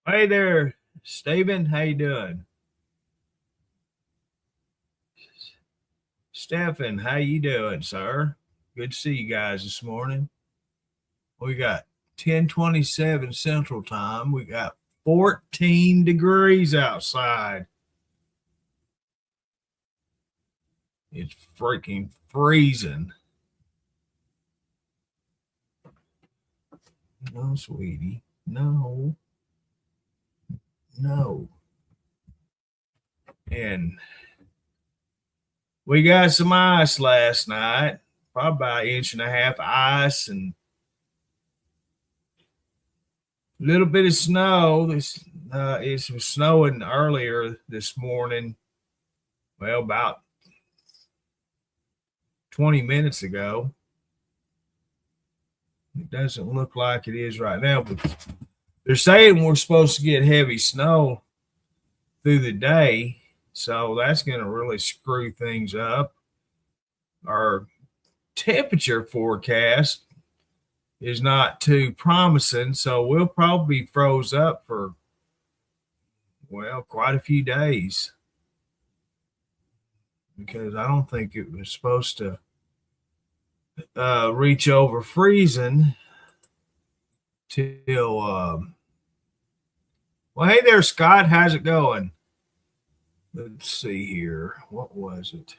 Hey there, Stephen. How you doing? Stephen, how you doing, sir? Good to see you guys this morning. We got 10:27 Central Time. We got 14 degrees outside. It's freaking freezing. No, sweetie. No, no. And we got some ice last night, probably about an inch and a half ice and a little bit of snow. It was snowing earlier this morning. Well, about 20 minutes ago. It doesn't look like it is right now, but they're saying we're supposed to get heavy snow through the day. So that's going to really screw things up. Our temperature forecast is not too promising. So we'll probably be froze up for, well, quite a few days because I don't think it was supposed to reach over freezing till well, hey there, Scott. How's it going? Let's see here. What was it?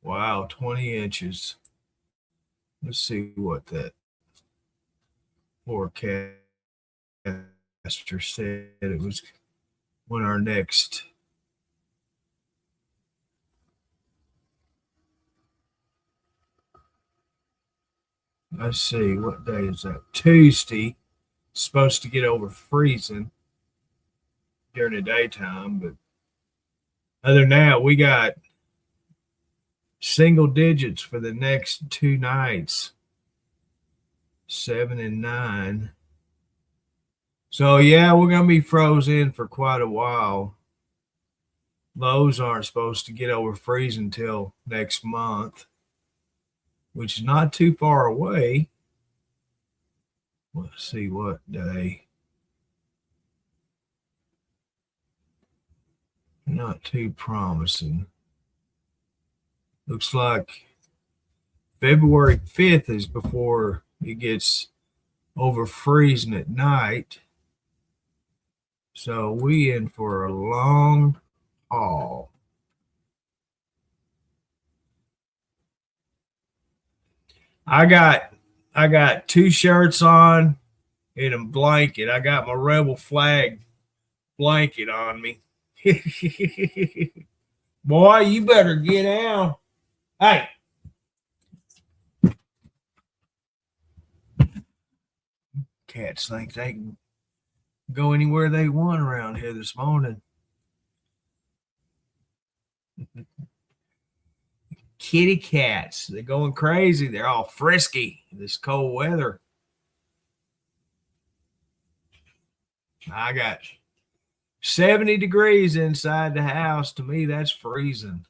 Wow, 20 inches. Let's see what that forecaster said it was when our next. Let's see, what day is that? Tuesday. Supposed to get over freezing during the daytime, but other than that, we got single digits for the next 2 nights, 7 and 9. So yeah, we're gonna be frozen for quite a while. Lows aren't supposed to get over freezing until next month, which is not too far away. Let's see what day. Not too promising. Looks like February 5th is before it gets over freezing at night. So we in for a long haul. I got two shirts on and a blanket. I got my rebel flag blanket on me. Boy, you better get out. Hey. Cats think they can go anywhere they want around here this morning. Kitty cats, they're going crazy. They're all frisky this cold weather. I got 70 degrees inside the house. To me, that's freezing.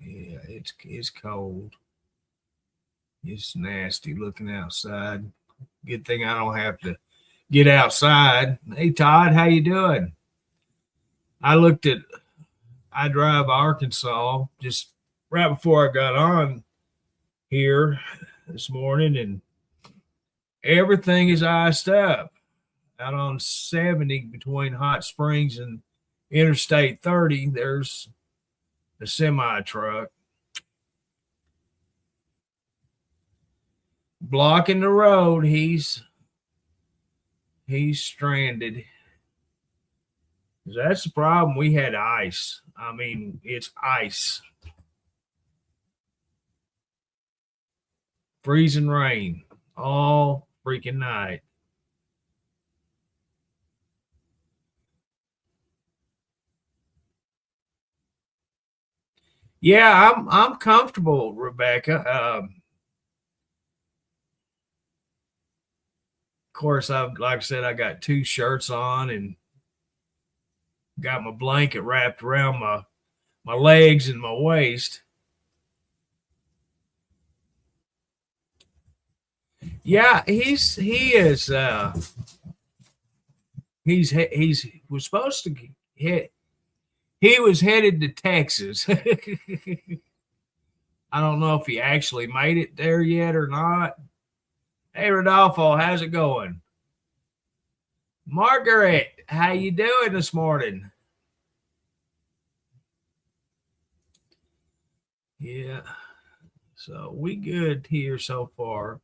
Yeah, it's cold. It's nasty looking outside. Good thing I don't have to get outside. Hey Todd, how you doing? I drive Arkansas just right before I got on here this morning, and everything is iced up out on 70 between Hot Springs and Interstate 30. There's a semi truck blocking the road. He's stranded. That's the problem. We had ice. I mean, it's ice. Freezing rain all freaking night. Yeah, I'm comfortable, Rebecca. Of course, I've like I said, I got two shirts on and got my blanket wrapped around my legs and my waist. Yeah, he was supposed to hit. He was headed to Texas. I don't know if he actually made it there yet or not. Hey, Rodolfo, how's it going? Margaret, how you doing this morning? Yeah, so we good here so far.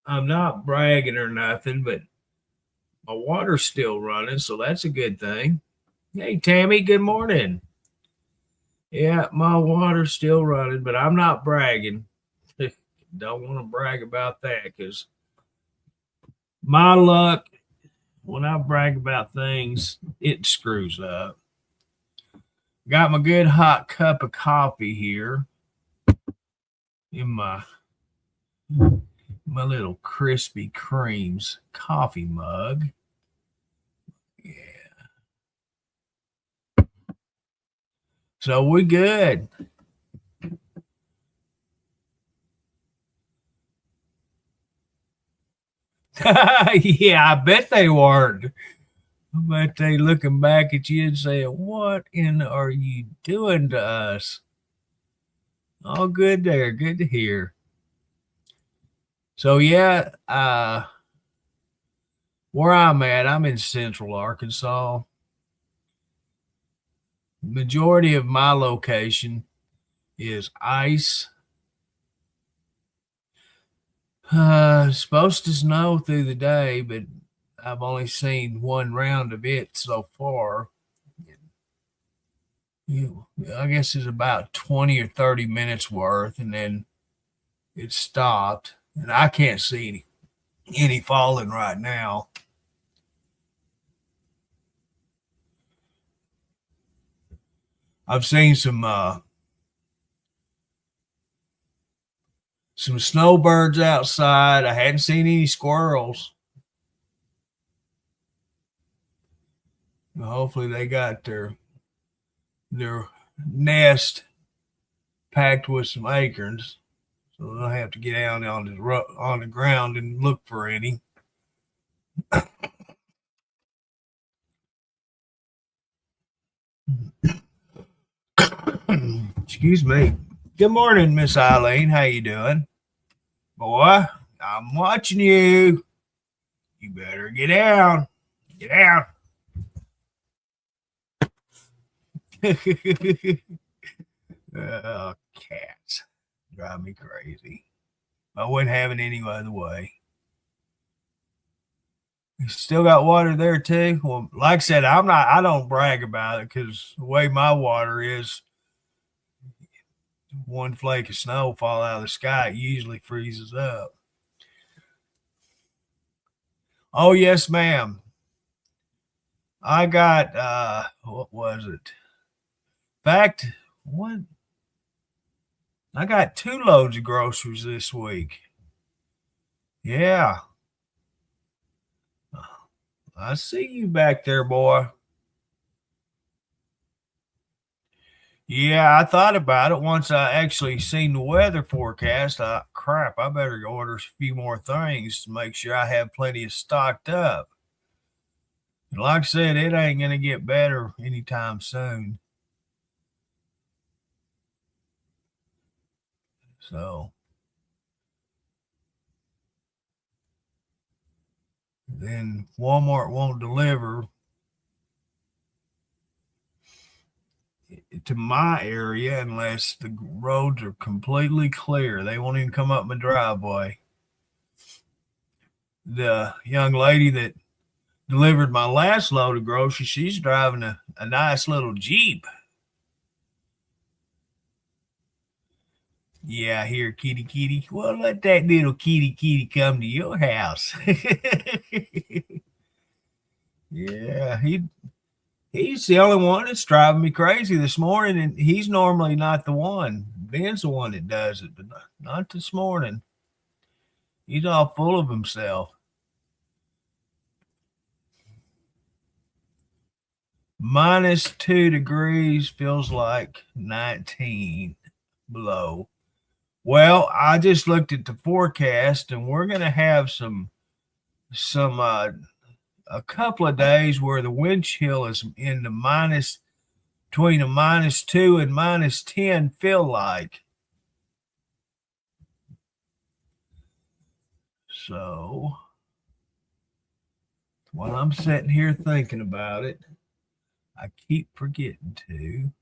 I'm not bragging or nothing, but my water's still running, so that's a good thing. Hey, Tammy, good morning. Yeah, my water's still running, but I'm not bragging. Don't want to brag about that because my luck, when I brag about things, it screws up. Got my good hot cup of coffee here in my little Krispy Kremes coffee mug. Yeah. So we good. Yeah, I bet they weren't. I bet they looking back at you and saying, "What in are you doing to us?" All good there. Good to hear. So yeah, where I'm at, I'm in Central Arkansas. Majority of my location is ice. Supposed to snow through the day, but I've only seen one round of it so far. I guess it's about 20 or 30 minutes worth, and then it stopped. And I can't see any falling right now. I've seen some snowbirds outside. I hadn't seen any squirrels. Hopefully they got their nest packed with some acorns, so they'll have to get out on the ground and look for any. Excuse me. Good morning, Miss Eileen. How you doing? Boy, I'm watching you. You better get down. Get down. Oh, cats drive me crazy. I wouldn't have it any other way. You still got water there too. Well, like I said, I don't brag about it because the way my water is, one flake of snow fall out of the sky, it usually freezes up. Oh yes, ma'am. I got what was it? In fact, what I got 2 loads of groceries this week. Yeah. I see you back there, boy. Yeah, I thought about it once I actually seen the weather forecast. Crap, I better order a few more things to make sure I have plenty of stocked up. And like I said, it ain't gonna get better anytime soon. So then Walmart won't deliver to my area unless the roads are completely clear. They won't even come up my driveway. The young lady that delivered my last load of groceries, she's driving a nice little Jeep. Yeah, here, kitty, kitty. Well, let that little kitty, kitty come to your house. Yeah, he's the only one that's driving me crazy this morning, and he's normally not the one. Ben's the one that does it, but not this morning. He's all full of himself. -2 degrees feels like 19 below. Well, I just looked at the forecast, and we're going to have a couple of days where the wind chill is in the between a -2 and -10 feel like. So while I'm sitting here thinking about it, I keep forgetting to.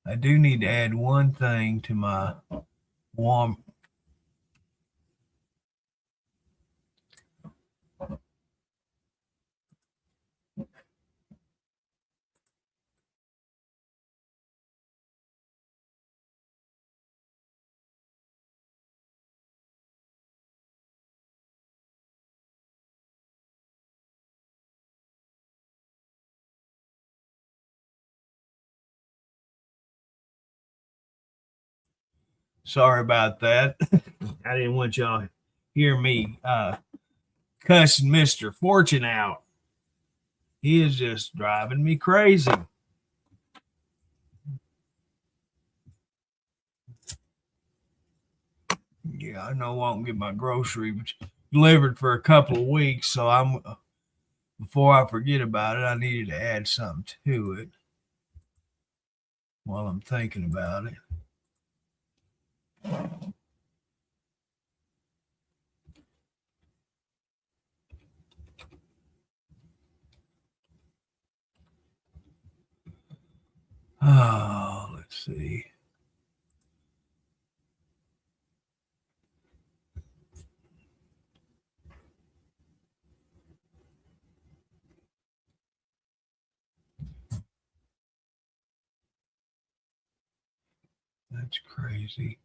I do need to add one thing to my warm. Sorry about that. I didn't want y'all to hear me cussing Mr. Fortune out. He is just driving me crazy. Yeah, I know I won't get my groceries delivered for a couple of weeks, so before I forget about it, I needed to add something to it while I'm thinking about it. Oh, let's see. That's crazy.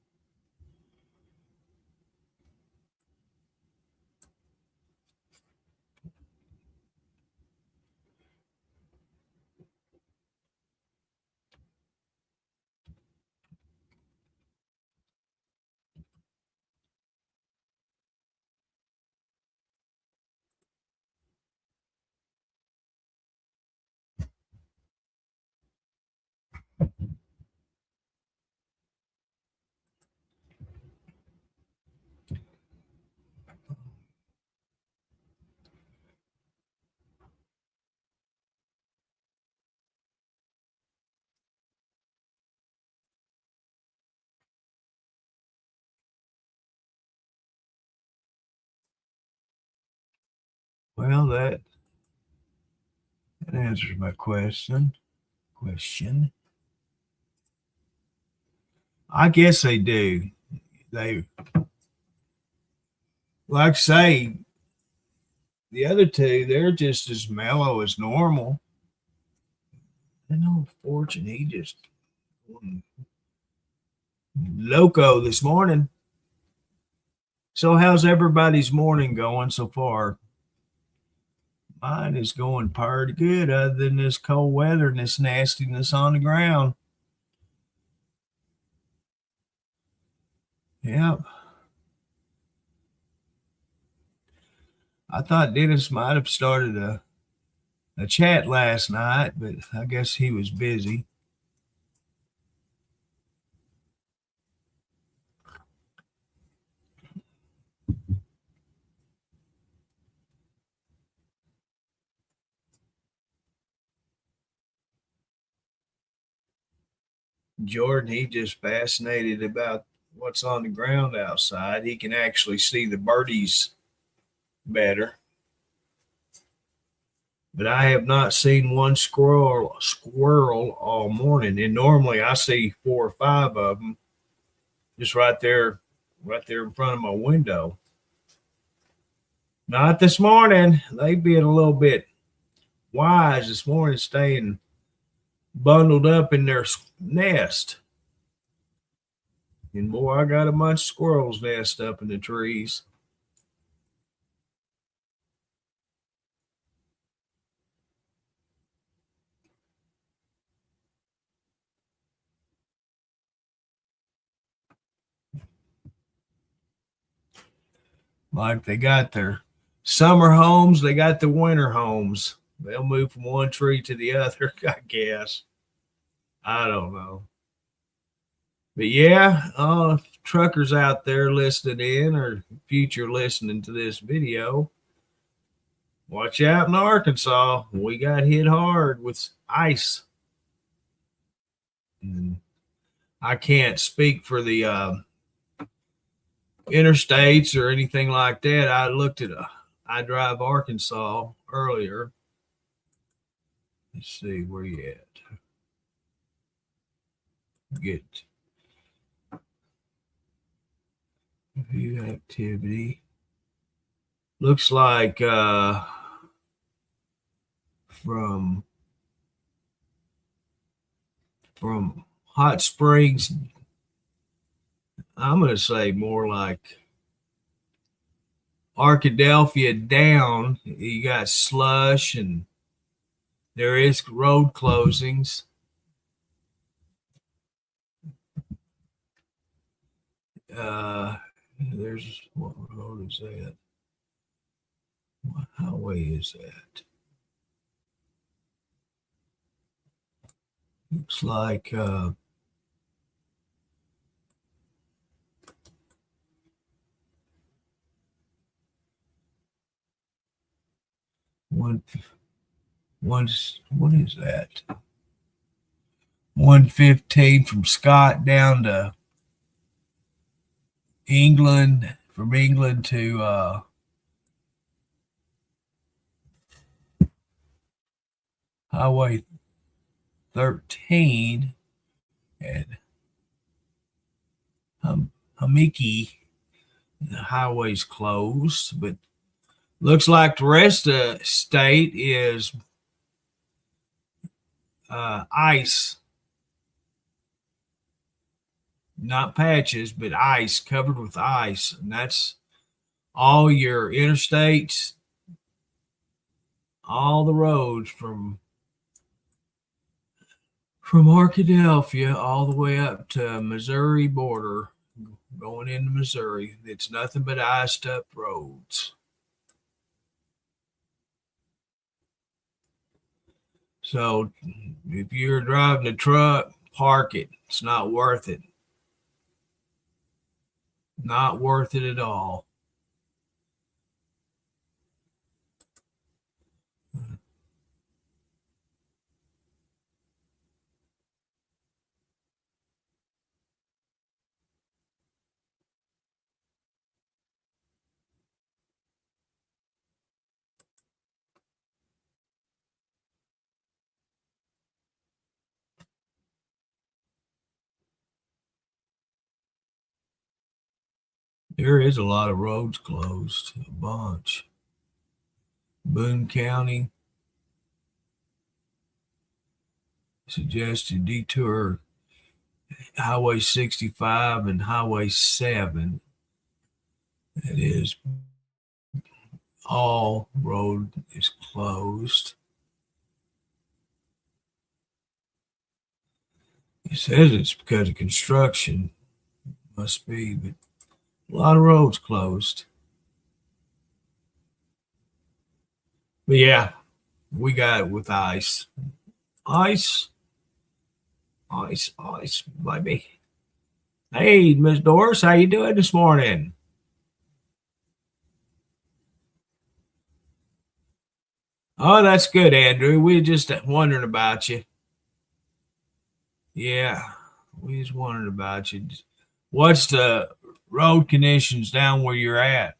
Well, that answers my question. I guess they do. They, like I say, the other two, they're just as mellow as normal. And old Fortune, he just loco this morning. So how's everybody's morning going so far? Mine is going pretty good, other than this cold weather and this nastiness on the ground. Yep. I thought Dennis might have started a chat last night, but I guess he was busy. Jordan, he just fascinated about what's on the ground outside. He can actually see the birdies better. But I have not seen one squirrel all morning. And normally I see 4 or 5 of them just right there in front of my window. Not this morning. They being a little bit wise this morning, staying bundled up in their nest. And boy, I got a bunch of squirrels nest up in the trees. Like they got their summer homes, they got the winter homes. They'll move from one tree to the other, I guess. I don't know. But yeah, truckers out there listening in or future listening to this video, watch out in Arkansas. We got hit hard with ice. And I can't speak for the interstates or anything like that. I looked at I drive Arkansas earlier. Let's see where you at. Get view activity. Looks like from Hot Springs, I'm going to say more like Arkadelphia down. You got slush and there is road closings. There's what road is that? What highway is that? Looks like what is that? 115 from Scott down to England, from England to Highway 13 at Hamiki. The highway's closed, but looks like the rest of the state is ice. Not patches, but ice, covered with ice. And that's all your interstates, all the roads from Arkadelphia all the way up to Missouri border, going into Missouri. It's nothing but iced up roads. So if you're driving a truck, park it. It's not worth it. Not worth it at all. There is a lot of roads closed, a bunch. Boone County suggested detour Highway 65 and Highway 7. That is, all road is closed. It says it's because of construction. Must be, but a lot of roads closed. But yeah, we got it with ice. Ice, baby. Hey, Miss Doris, how you doing this morning? Oh, that's good, Andrew. We just wondering about you. Yeah, we just wondering about you. What's the road conditions down where you're at?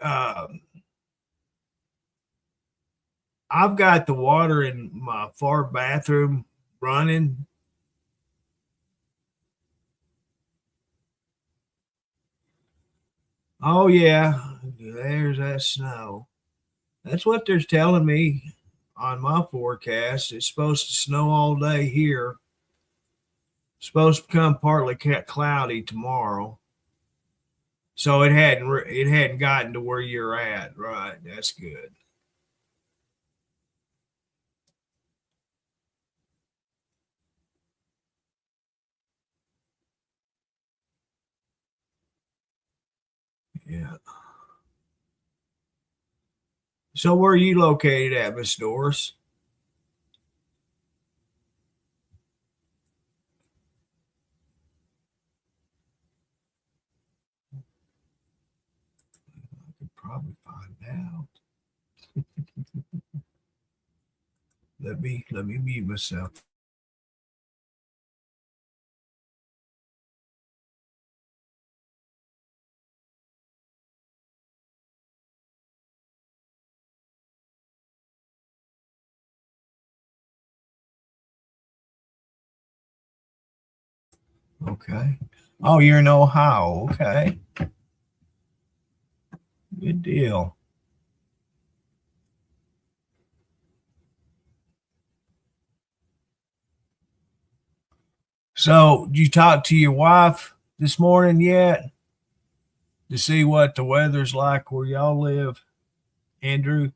Uh, I've got the water in my far bathroom running. Oh yeah, there's that snow. That's what they're telling me on my forecast. It's supposed to snow all day here. It's supposed to become partly cloudy tomorrow. So it hadn't gotten to where you're at, right? That's good. Yeah. So where are you located at, Miss Doris? I could probably find out. Let me mute myself. Okay. Oh, you're in Ohio. Okay. Good deal. So, did you talk to your wife this morning yet to see what the weather's like where y'all live, Andrew?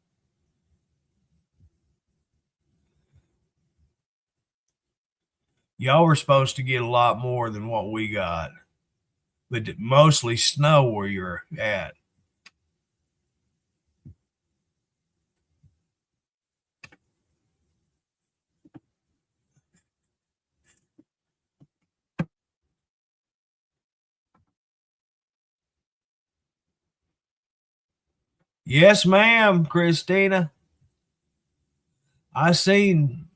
Y'all were supposed to get a lot more than what we got, but mostly snow where you're at. Yes, ma'am, Christina. I seen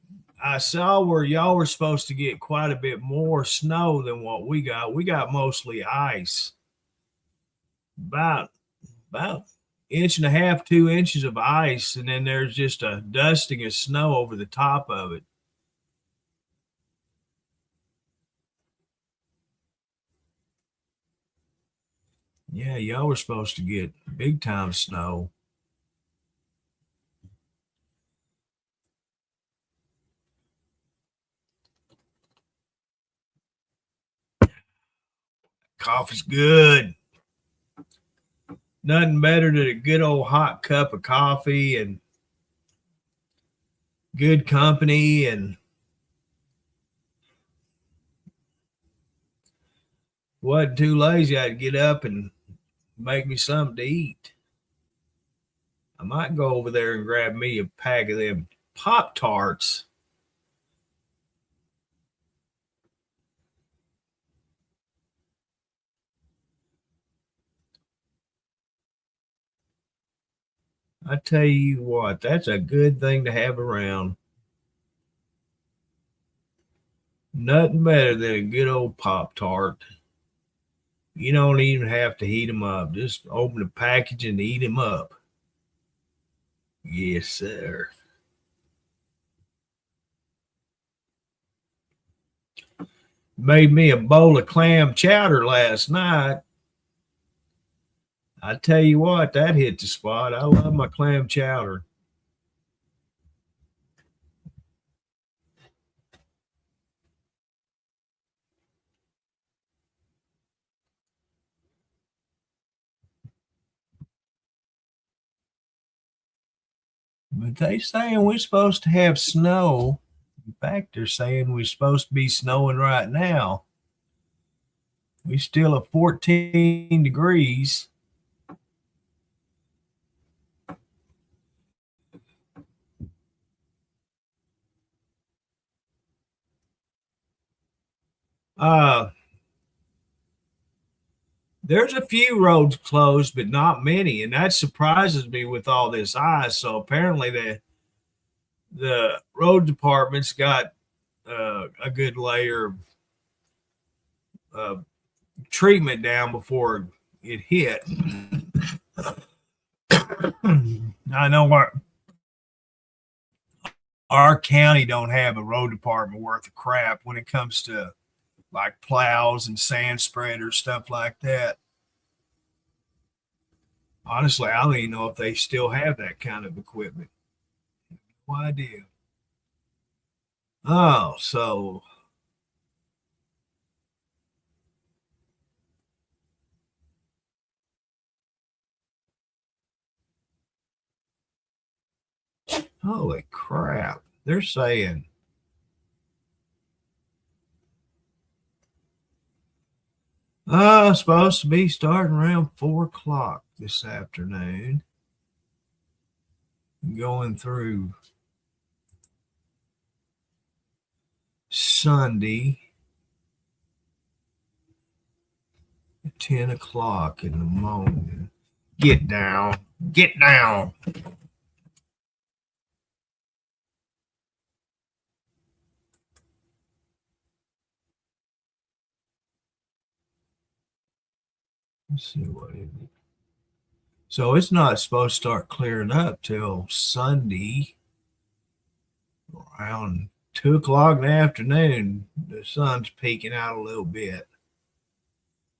I saw where y'all were supposed to get quite a bit more snow than what we got. We got mostly ice. About inch and a half, 2 inches of ice, and then there's just a dusting of snow over the top of it. Yeah, y'all were supposed to get big time snow. Coffee's good. Nothing better than a good old hot cup of coffee and good company. And wasn't too lazy. I'd get up and make me something to eat. I might go over there and grab me a pack of them Pop Tarts. I tell you what, that's a good thing to have around. Nothing better than a good old Pop Tart. You don't even have to heat them up. Just open the package and eat them up. Yes, sir. Made me a bowl of clam chowder last night. I tell you what, that hit the spot. I love my clam chowder. But they saying we're supposed to have snow. In fact, they're saying we're supposed to be snowing right now. We still at 14 degrees. Uh, there's a few roads closed, but not many, and that surprises me with all this ice. So apparently, the road department's got a good layer of treatment down before it hit. I know our county don't have a road department worth of crap when it comes to like plows and sand spreaders, stuff like that. Honestly, I don't even know if they still have that kind of equipment. No idea. Oh, so holy crap. They're saying Supposed to be starting around 4 o'clock this afternoon. Going through Sunday, 10 o'clock in the morning. Get down. Get down. Let's see what it is. So it's not supposed to start clearing up till Sunday around 2 o'clock in the afternoon. The sun's peeking out a little bit.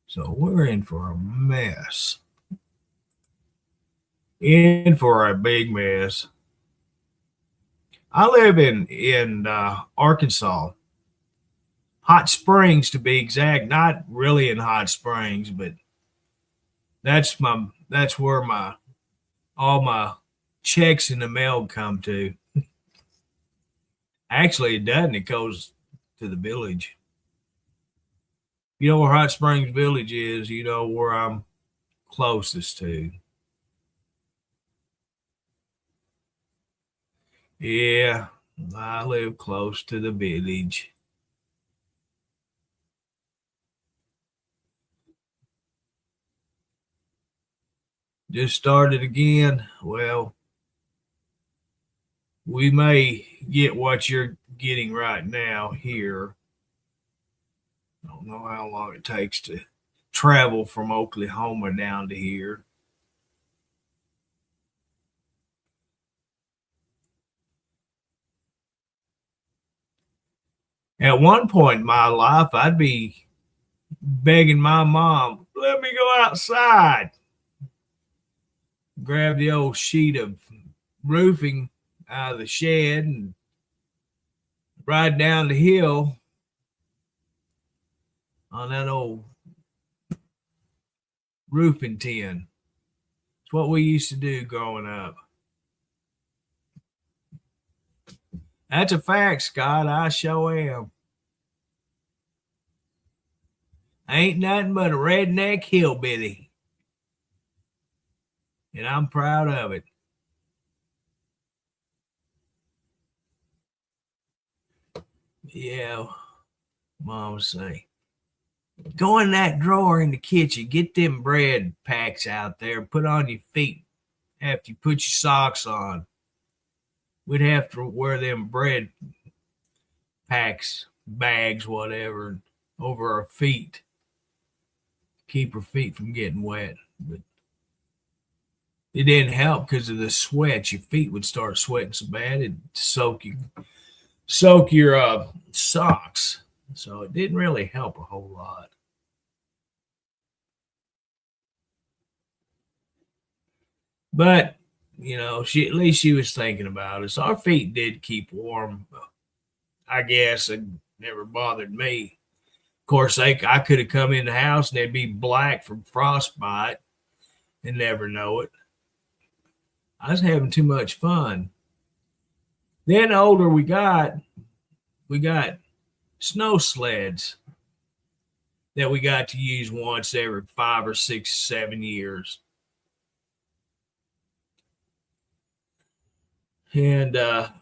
So we're in for a mess. In for a big mess. I live in Arkansas, Hot Springs to be exact. Not really in Hot Springs, but that's where all my checks in the mail come to. Actually, it doesn't. It goes to the village. You know where Hot Springs Village is. You know where I'm closest to. Yeah, I live close to the village. Just started again. Well, we may get what you're getting right now here. I don't know how long it takes to travel from Oklahoma down to here. At one point in my life, I'd be begging my mom, let me go outside. Grab the old sheet of roofing out of the shed and ride down the hill on that old roofing tin. It's what we used to do growing up. That's a fact, Scott. I sure am. I ain't nothing but a redneck hillbilly. And I'm proud of it. Yeah, Mom would say, go in that drawer in the kitchen, get them bread packs out there, put on your feet after you put your socks on. We'd have to wear them bread packs, bags, whatever, over our feet. Keep our feet from getting wet. But it didn't help because of the sweat. Your feet would start sweating so bad it'd soak your socks. So it didn't really help a whole lot. But she at least she was thinking about us. Our feet did keep warm. I guess it never bothered me. Of course, I could have come in the house and they'd be black from frostbite and never know it. I was having too much fun. Then the older we got snow sleds that we got to use once every 5 or 6, 7 years. And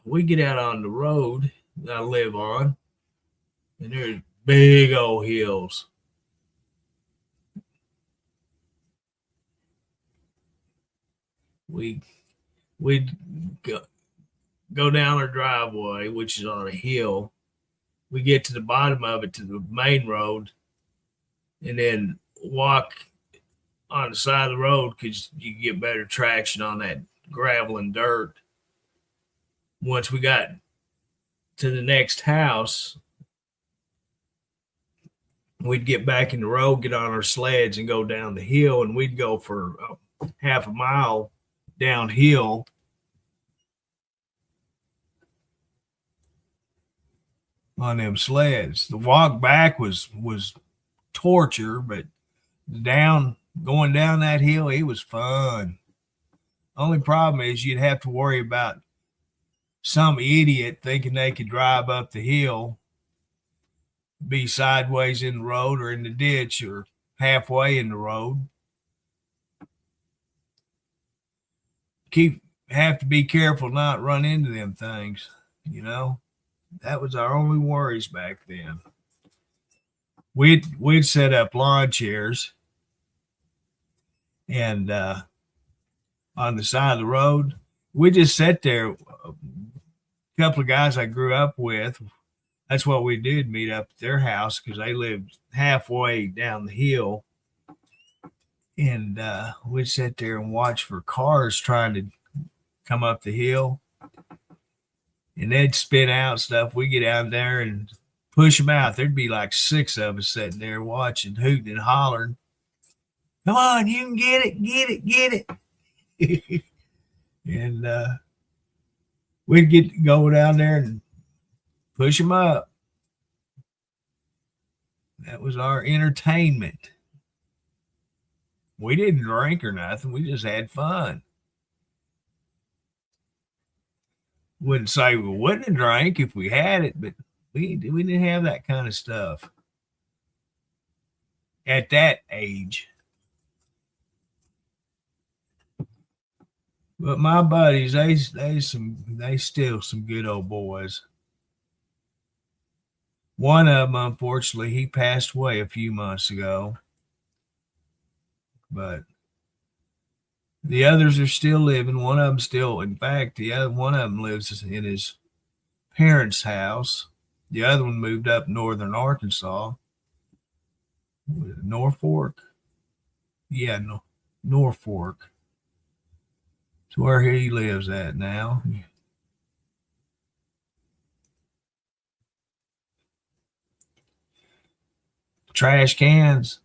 we get out on the road that I live on, and there's big old hills. We we'd go down our driveway, which is on a hill. We get to the bottom of it to the main road, and then walk on the side of the road because you get better traction on that gravel and dirt. Once we got to the next house, we'd get back in the road, get on our sleds, and go down the hill. And we'd go for half a mile downhill. On them sleds. The walk back was torture, but going down that hill, it was fun. Only problem is you'd have to worry about some idiot thinking they could drive up the hill, be sideways in the road or in the ditch, or halfway in the road. Have to be careful not run into them things, you know. That was our only worries back then. We'd set up lawn chairs and on the side of the road. We just sat there. A couple of guys I grew up with, that's what we did, meet up at their house because they lived halfway down the hill. And we'd sit there and watch for cars trying to come up the hill. And they'd spin out stuff. We get out there and push them out. There'd be like 6 of us sitting there watching, hooting and hollering. Come on, you can get it, get it, get it. And we'd get to go down there and push them up. That was our entertainment. We didn't drink or nothing. We just had fun. Wouldn't say we wouldn't have drank if we had it, but we didn't have that kind of stuff at that age. But my buddies, they still some good old boys. One of them, unfortunately, he passed away a few months ago. But the others are still living. One of them still, in fact, one of them lives in his parents' house. The other one moved up northern Arkansas. Norfolk? Yeah, Norfolk. It's where he lives at now. Trash cans.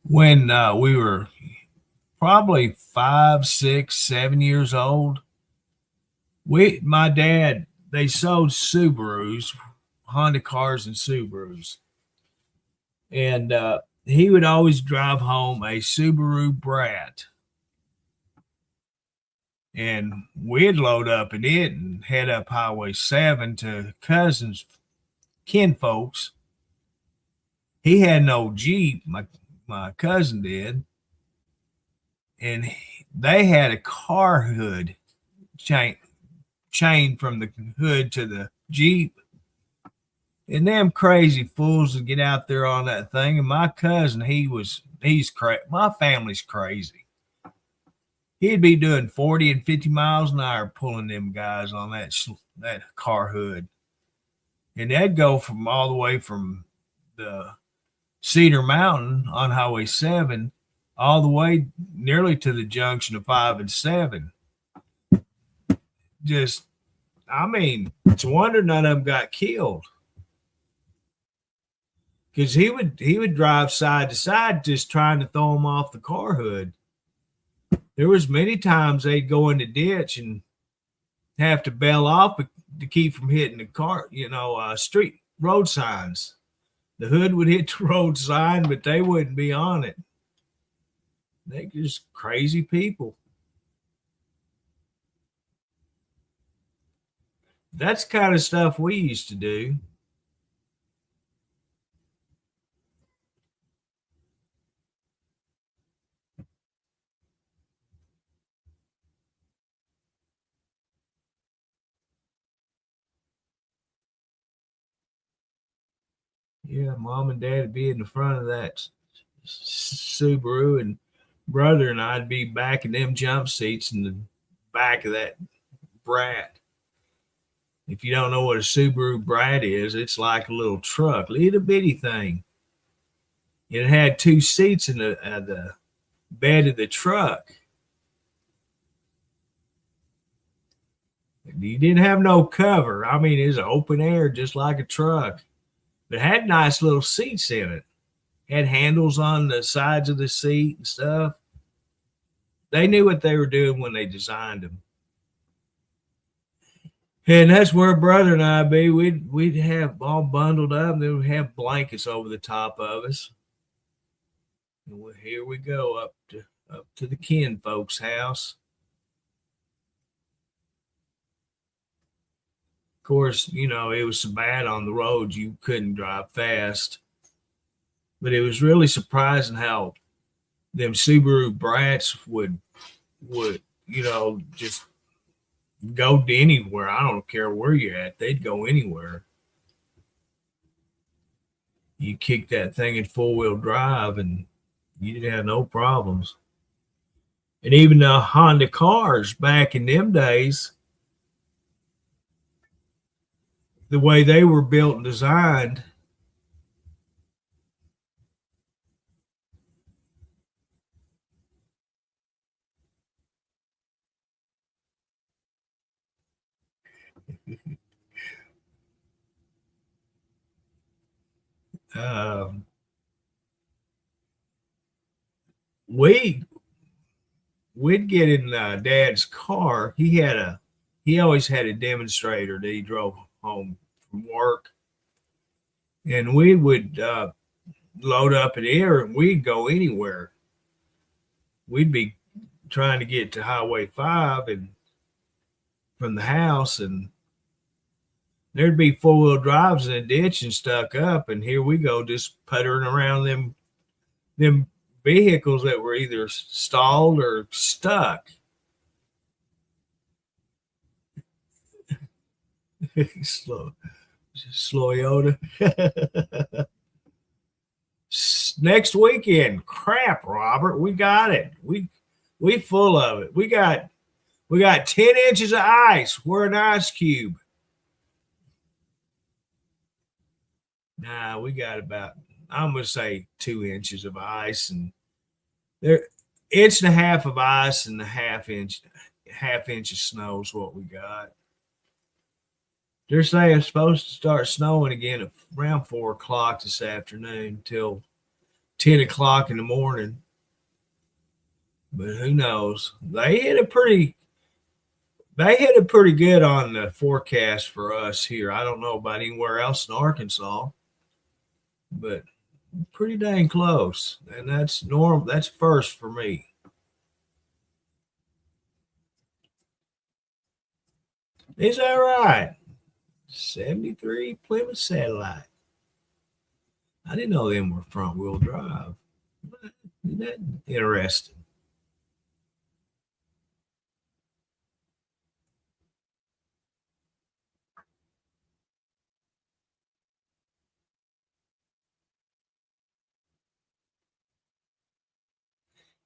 When we were probably 5, 6, 7 years old, my dad, they sold Subarus, Honda cars and Subarus. And he would always drive home a Subaru Brat. And we'd load up in it and head up Highway 7 to cousins, kinfolks. He had an old Jeep, my cousin did. And they had a car hood chain from the hood to the Jeep. And them crazy fools would get out there on that thing. And my cousin, he's crazy. My family's crazy. He'd be doing 40 and 50 miles an hour pulling them guys on that car hood. And they'd go from all the way from the Cedar Mountain on Highway 7 all the way nearly to the junction of 5 and 7. Just, I mean, it's a wonder none of them got killed. Because he would drive side to side just trying to throw them off the car hood. There was many times they'd go in the ditch and have to bail off to keep from hitting the car, street road signs. The hood would hit the road sign, but they wouldn't be on it. They're just crazy people. That's the kind of stuff we used to do. Yeah, mom and dad would be in the front of that Subaru, and brother and I'd be back in them jump seats in the back of that Brat. If you don't know what a Subaru Brat is, it's like a little truck, little bitty thing. It had 2 seats in the bed of the truck. You didn't have no cover. I mean, it was open air, just like a truck. But it had nice little seats in it. Had handles on the sides of the seat and stuff. They knew what they were doing when they designed them. And that's where brother and I be. We'd have all bundled up, and then we'd have blankets over the top of us. And here we go up to the kin folks' house. course, it was so bad on the road you couldn't drive fast. But it was really surprising how them Subaru brats would just go to anywhere. I don't care where you're at; they'd go anywhere. You kick that thing in 4-wheel drive, and you'd have no problems. And even the Honda cars back in them days, the way they were built and designed, uh, we we'd get in Dad's car. He always had a demonstrator that he drove home from work, and we would load up in here and we'd go anywhere. We'd be trying to get to Highway 5 and from the house, and there'd be 4-wheel drives in a ditch and stuck up, and here we go just puttering around them vehicles that were either stalled or stuck. slow slow Yoda. Next weekend, crap, Robert, we got it. We full of it. We got 10 inches of ice. We're an ice cube. Nah, we got about, I'm gonna say 2 inches of ice, and there inch and a half of ice and a half inch of snow is what we got. They're saying it's supposed to start snowing again at around 4 o'clock this afternoon till 10 o'clock in the morning. But who knows? They hit it pretty good on the forecast for us here. I don't know about anywhere else in Arkansas, but pretty dang close. And that's normal. That's first for me. Is that right? 73 Plymouth Satellite. I didn't know them were front wheel drive. Isn't that interesting?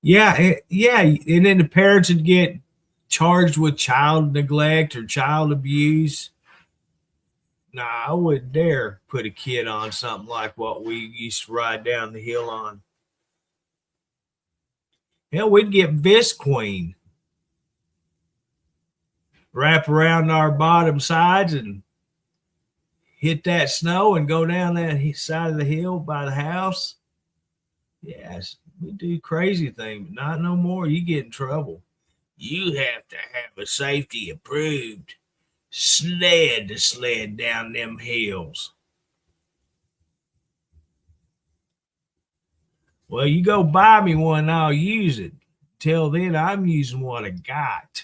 Yeah, yeah, and then the parents would get charged with child neglect or child abuse. Nah, I wouldn't dare put a kid on something like what we used to ride down the hill on. Hell, we'd get Visqueen, wrap around our bottom sides and hit that snow and go down that side of the hill by the house. Yes, we do crazy things, but not no more. You get in trouble. You have to have a safety approved sled to sled down them hills. Well, you go buy me one and I'll use it. Till then, I'm using what I got.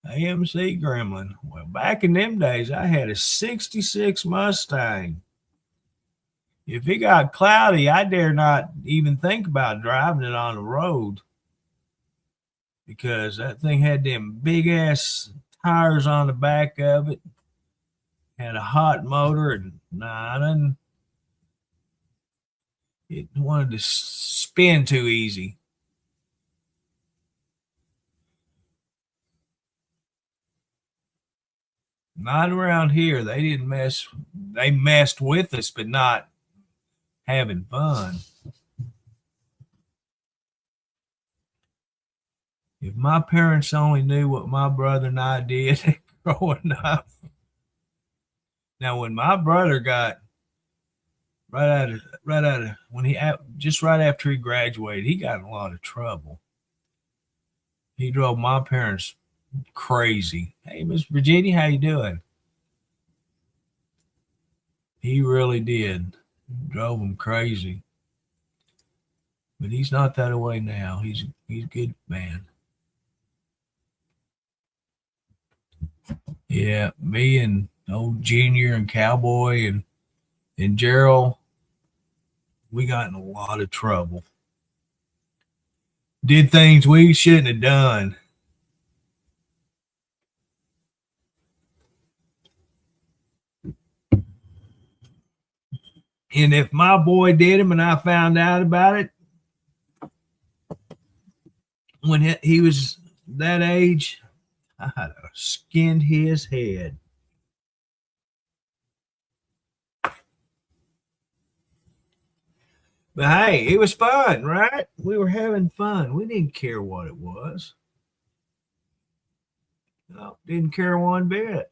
AMC Gremlin. Well, back in them days, I had a 66 Mustang. If it got cloudy, I dare not even think about driving it on the road because that thing had them big ass tires on the back of it, had a hot motor, and it wanted to spin too easy. Not around here. They didn't mess. They messed with us, but not having fun. If my parents only knew what my brother and I did growing up. Now, when my brother got right out of when he just right after he graduated, he got in a lot of trouble. He drove my parents crazy. Hey, Miss Virginia, how you doing? He really did. Drove him crazy. But he's not that way now. He's a good man. Yeah, me and old Junior and Cowboy and Gerald, we got in a lot of trouble. Did things we shouldn't have done. And if my boy did them and I found out about it when he was that age, I had skinned his head. But hey, it was fun, right? We were having fun. We didn't care what it was. No, didn't care one bit.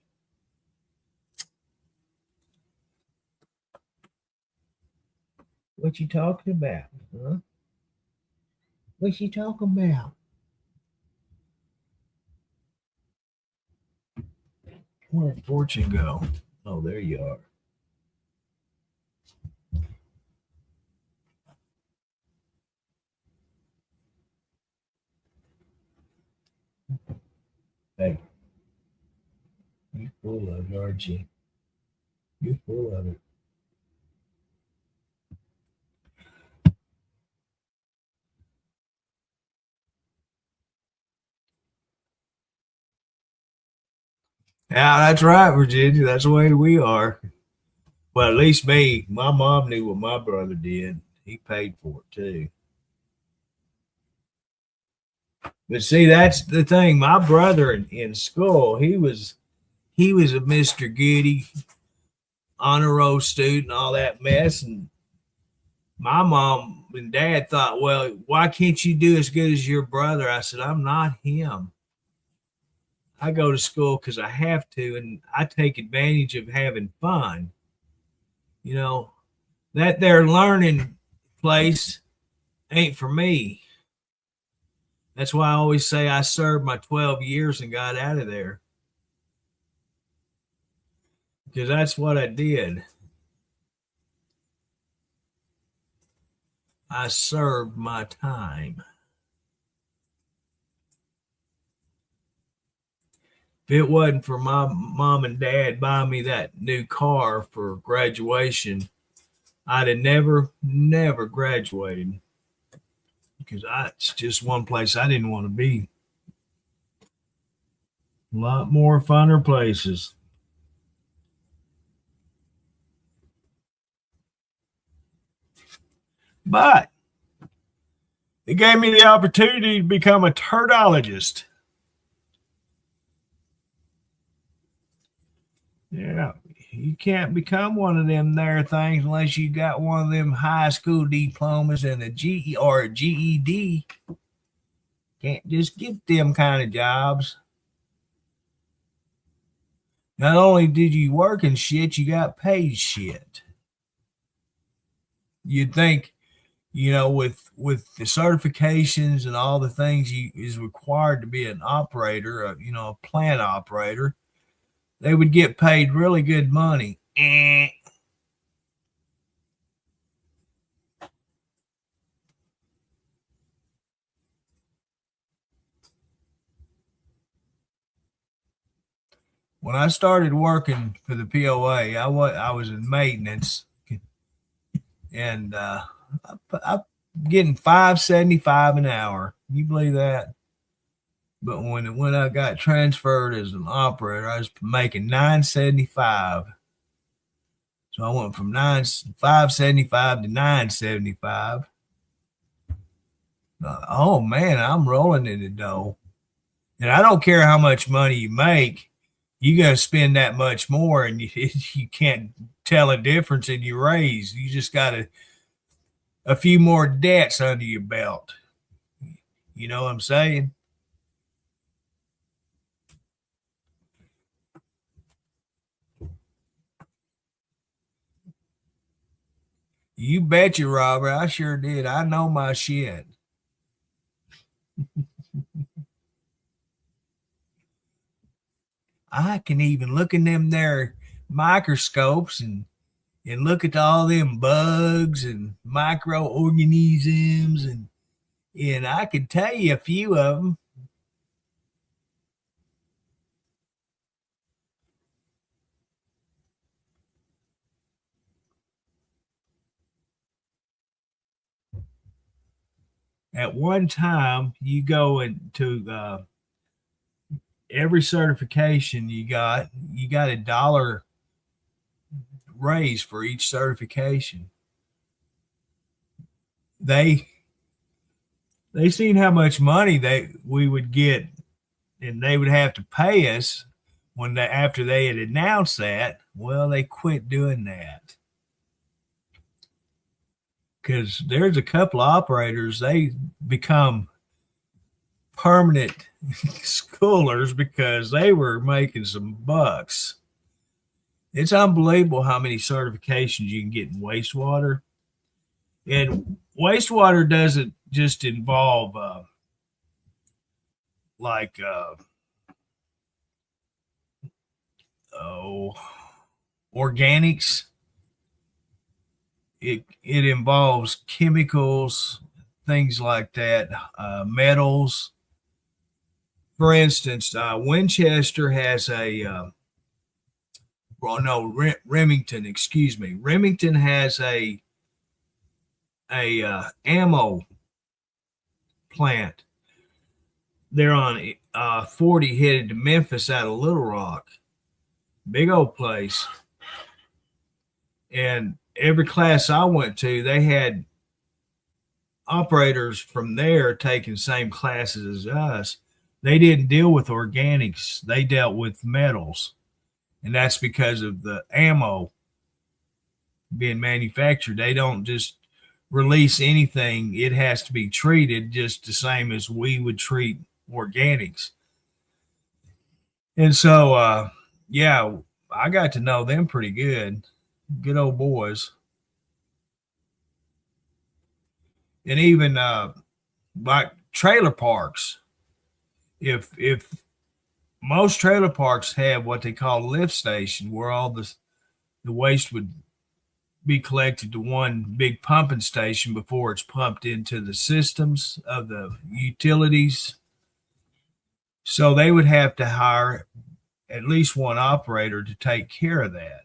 What you talking about? Huh? What you talking about? Where'd Fortune go? Oh, there you are. Hey, you full of it, aren't you? You full of it. Yeah, that's right, Virginia. That's the way we are. Well, at least me. My mom knew what my brother did. He paid for it too. But see, that's the thing. My brother in school, he was a Mr. Goody, honor roll student, all that mess. And my mom and dad thought, well, why can't you do as good as your brother? I said, I'm not him. I go to school because I have to, and I take advantage of having fun. You know, that their learning place ain't for me. That's why I always say I served my 12 years and got out of there because that's what I did. I served my time. If it wasn't for my mom and dad buying me that new car for graduation, I'd have never graduated because it's just one place I didn't want to be. A lot more funner places. But it gave me the opportunity to become a turdologist. Yeah, you can't become one of them there things unless you got one of them high school diplomas and a GE or a GED. Can't just get them kind of jobs. Not only did you work and shit, you got paid shit. You'd think, with the certifications and all the things you is required to be an operator, a plant operator, they would get paid really good money. When I started working for the POA, I was in maintenance, and I'm getting 5.75 an hour. You believe that? But when I got transferred as an operator, I was making 9.75. So I went from 5.75 to 9.75. Oh man, I'm rolling in the dough, and I don't care how much money you make. You got to spend that much more, and you can't tell a difference in your raise. You just got a few more debts under your belt. You know what I'm saying? You betcha, Robert. I sure did. I know my shit. I can even look in them there microscopes and look at all them bugs and microorganisms and I could tell you a few of them. At one time, you go into every certification you got $1 raise for each certification. They seen how much money we would get, and they would have to pay us after they had announced that. Well, they quit doing that because there's a couple of operators, they become permanent schoolers because they were making some bucks. It's unbelievable how many certifications you can get in wastewater. And wastewater doesn't just involve like oh organics. It involves chemicals, things like that, metals. For instance, Winchester has Remington. Excuse me, Remington has a ammo plant. They're on 40 headed to Memphis out of Little Rock. Big old place. And every class I went to, they had operators from there taking same classes as us. They didn't deal with organics. They dealt with metals. And that's because of the ammo being manufactured. They don't just release anything. It has to be treated just the same as we would treat organics. And so, yeah, I got to know them pretty good. Good old boys. And even like trailer parks, if most trailer parks have what they call a lift station where all the waste would be collected to one big pumping station before it's pumped into the systems of the utilities. So they would have to hire at least one operator to take care of that.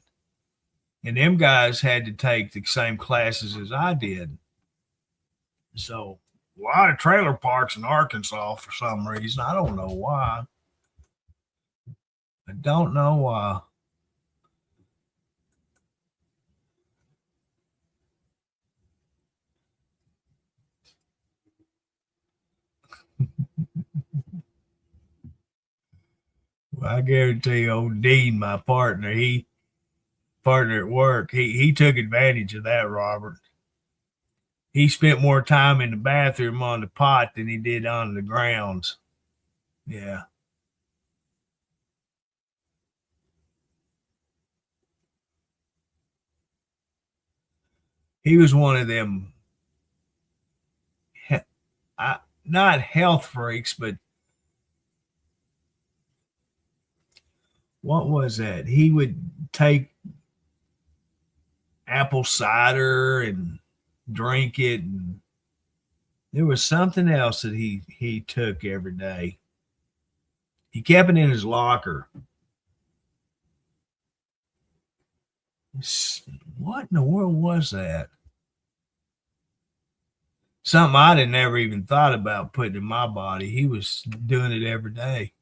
And them guys had to take the same classes as I did. So a lot of trailer parks in Arkansas for some reason. I don't know why. I don't know why. Well, I guarantee you, old Dean, my partner, at work, he took advantage of that, Robert. He spent more time in the bathroom on the pot than he did on the grounds. Yeah. He was one of them, not health freaks, but what was that? He would take apple cider and drink it, and there was something else that he took every day. He kept it in his locker. What in the world was that? Something I'd have never even thought about putting in my body. He was doing it every day.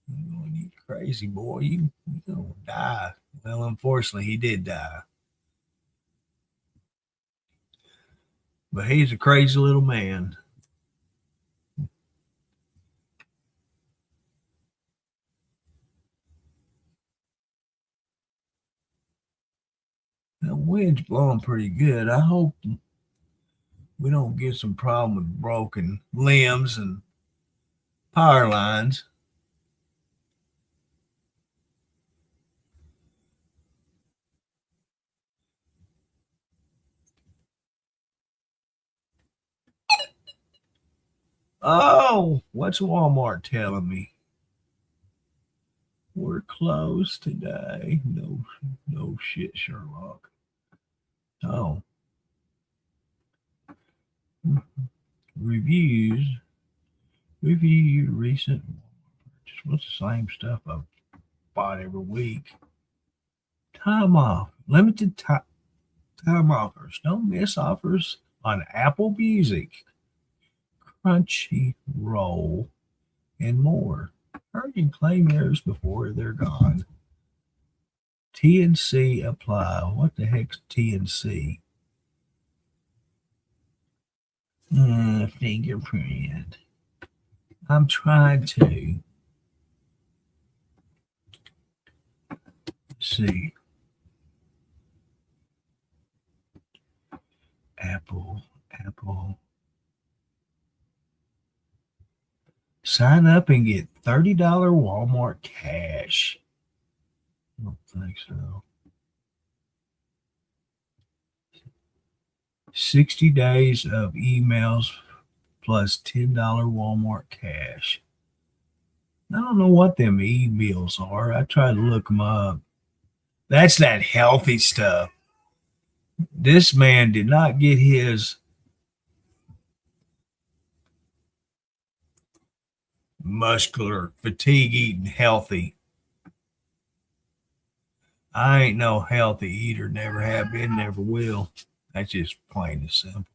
You crazy boy, you gonna die. Well, unfortunately, he did die. But he's a crazy little man. The wind's blowing pretty good. I hope we don't get some problem with broken limbs and power lines. Oh, what's Walmart telling me? We're closed today. No shit, Sherlock. Oh, reviews. Review your recent purchase. What's the same stuff I've bought every week? Time off. Limited time offers. Don't miss offers on Apple Music. Crunchyroll, and more. Hurry and claim yours before they're gone. TNC apply. What the heck's TNC? Fingerprint. I'm trying to see. Apple. Sign up and get $30 Walmart cash. I don't think so. 60 days of emails plus $10 Walmart cash. I don't know what them e-bills are. I tried to look them up. That's that healthy stuff. This man did not get his muscular fatigue eating healthy. I ain't no healthy eater, never have been, never will. That's just plain and simple.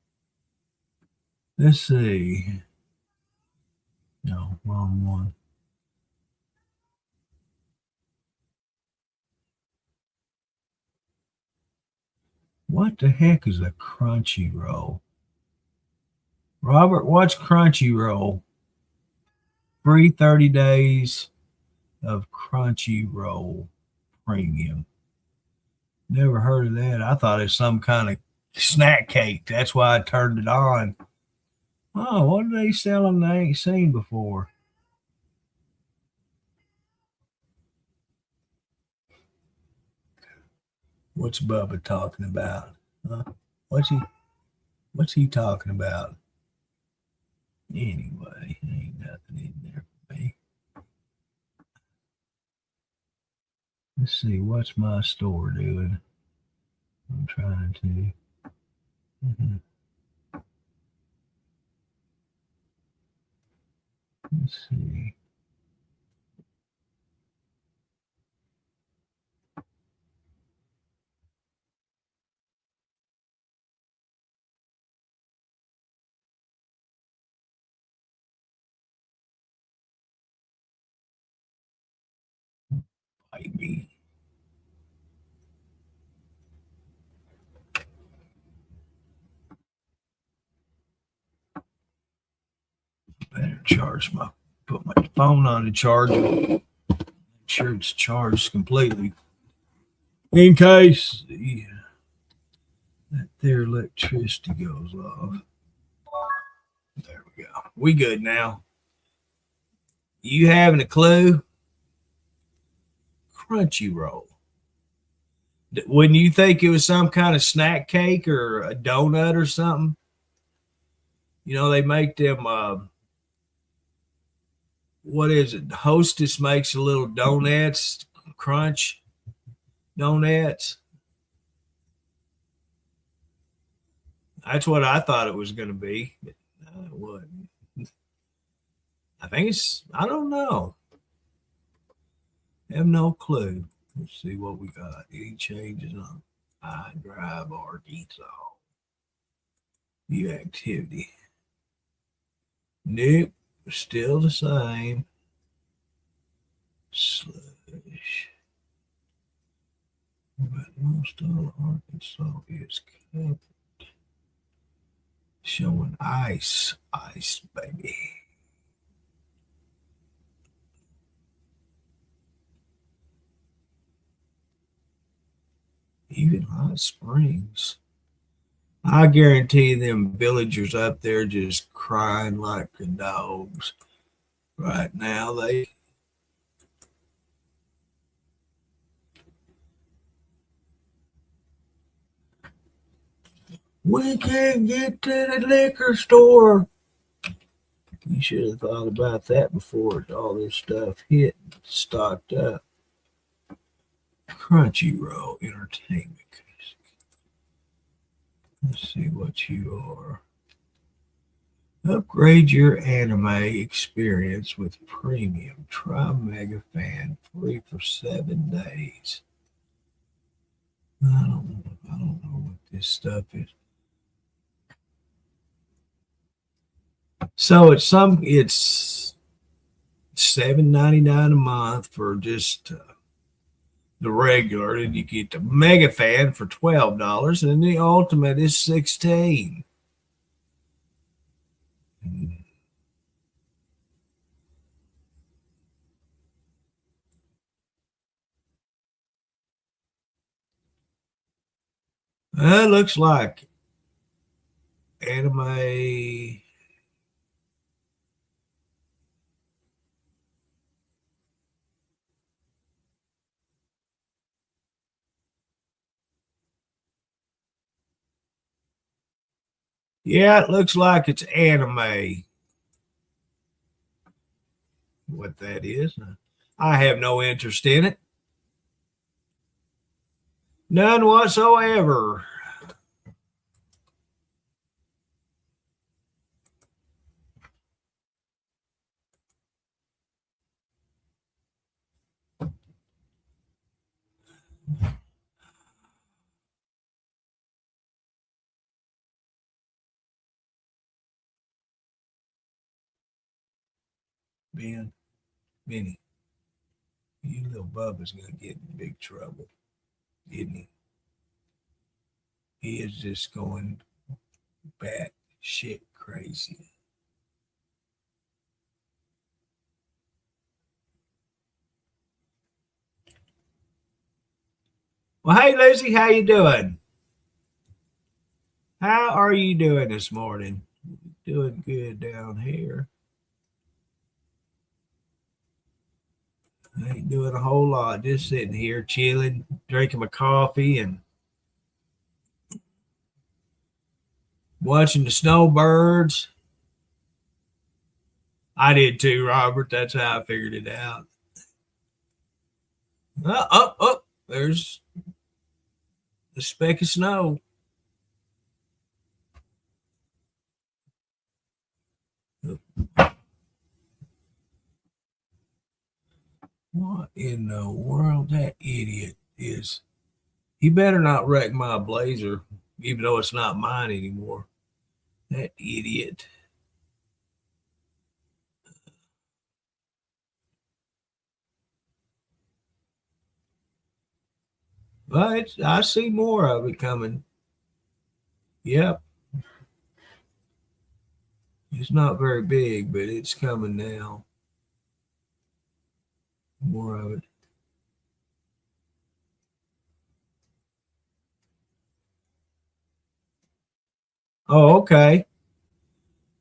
Let's see. No, wrong one. What the heck is a Crunchyroll? Robert, what's Crunchyroll? Free 30 days of Crunchyroll premium. Never heard of that. I thought it's some kind of snack cake. That's why I turned it on. Oh, what are they selling I ain't seen before? What's Bubba talking about? Huh? What's he talking about? Anyway, ain't nothing in there for me. Let's see, what's my store doing? I'm trying to. Let's see. Bite me. Better put my phone on the charger. Make sure it's charged completely. In case that their electricity goes off. There we go. We good now. You having a clue? Crunchyroll. Wouldn't you think it was some kind of snack cake or a donut or something? You know, they make them, what is it? Hostess makes a little donuts, crunch donuts. That's what I thought it was going to be. But it wasn't. I think I don't know. I have no clue. Let's see what we got. Any changes on iDrive Arkansas? View activity. Nope. Still the same. Slush. But most of Arkansas is covered. Showing ice. Ice, baby. Even Hot Springs. I guarantee them villagers up there just crying like the dogs right now. We can't get to the liquor store. You should have thought about that before all this stuff hit, stocked up. Crunchyroll Entertainment. Let's see what you are. Upgrade your anime experience with premium. Try Mega Fan free for 7 days. I don't know what this stuff is. So it's $7.99 a month for just the regular, and you get the Mega Fan for $12, and the Ultimate is $16. It looks like anime. Yeah, it looks like it's anime. What that is, I have no interest in it. None whatsoever. Ben, Benny, you little Bubba's gonna get in big trouble, isn't he? He is just going bat shit crazy. Well, hey Lucy, how you doing? How are you doing this morning? Doing good down here. I ain't doing a whole lot. Just sitting here chilling, drinking my coffee and watching the snowbirds. I did too, Robert. That's how I figured it out. There's the speck of snow. What in the world? That idiot is. He better not wreck my blazer, even though it's not mine anymore. That idiot. But I see more of it coming. Yep. It's not very big, but it's coming now. More of it. Oh, okay.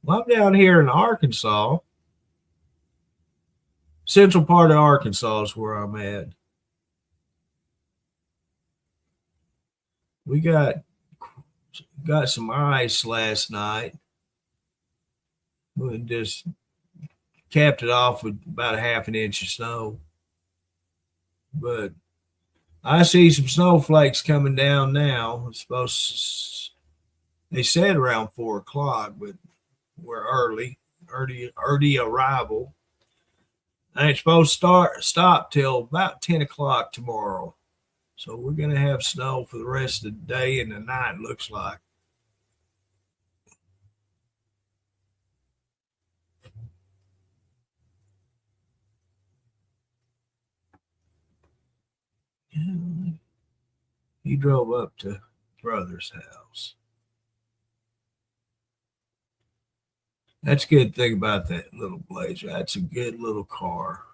Well, I'm down here in Arkansas. Central part of Arkansas is where I'm at. We got some ice last night. We just capped it off with about a half an inch of snow. But I see some snowflakes coming down now. It's supposed they said around 4 o'clock, but we're early arrival. And it's supposed to stop till about 10 o'clock tomorrow. So we're gonna have snow for the rest of the day and the night. Looks like. Yeah, he drove up to brother's house. That's a good thing about that little Blazer. That's a good little car.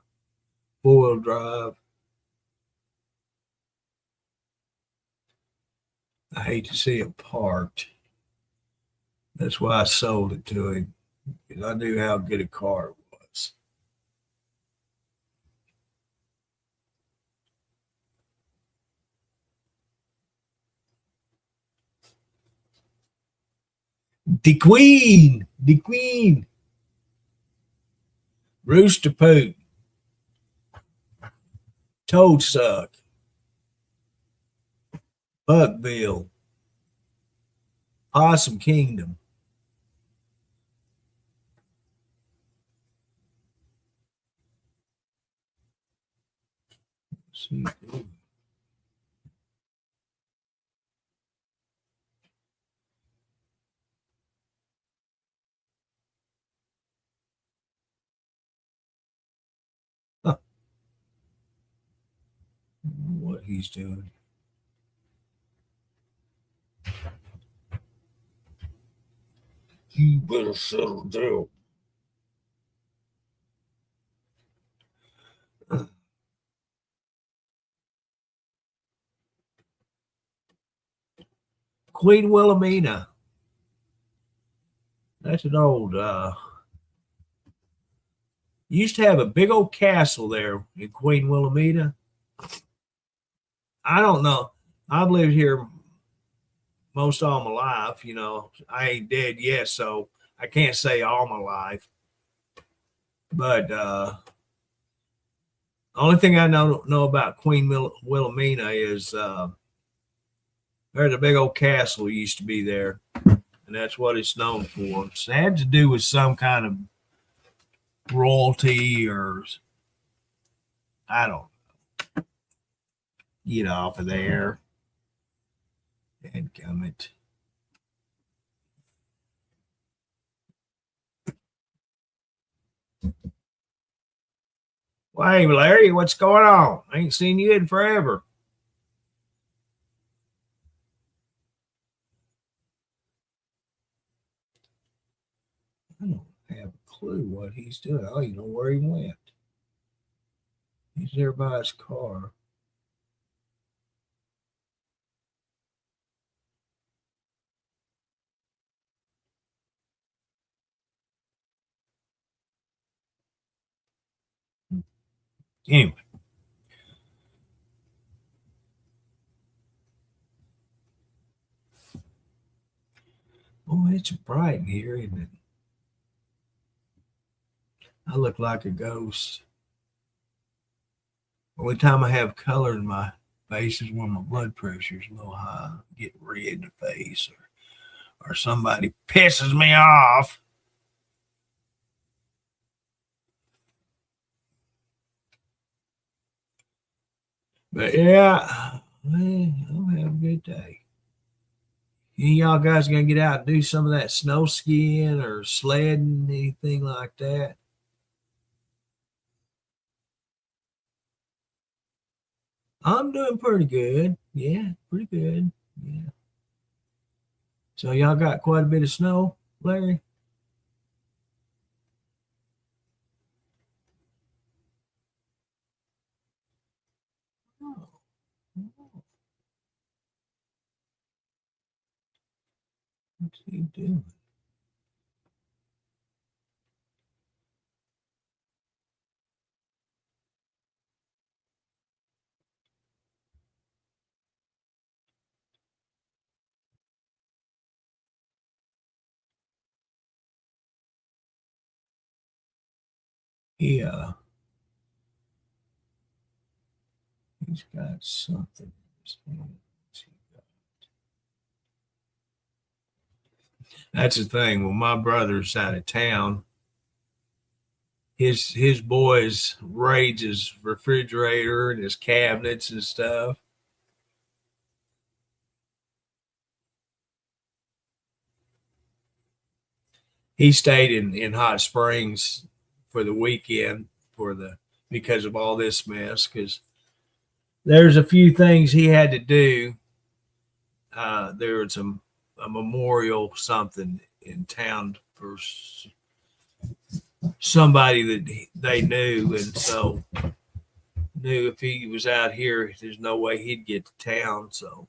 4-wheel drive. I hate to see it parked. That's why I sold it to him. Because I knew how good a car it was. The Queen, Rooster Poot, Toad Suck, Buckville, Possum Kingdom. See, what he's doing. You better settle down. Queen Wilhelmina. That's an old used to have a big old castle there in Queen Wilhelmina. I don't know. I've lived here most all my life. You know, I ain't dead yet, so I can't say all my life. But only thing I know about Queen Wilhelmina is there's a big old castle used to be there, and that's what it's known for. It had to do with some kind of royalty, or I don't know. Get off of there and come it. Well, hey, Larry, what's going on? I ain't seen you in forever. I don't have a clue what he's doing. I don't even know where he went. He's there by his car. Anyway. Oh, it's bright in here, isn't it? I look like a ghost. Only time I have color in my face is when my blood pressure is a little high. Get red in the face, or somebody pisses me off. But yeah, man, I'm having a good day. Any y'all guys gonna get out and do some of that snow skiing or sledding, anything like that? I'm doing pretty good. Yeah, pretty good. Yeah. So y'all got quite a bit of snow, Larry? Oh, what's he doing? Yeah, he's got something in his hand. That's the thing. When my brother's out of town, his boys raid his refrigerator and his cabinets and stuff. He stayed in Hot Springs for the weekend for the because of all this mess. Because there's a few things he had to do. There was a memorial something in town for somebody that they knew, and so knew if he was out here, there's no way he'd get to town. So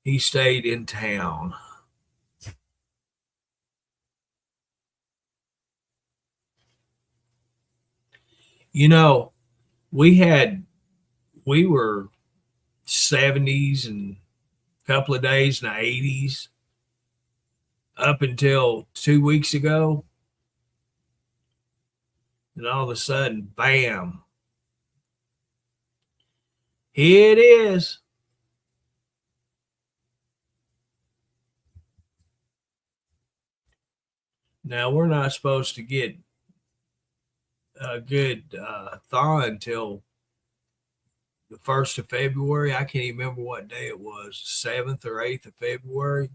he stayed in town. You know, we had we were 70s and a couple of days in the 80s up until 2 weeks ago, and all of a sudden, bam, here it is. Now we're not supposed to get a good thaw until the 1st of February. I can't even remember what day it was, 7th or 8th of February.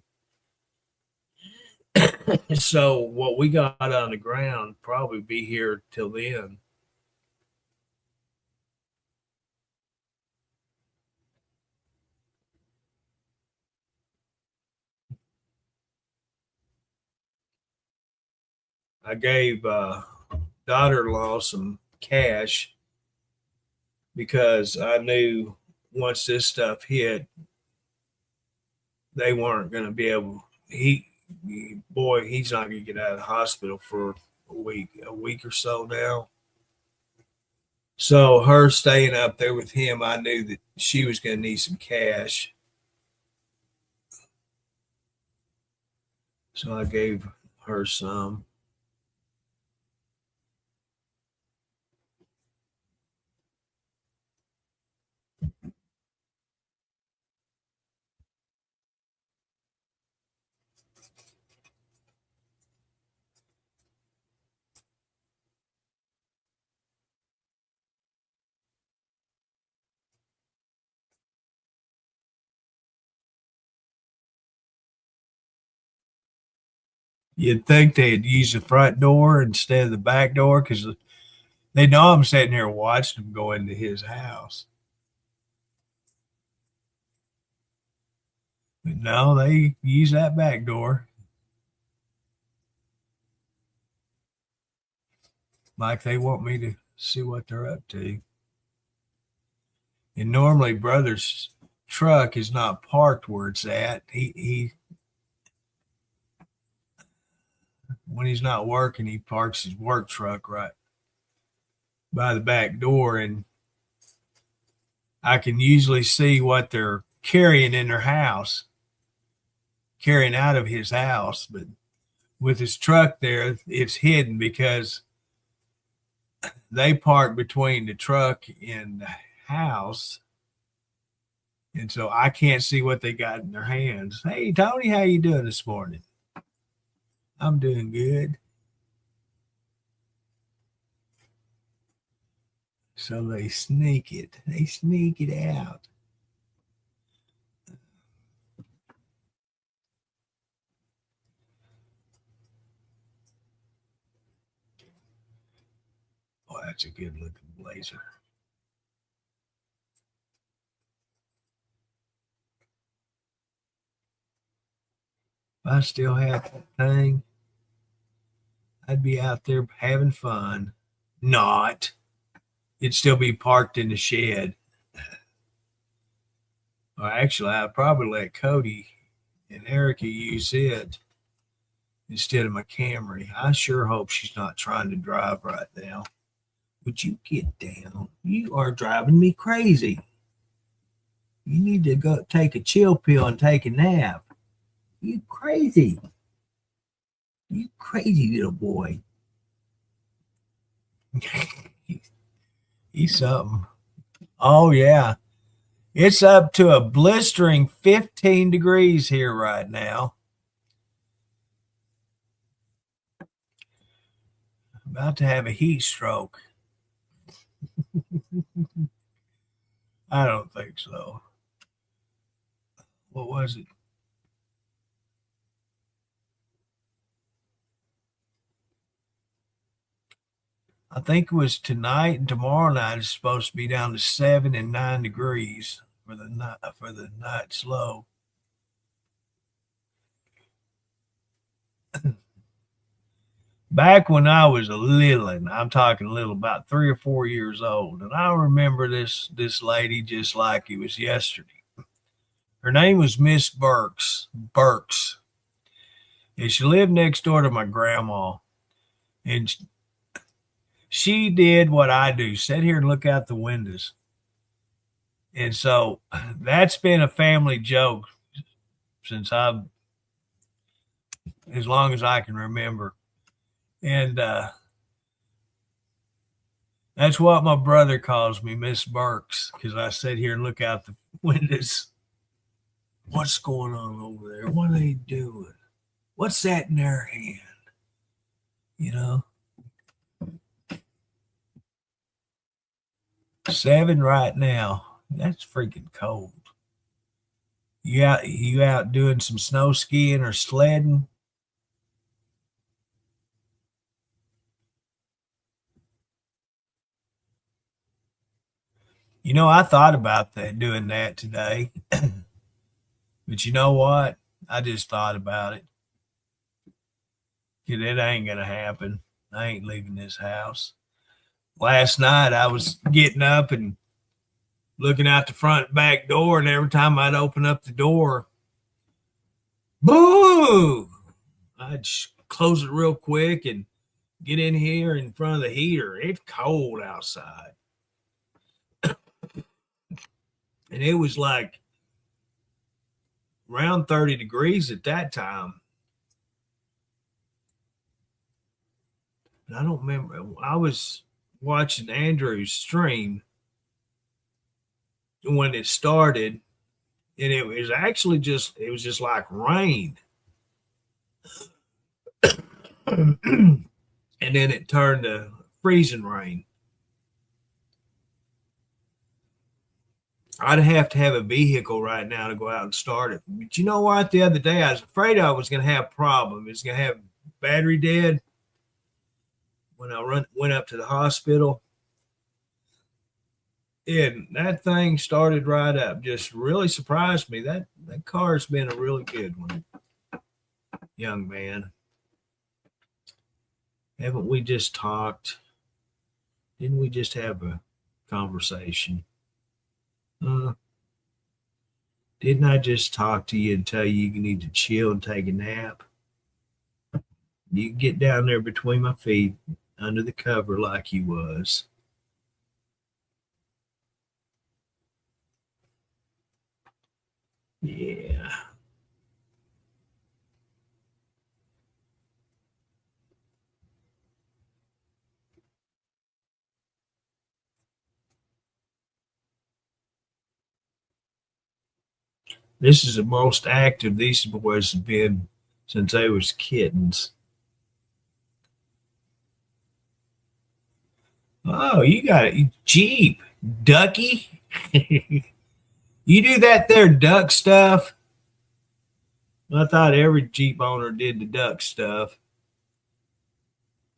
So what we got on the ground probably be here till then. I gave daughter-in-law some cash because I knew once this stuff hit, they weren't going to be able. He's not going to get out of the hospital for a week or so now. So her staying up there with him, I knew that she was going to need some cash. So I gave her some. You'd think they'd use the front door instead of the back door because they know I'm sitting here watching them go into his house. But no, they use that back door. Like they want me to see what they're up to. And normally brother's truck is not parked where it's at. He when he's not working, he parks his work truck right by the back door, and I can usually see what they're carrying in their house, carrying out of his house. But with his truck there, it's hidden because they park between the truck and the house. And so I can't see what they got in their hands. Hey, Tony, how you doing this morning? I'm doing good. So they sneak it. They sneak it out. Oh, that's a good looking blazer. If I still had that thing, I'd be out there having fun. Not. It'd still be parked in the shed. Well, actually, I'd probably let Cody and Erica use it instead of my Camry. I sure hope she's not trying to drive right now. Would you get down? You are driving me crazy. You need to go take a chill pill and take a nap. You crazy. You crazy little boy. He's something. Oh, yeah. It's up to a blistering 15 degrees here right now. About to have a heat stroke. I don't think so. What was it? I think it was tonight and tomorrow night is supposed to be down to 7 and 9 degrees for the night's low. Back when I was a little, and I'm talking little, about 3 or 4 years old, and I remember this lady just like it was yesterday. Her name was Miss Burks, and she lived next door to my grandma, and she did what I do: sit here and look out the windows. And so that's been a family joke since as long as I can remember. And that's what my brother calls me, Miss Burks, because I sit here and look out the windows. What's going on over there? What are they doing? What's that in their hand? You know? 7 right now. That's freaking cold. You out doing some snow skiing or sledding? You know, I thought about doing that today. But you know what? I just thought about it. 'Cause it ain't gonna happen. I ain't leaving this house. Last night I was getting up and looking out the front back door, and every time I'd open up the door, boo! I'd close it real quick and get in here in front of the heater. It's cold outside. And it was like around 30 degrees at that time. And I don't remember. I was watching Andrew's stream when it started, and it was actually just like rain. And then it turned to freezing rain. I'd have to have a vehicle right now to go out and start it. But you know what? The other day I was afraid I was going to have a problem. It's going to have battery dead when I went up to the hospital. And that thing started right up. Just really surprised me. That car's been a really good one, young man. Haven't we just talked? Didn't we just have a conversation? Didn't I just talk to you and tell you you need to chill and take a nap? You can get down there between my feet under the cover like you was. Yeah. This is the most active these boys have been since they was kittens. Oh, you got a Jeep, Ducky. You do that there duck stuff? I thought every Jeep owner did the duck stuff.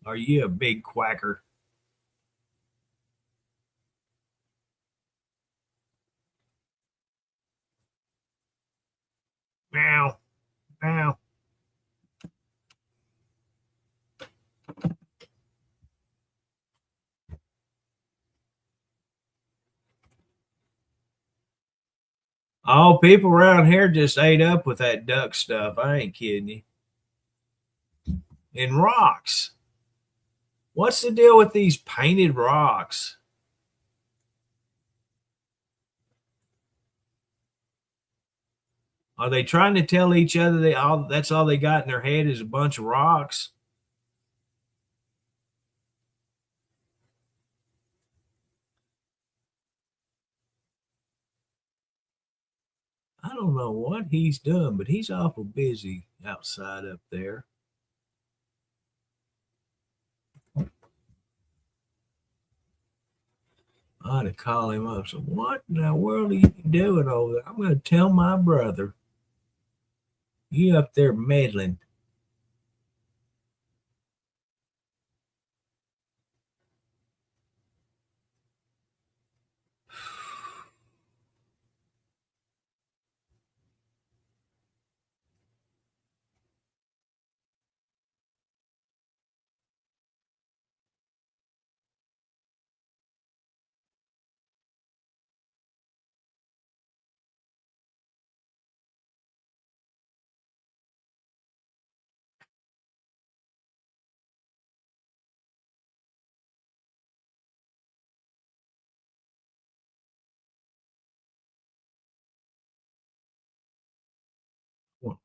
Are you a big quacker? Meow, meow. All people around here just ate up with that duck stuff. I ain't kidding you. And rocks. What's the deal with these painted rocks? Are they trying to tell each other that's all they got in their head is a bunch of rocks? I don't know what he's done, but he's awful busy outside up there. I ought to call him up. So, what in the world are you doing over there? I'm going to tell my brother. You up there meddling.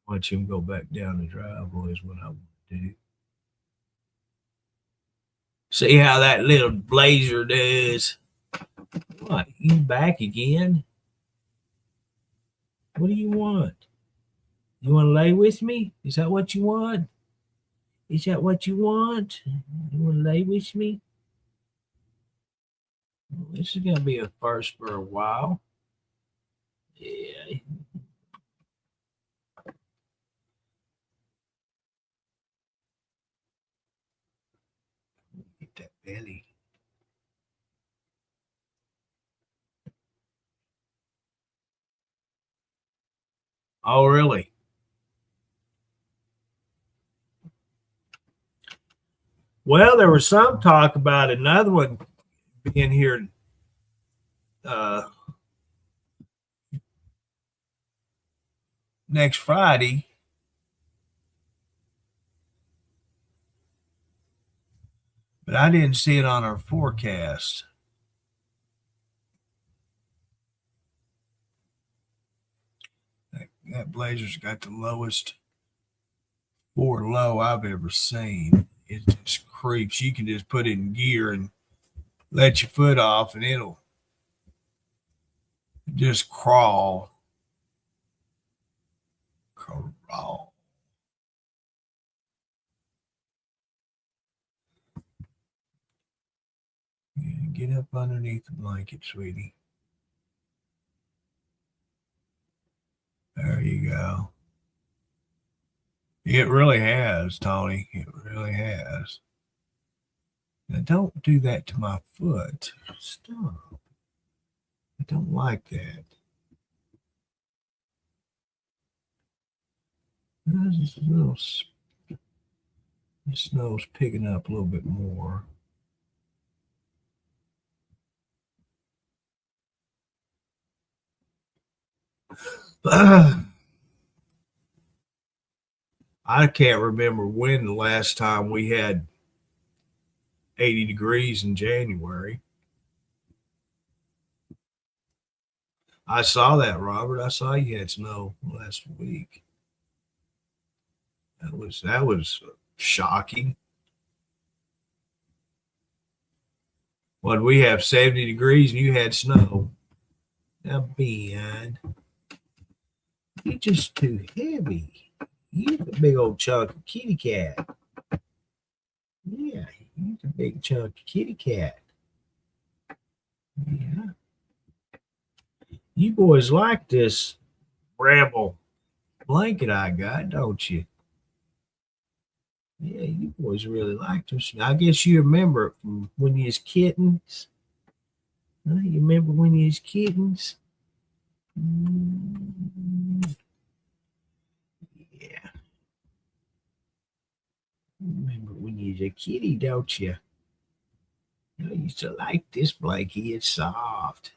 Watch him go back down the driveway is what I want to do. See how that little blazer does. What? You back again? What do you want? You want to lay with me? Is that what you want? Is that what you want? You want to lay with me? This is going to be a first for a while. Yeah. Get that belly. Oh, really? Well, there was some talk about another one being here uh, next Friday. But I didn't see it on our forecast. That blazer's got the lowest forward low I've ever seen. It just creeps. You can just put it in gear and let your foot off, and it'll just crawl. Crawl. Yeah, get up underneath the blanket, sweetie. There you go. It really has, Tony. It really has. Now, don't do that to my foot. Stop. I don't like that. This little the snow's picking up a little bit more. I can't remember when the last time we had 80 degrees in January. I saw that, Robert. I saw you had snow last week. That was shocking. What, we have 70 degrees and you had snow. Now, Ben, you're just too heavy. You're a big old chunk of kitty cat. Yeah, you're a big chunk of kitty cat. Yeah. You boys like this Rebel blanket I got, don't you? Yeah, you boys really like this. I guess you remember it from when you was kittens. Huh? You remember when you was kittens? Mm, yeah. Remember when you was a kitty, don't you? I used to like this blankie. It's soft.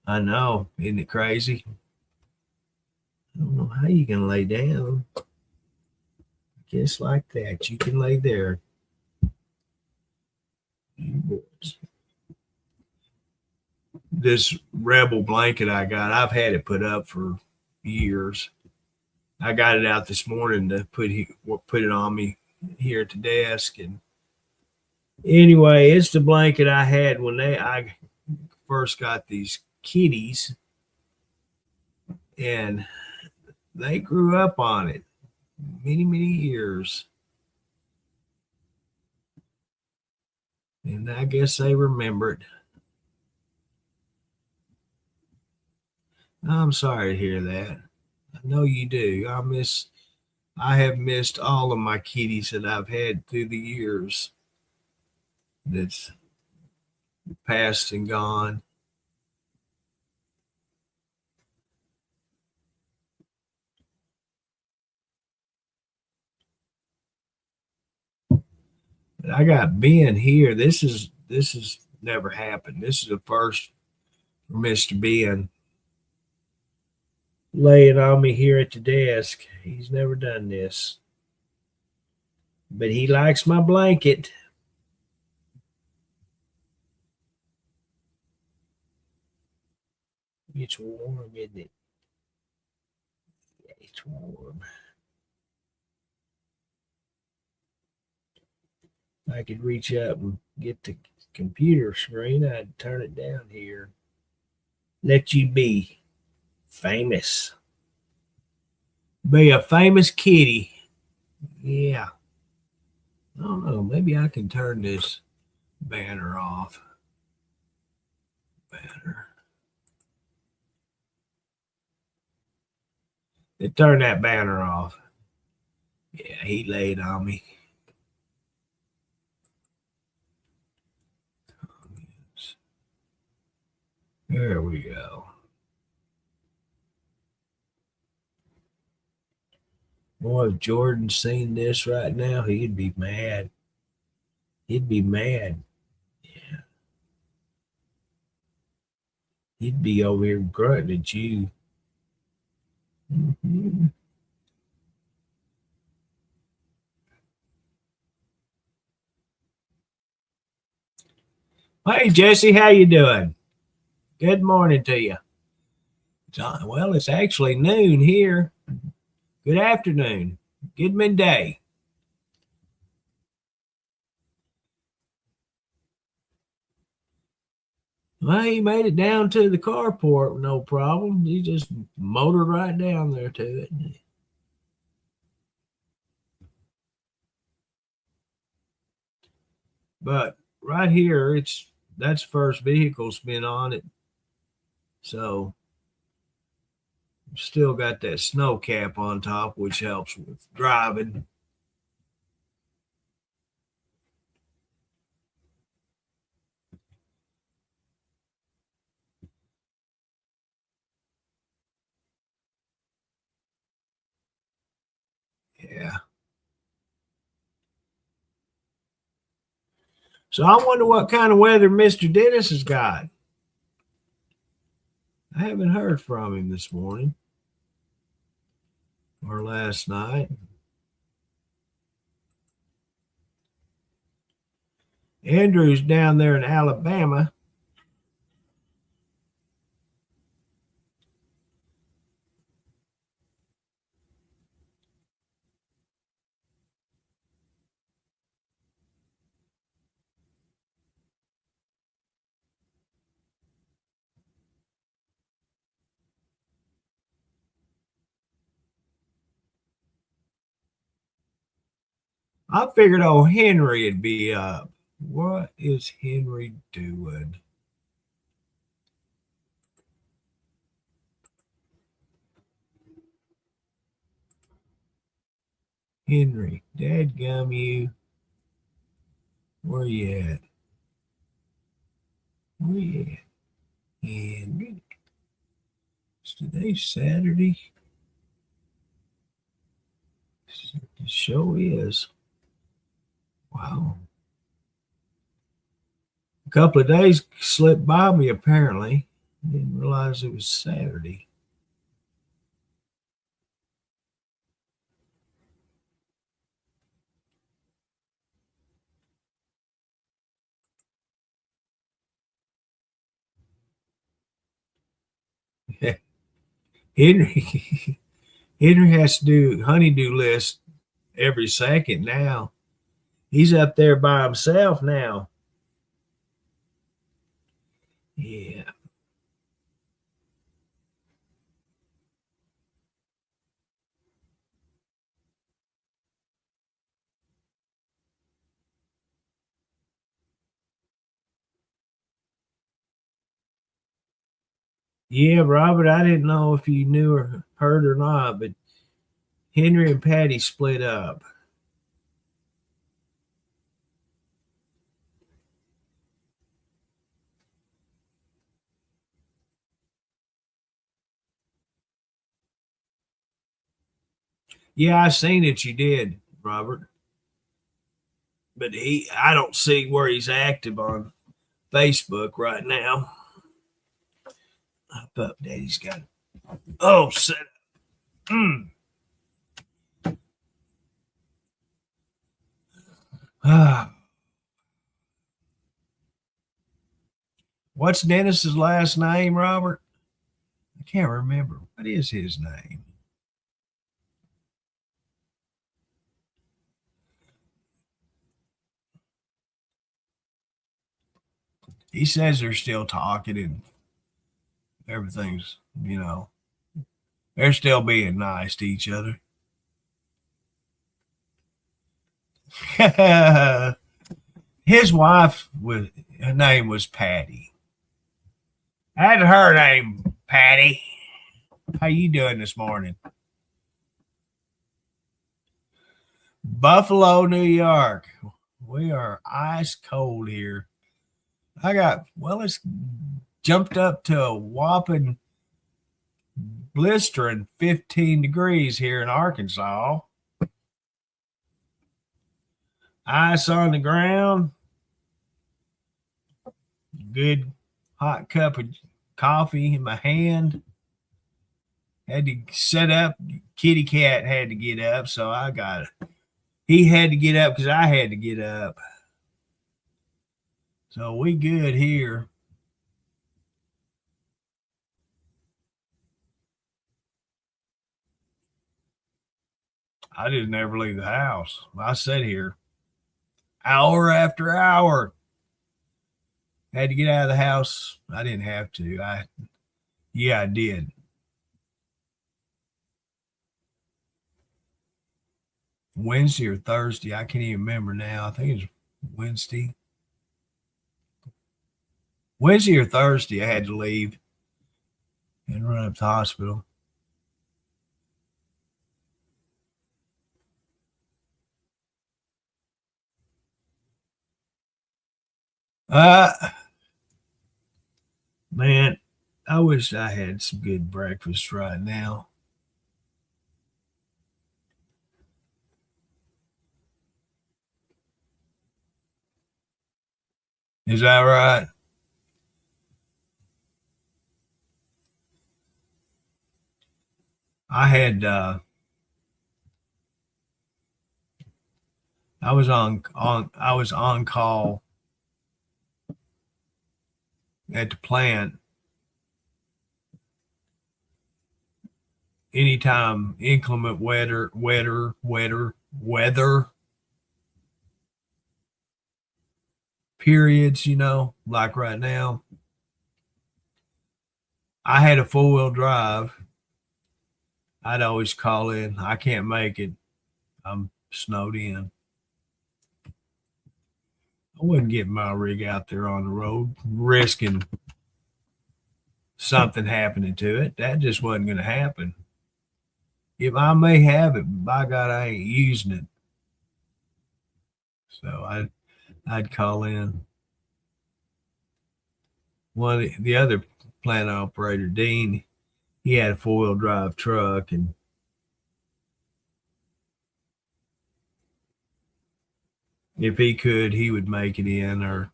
I know. Isn't it crazy? I don't know how you can lay down. Just like that. You can lay there. You boys. This Rebel blanket I got, I've had it put up for years. I got it out this morning to put it on me here at the desk. And anyway, it's the blanket I had when I first got these kitties, and they grew up on it many years, and I guess they remember it. I'm sorry to hear that. I know you do. I have missed all of my kitties that I've had through the years that's passed and gone. But I got Ben here. This is never happened. This is the first for Mr. Ben laying on me here at the desk. He's never done this. But he likes my blanket. It's warm, isn't it? Yeah, it's warm. If I could reach up and get the computer screen, I'd turn it down here. Let you be famous. Be a famous kitty. Yeah. I don't know. Maybe I can turn this banner off. Banner. It turned that banner off. Yeah, he laid on me. There we go. Boy, if Jordan seen this right now, he'd be mad. He'd be mad. Yeah. He'd be over here grunting at you. Mhm. Hey, Jesse, how you doing? Good morning to you. Well, it's actually noon here. Good afternoon. Good midday. Well, he made it down to the carport, no problem. He just motored right down there to it. But right here, that's first vehicle's been on it, so still got that snow cap on top, which helps with driving. Yeah. So I wonder what kind of weather Mr. Dennis has got. I haven't heard from him this morning or last night. Andrew's down there in Alabama. I figured old Henry would be up. What is Henry doing? Henry, dadgum you. Where you at? Where you at? Henry. Is today Saturday? The show is. Wow. A couple of days slipped by me, apparently. Didn't realize it was Saturday. Henry Henry has to do honeydew list every second now. He's up there by himself now. Yeah. Yeah, Robert, I didn't know if you knew or heard or not, but Henry and Patty split up. Yeah, I seen it. You did, Robert. But I don't see where he's active on Facebook right now. Pup Daddy's got it. Oh, set up. Ah, what's Dennis's last name, Robert? I can't remember. What is his name? He says they're still talking and everything's, they're still being nice to each other. His wife was her name was Patty. That's her name, Patty. How you doing this morning? Buffalo, New York. We are ice cold here. It's jumped up to a whopping blistering 15 degrees here in Arkansas. Ice on the ground, good hot cup of coffee in my hand. Had to set up. Kitty cat had to get up, so I got it. He had to get up because I had to get up. So we good here. I just never leave the house. I sit here hour after hour. Had to get out of the house. I didn't have to. I did. Wednesday or Thursday. I can't even remember now. I think it's Wednesday. Wednesday or Thursday, I had to leave and run up to the hospital. Uh, man, I wish I had some good breakfast right now. Is that right? I had I was on call at the plant anytime inclement weather periods, like right now. I had a 4-wheel drive. I'd always call in. I can't make it. I'm snowed in. I wouldn't get my rig out there on the road risking something happening to it. That just wasn't going to happen. If I may have it, by God, I ain't using it. So I'd call in. One of the other plant operator, Dean, he had a 4-wheel drive truck, and if he could, he would make it in. Or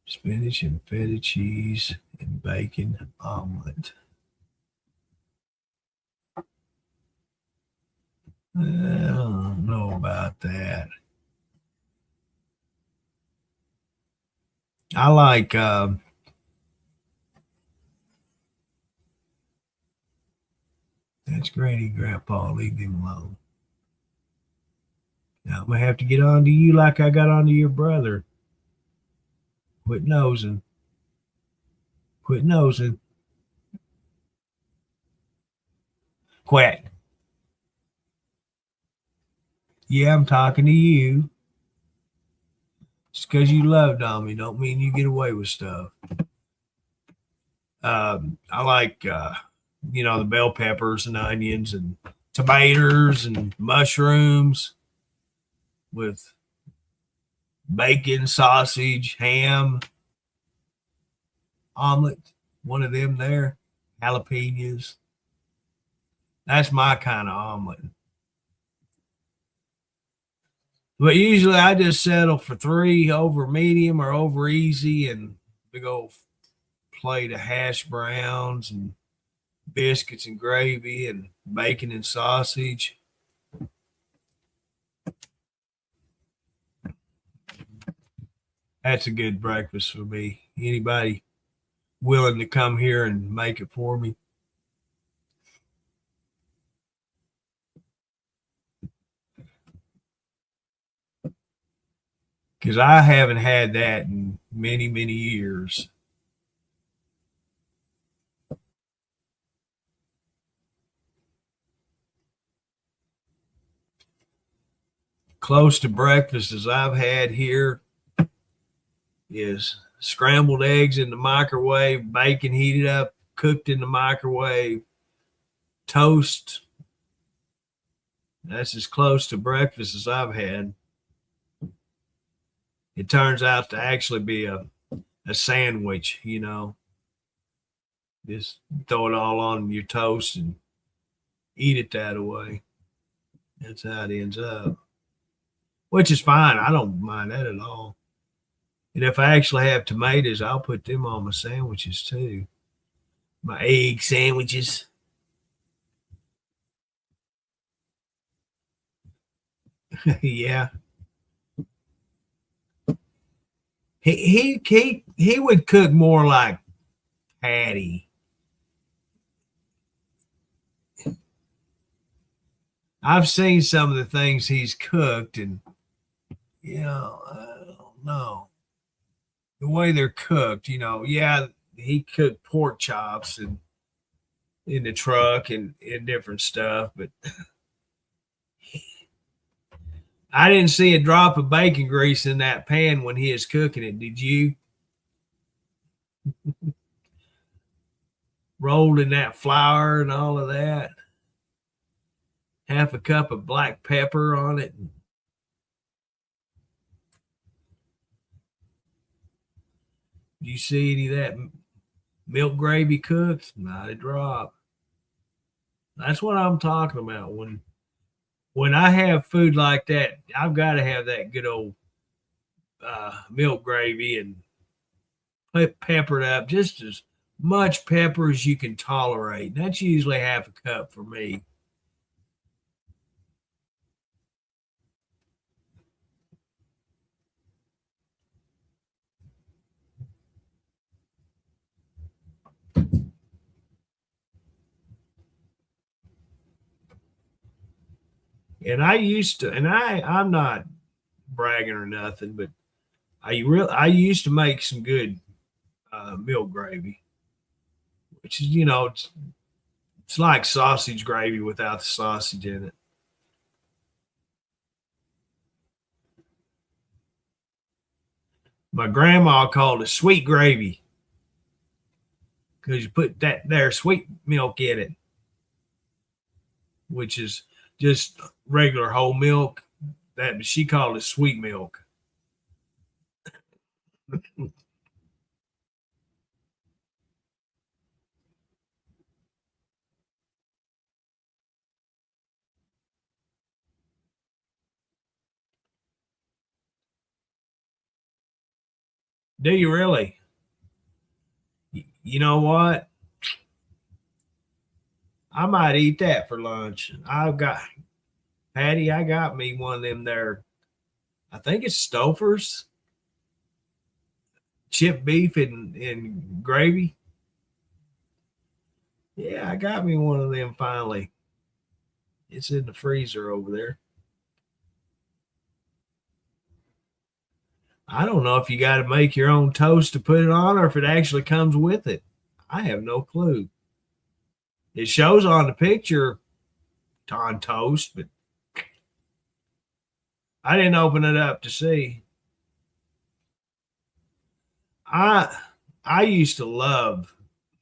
spinach and feta cheese and bacon omelet. I don't know about that. I like that's Granny, Grandpa. Leave them alone. Now I'm gonna have to get on to you like I got on to your brother. Quit nosing. Quit nosing. Quit. Yeah, I'm talking to you. Just because you loved on me don't mean you get away with stuff. I like the bell peppers and onions and tomatoes and mushrooms with bacon, sausage, ham, omelet. One of them there, jalapenos. That's my kind of omelet. But usually I just settle for 3 over medium or over easy and big old plate of hash browns and biscuits and gravy and bacon and sausage. That's a good breakfast for me. Anybody willing to come here and make it for me? Because I haven't had that in many, many years. Close to breakfast as I've had here is scrambled eggs in the microwave, bacon heated up, cooked in the microwave, toast. That's as close to breakfast as I've had. It turns out to actually be a sandwich, Just throw it all on your toast and eat it that way. That's how it ends up, which is fine. I don't mind that at all. And if I actually have tomatoes, I'll put them on my sandwiches too. My egg sandwiches. Yeah. He would cook more like Patty. I've seen some of the things he's cooked, and I don't know the way they're cooked. Yeah, he cooked pork chops and in the truck and different stuff, but I didn't see a drop of bacon grease in that pan when he was cooking it. Did you? Rolled in that flour and all of that. Half a cup of black pepper on it. Do you see any of that milk gravy cooked? Not a drop. That's what I'm talking about. When I have food like that, I've got to have that good old milk gravy and peppered up, just as much pepper as you can tolerate. That's usually half a cup for me. And I used to, and I'm not bragging or nothing, but I used to make some good milk gravy, which is it's like sausage gravy without the sausage in it. My grandma called it sweet gravy because you put that there sweet milk in it, which is just regular whole milk. That she called it sweet milk. Do you really? You know what? I might eat that for lunch. I've got Patty. I got me one of them there. I think it's Stouffer's chipped beef and gravy. Yeah, I got me one of them finally. It's in the freezer over there. I don't know if you got to make your own toast to put it on or if it actually comes with it. I have no clue. It shows on the picture on toast, but I didn't open it up to see. I I used to love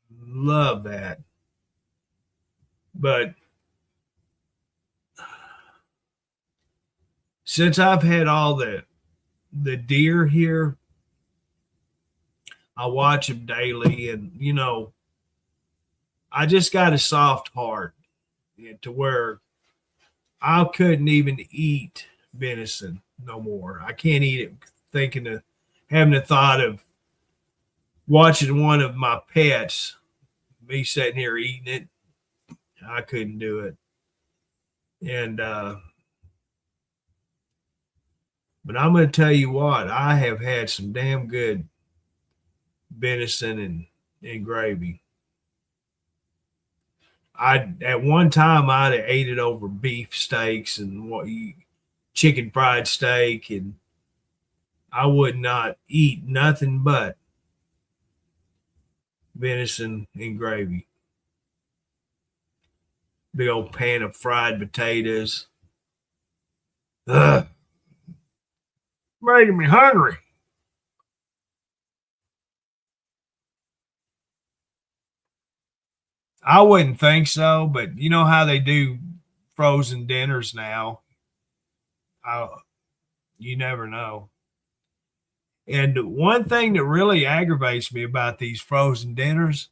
that, but since I've had all the deer here, I watch them daily, and I just got a soft heart to where I couldn't even eat venison no more. I can't eat it thinking of having the thought of watching one of my pets, me sitting here eating it. I couldn't do it. And but I'm going to tell you what, I have had some damn good venison and gravy. I at one time I'd have ate it over beef steaks and chicken fried steak, and I would not eat nothing but venison and gravy. Big old pan of fried potatoes. Ugh, making me hungry. I wouldn't think so, but you know how they do frozen dinners now. I, you never know. And one thing that really aggravates me about these frozen dinners,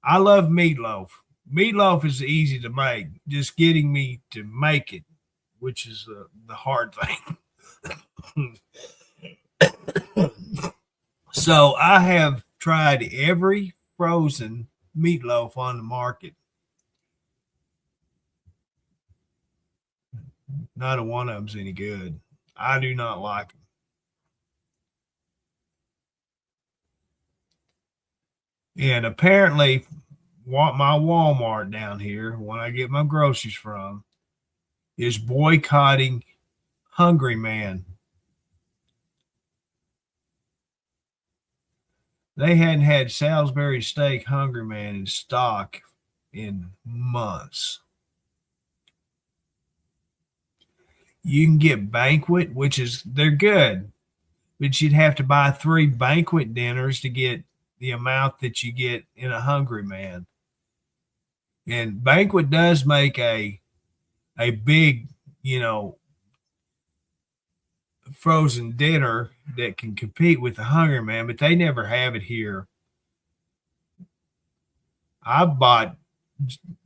I love meatloaf. Meatloaf is easy to make. Just getting me to make it, which is the hard thing. So I have tried every frozen meatloaf on the market. Not a one of them's any good. I do not like them. And apparently, my Walmart down here, when I get my groceries from, is boycotting Hungry Man. They hadn't had Salisbury steak Hungry Man in stock in months. You can get Banquet, which is they're good, but you'd have to buy 3 Banquet dinners to get the amount that you get in a Hungry Man. And Banquet does make a big, frozen dinner that can compete with the Hungry Man, but they never have it here. I've bought,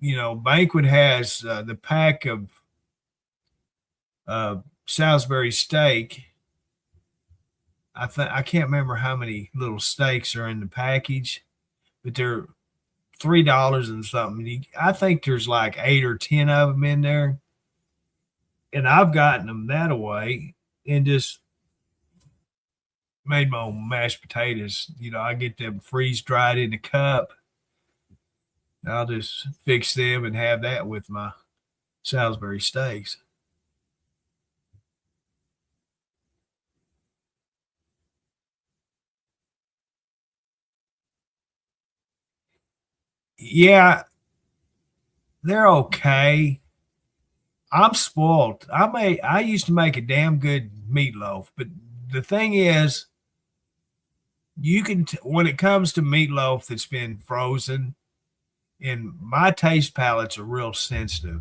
Banquet has the pack of Salisbury steak. I can't remember how many little steaks are in the package, but they're $3 and something. I think there's like 8 or 10 of them in there, and I've gotten them that away and just made my own mashed potatoes. I get them freeze dried in a cup. I'll just fix them and have that with my Salisbury steaks. Yeah, they're okay. I'm spoiled. I used to make a damn good meatloaf, but the thing is, when it comes to meatloaf that's been frozen, and my taste palates are real sensitive.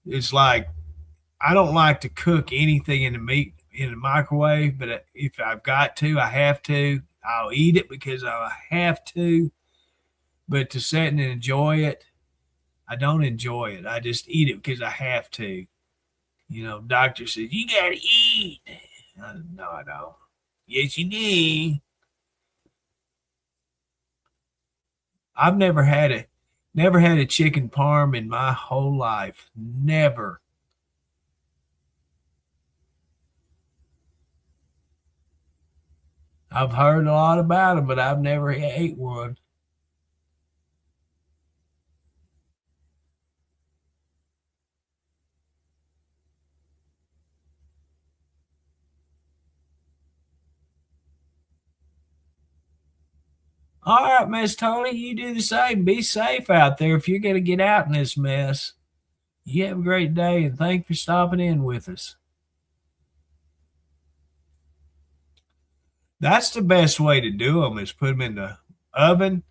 It's like I don't like to cook anything in the microwave, but if I've got to, I have to. I'll eat it because I have to. But to sit and enjoy it, I don't enjoy it. I just eat it because I have to. Doctor says you gotta eat. No, I don't. Yes, you do. I've never had a chicken parm in my whole life. Never. I've heard a lot about them, but I've never ate one. All right, Miss Tony, you do the same. Be safe out there if you're going to get out in this mess. You have a great day, and thank you for stopping in with us. That's the best way to do them is put them in the oven.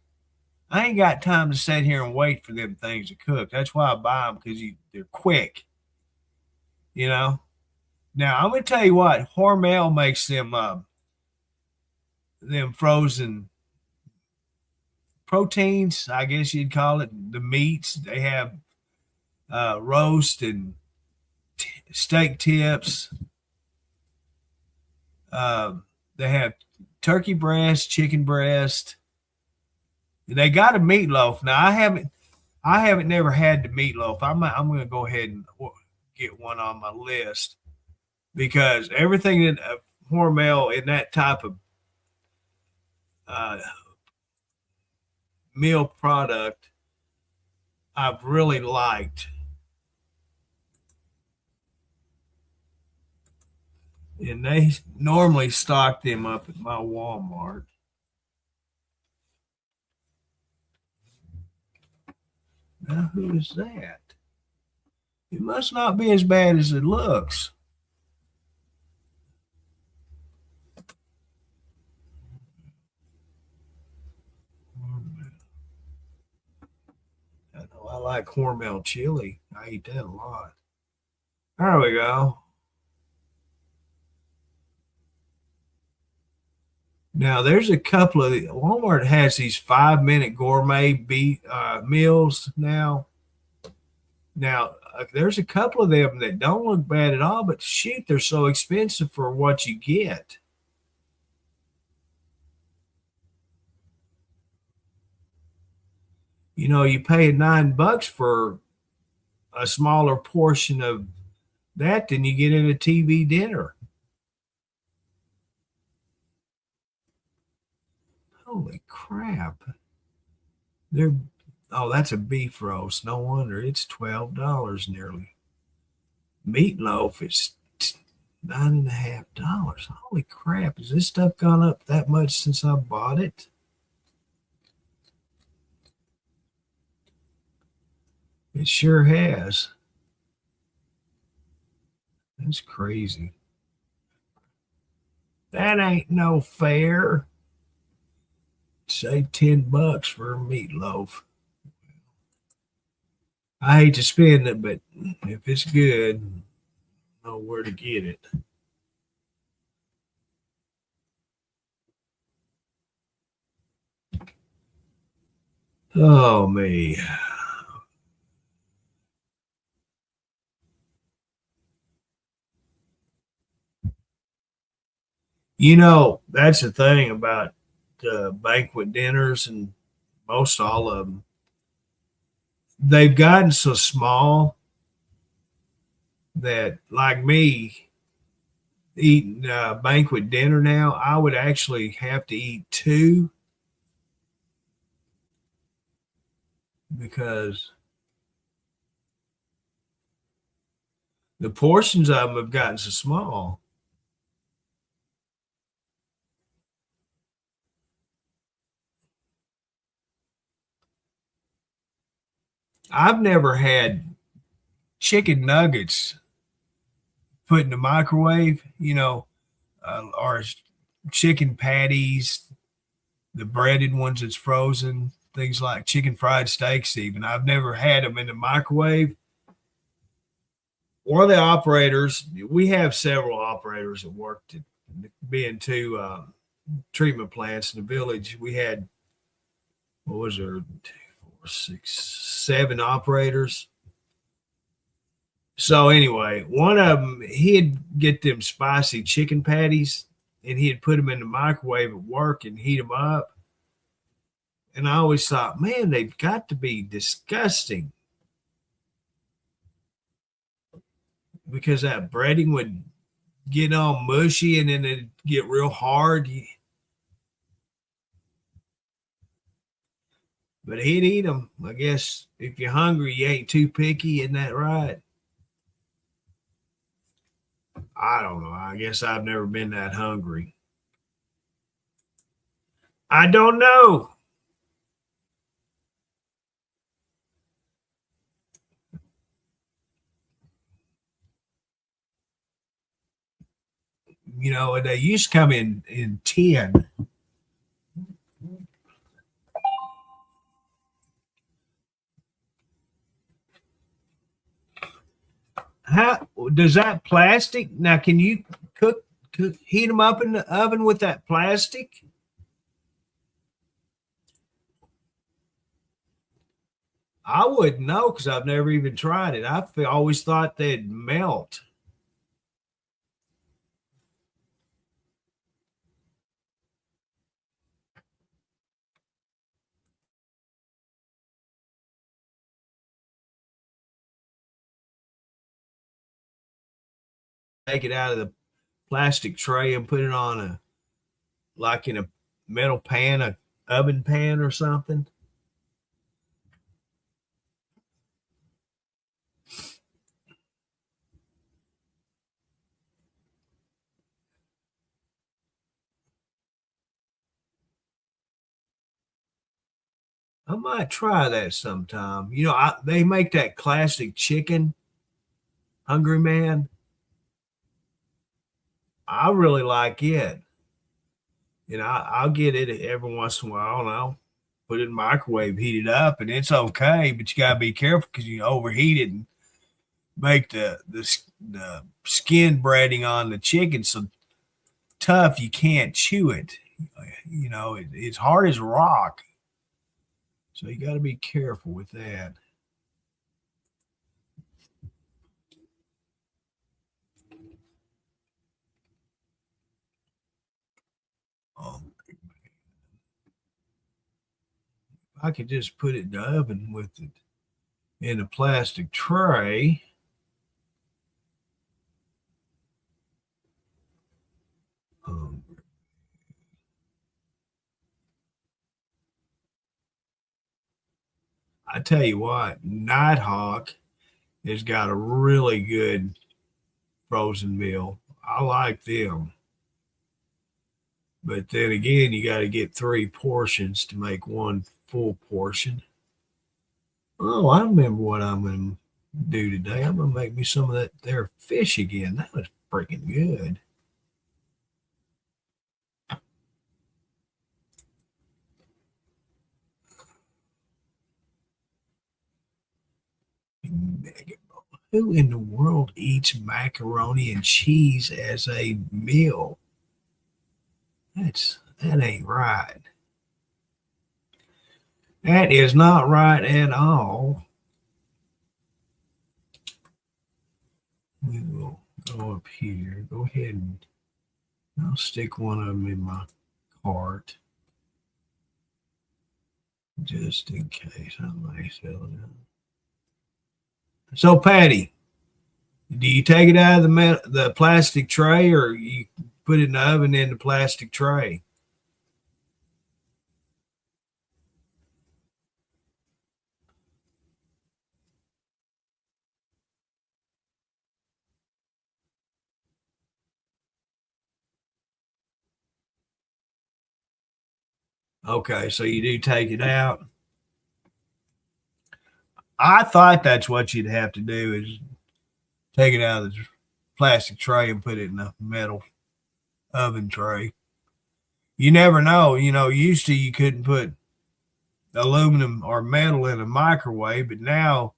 I ain't got time to sit here and wait for them things to cook. That's why I buy them because they're quick. You know. Now I'm gonna tell you what Hormel makes them frozen proteins. I guess you'd call it the meats. They have roast and steak tips. Uh, they have turkey breast, chicken breast. They got a meatloaf. Now I haven't never had the meatloaf. I'm going to go ahead and get one on my list because everything that Hormel in that type of uh, meal product I've really liked. And they normally stock them up at my Walmart. Now, who is that? It must not be as bad as it looks. I know I like Hormel chili. I eat that a lot. There we go. Now there's a couple of Walmart has these 5 minute gourmet meals now. Now there's a couple of them that don't look bad at all, but shoot, they're so expensive for what you get. You know, you pay $9 for a smaller portion of that than you get in a TV dinner. Holy crap. They're Oh, that's a beef roast. No wonder it's $12 nearly. Meatloaf is $9.50. Holy crap. Has this stuff gone up that much since I bought it? It sure has. That's crazy. That ain't no fair. Save $10 for a meatloaf. I hate to spend it, but if it's good, I know where to get it. Oh, me. You know, that's the thing about banquet dinners and most all of them. They've gotten so small that, like me, eating banquet dinner now, I would actually have to eat two because the portions of them have gotten so small. I've never had chicken nuggets put in the microwave, or chicken patties, the breaded ones that's frozen, things like chicken fried steaks, even. I've never had them in the microwave. One of the operators, we have several operators that worked at being two treatment plants in the village. We had, what was there, 2, 4, 6, 7 operators. So anyway, one of them, he'd get them spicy chicken patties and he'd put them in the microwave at work and heat them up. And I always thought, man, they've got to be disgusting because that breading would get all mushy and then it'd get real hard. But he'd eat them. I guess if you're hungry, you ain't too picky. Isn't that right? I don't know. I guess I've never been that hungry. I don't know. They used to come in tin. How does that plastic now? Can you heat them up in the oven with that plastic? I wouldn't know because I've never even tried it. I always thought they'd melt. Take it out of the plastic tray and put it on in a metal pan, a oven pan or something. I might try that sometime. They make that classic chicken, Hungry Man. I really like it. I'll get it every once in a while and I'll put it in the microwave, heat it up, and it's okay. But you gotta be careful because you overheat it and make the skin breading on the chicken so tough you can't chew it. You know, it's hard as rock. So you got to be careful with that. Um, I could just put it in the oven with it in a plastic tray. Um, I tell you what, Nighthawk has got a really good frozen meal. I like them. But then again, you got to get 3 portions to make one full portion. Oh, I remember what I'm going to do today. I'm going to make me some of that there fish again. That was freaking good. Who in the world eats macaroni and cheese as a meal? That ain't right. That is not right at all. We will go up here. Go ahead and I'll stick one of them in my cart just in case I may sell it. So, Patty, do you take it out of the plastic tray, or you put it in the oven in the plastic tray? Okay, so you do take it out. I thought that's what you'd have to do is take it out of the plastic tray and put it in a metal oven tray. You never know. You know, used to you couldn't put aluminum or metal in a microwave, but now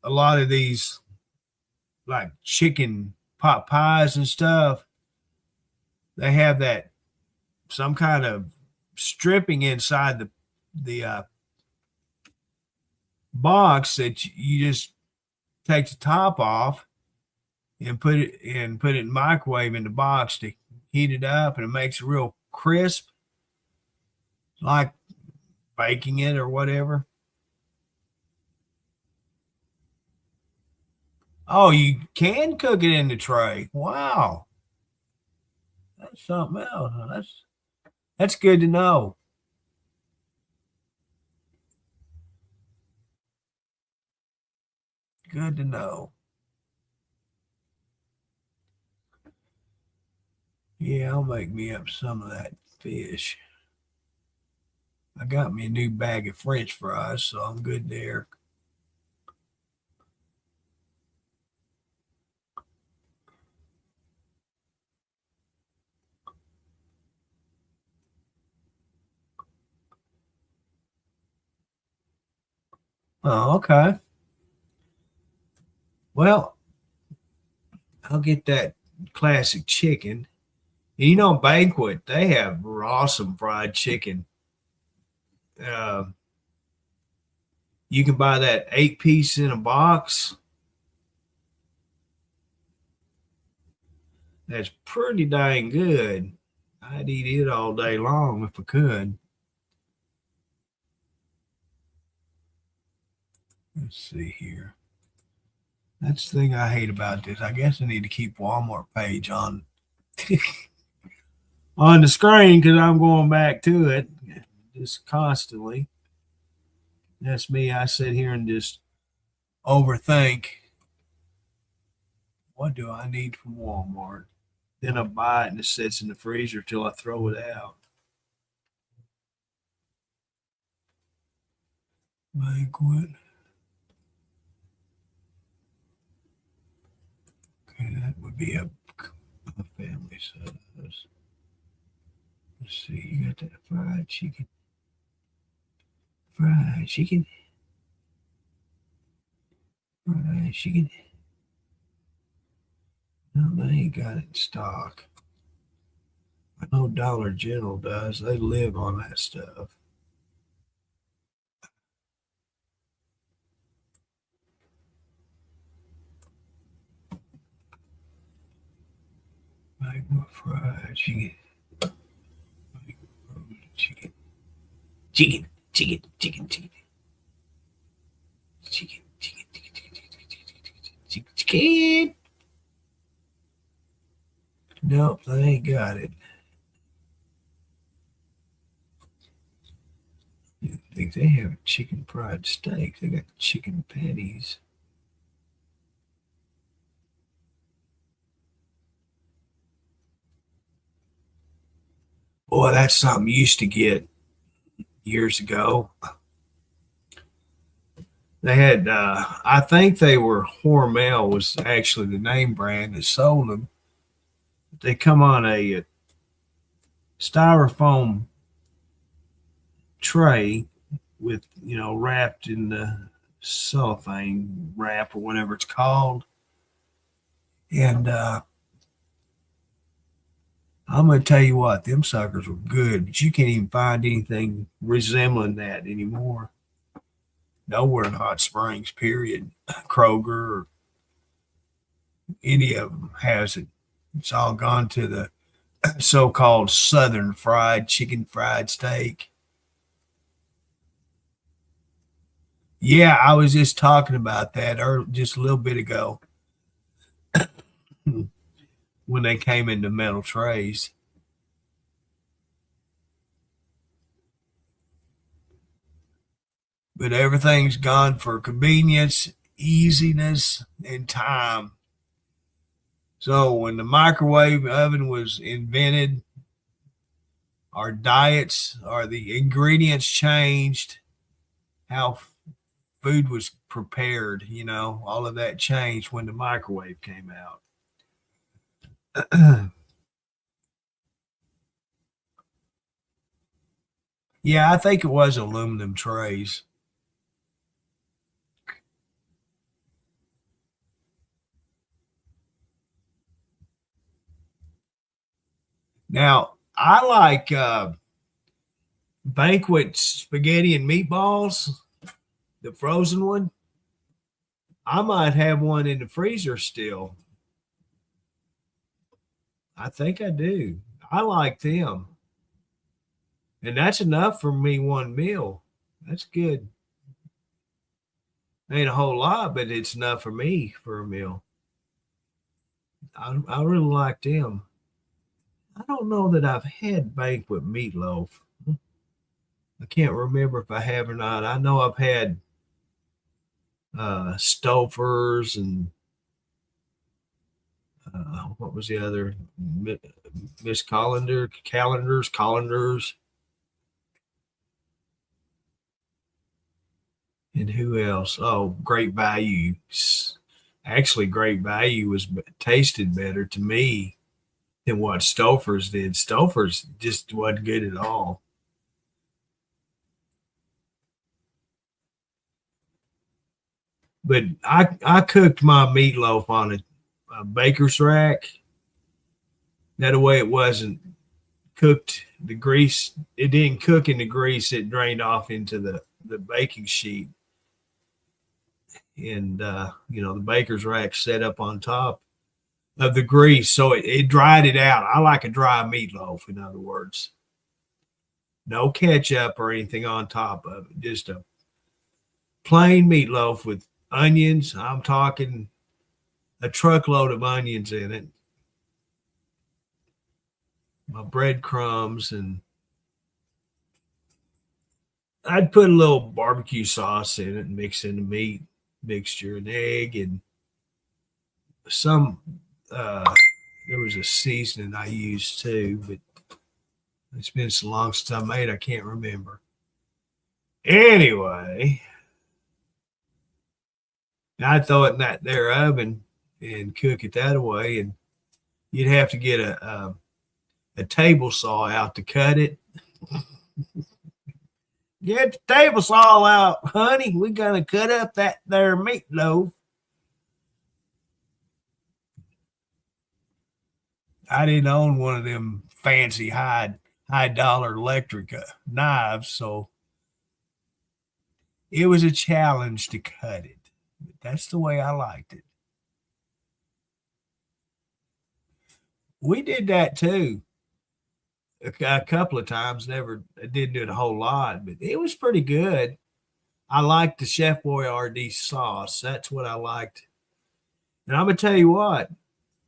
a lot of these like chicken pot pies and stuff, they have that some kind of stripping inside the box that you just take the top off and put it in the microwave in the box to heat it up, and it makes it real crisp, like baking it or whatever. Oh, you can cook it in the tray. Wow, that's something else. That's good to know. Good to know. Yeah, I'll make me up some of that fish. I got me a new bag of French fries, so I'm good there. Oh, okay. Well, I'll get that classic chicken. And you know, Banquet, they have awesome fried chicken. Uh, you can buy that 8 piece in a box. That's pretty dang good. I'd eat it all day long if I could. Let's see here. That's the thing I hate about this. I guess I need to keep Walmart page on on the screen because I'm going back to it just constantly. That's me. I sit here and just overthink. What do I need from Walmart? Then I buy it and it sits in the freezer till I throw it out. Banquet. Okay, that would be a family size. Let's see. You got that fried chicken. Fried chicken. Fried chicken. No, they ain't got it in stock. I know Dollar General does. They live on that stuff. Magma fried chicken. Chicken. Chicken. Chicken. Chicken. Chicken. Chicken. Chicken. Chicken. Chicken. Nope, they ain't got it. I think they have chicken fried steak. They got chicken patties. Boy, that's something you used to get years ago. They had, I think they were Hormel was actually the name brand that sold them. They come on a styrofoam tray with, wrapped in the cellophane wrap or whatever it's called. And I'm going to tell you what, them suckers were good, but you can't even find anything resembling that anymore. Nowhere in Hot Springs, period. Kroger or any of them has it. It's all gone to the so-called Southern fried chicken fried steak. Yeah, I was just talking about that just a little bit ago when they came into metal trays. But everything's gone for convenience, easiness, and time. So when the microwave oven was invented, our diets or the ingredients changed, how food was prepared, all of that changed when the microwave came out. Yeah, I think it was aluminum trays. Now, I like banquet spaghetti and meatballs, the frozen one. I might have one in the freezer still. I think I do. I like them. And that's enough for me one meal. That's good. Ain't a whole lot, but it's enough for me for a meal. I really like them. I don't know that I've had banquet meatloaf. I can't remember if I have or not. I know I've had Stouffer's and what was the other? Miss Callender's. And who else? Oh, Great Value. Actually, Great Value tasted better to me than what Stouffer's did. Stouffer's just wasn't good at all. But I cooked my meatloaf on a baker's rack. That way it wasn't cooked. The grease, it didn't cook in the grease. It drained off into the baking sheet. And, the baker's rack set up on top of the grease. So it dried it out. I like a dry meatloaf, in other words. No ketchup or anything on top of it. Just a plain meatloaf with onions. I'm talking a truckload of onions in it. My breadcrumbs, and I'd put a little barbecue sauce in it and mix in the meat mixture and egg and some there was a seasoning I used too, but it's been so long since I made I can't remember. Anyway, I'd throw it in that there oven and cook it that way, and you'd have to get a table saw out to cut it. Get the table saw out, honey. We're gonna cut up that there meatloaf. I didn't own one of them fancy high dollar electric knives, so it was a challenge to cut it. But that's the way I liked it. We did that too a couple of times. Never didn't do it a whole lot, but it was pretty good. I liked the Chef Boyardee sauce. That's what I liked. And I'm gonna tell you what,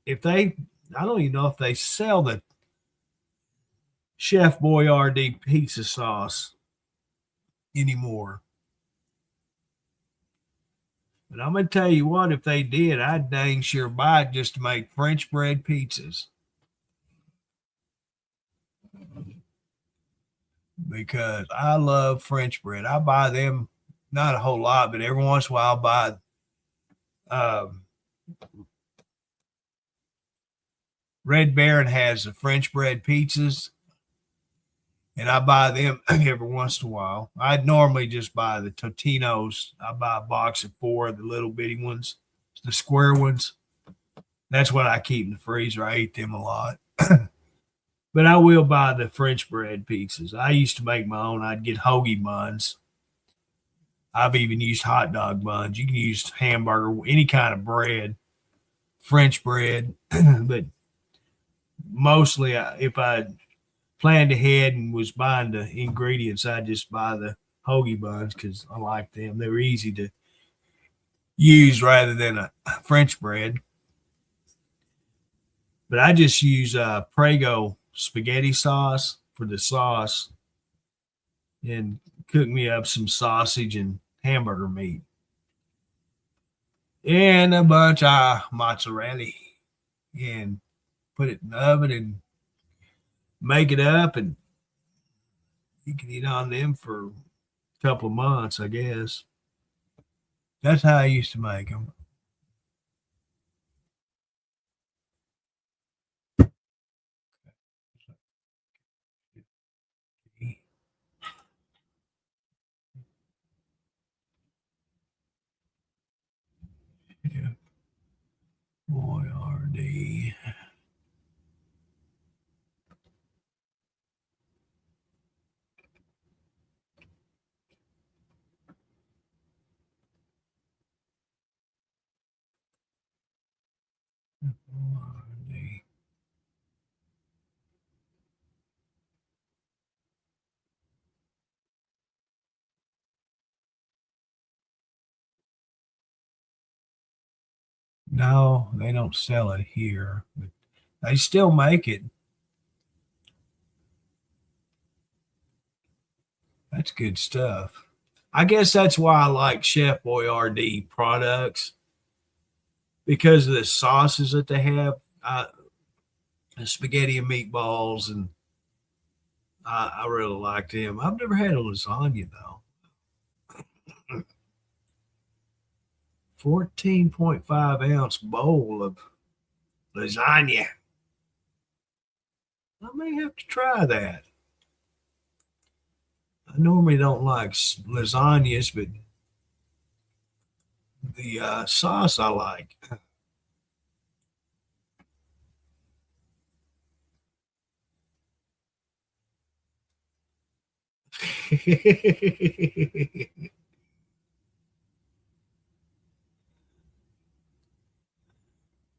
if they, I don't even know if they sell the Chef Boyardee pizza sauce anymore. But I'm gonna tell you what, if they did, I'd dang sure buy it just to make French bread pizzas. Because I love French bread. I buy them not a whole lot, but every once in a while I'll buy Red Baron has the French bread pizzas, and I buy them every once in a while. I'd normally just buy the Totinos. I buy a box of 4 of the little bitty ones, the square ones. That's what I keep in the freezer. I eat them a lot. But I will buy the French bread pizzas. I used to make my own. I'd get hoagie buns. I've even used hot dog buns. You can use hamburger, any kind of bread, French bread. But mostly, if I planned ahead and was buying the ingredients, I'd just buy the hoagie buns because I like them. They were easy to use rather than a French bread. But I just use Prego spaghetti sauce for the sauce and cook me up some sausage and hamburger meat and a bunch of mozzarella and put it in the oven and make it up, and you can eat on them for a couple of months, I guess. That's how I used to make them. Yeah. Boyardee. Boyardee. No, they don't sell it here, but they still make it. That's good stuff. I guess that's why I like Chef Boyardee products because of the sauces that they have. The spaghetti and meatballs, and I really like them. I've never had a lasagna though. 14.5 ounce bowl of lasagna. I may have to try that. I normally don't like lasagnas, but the sauce I like.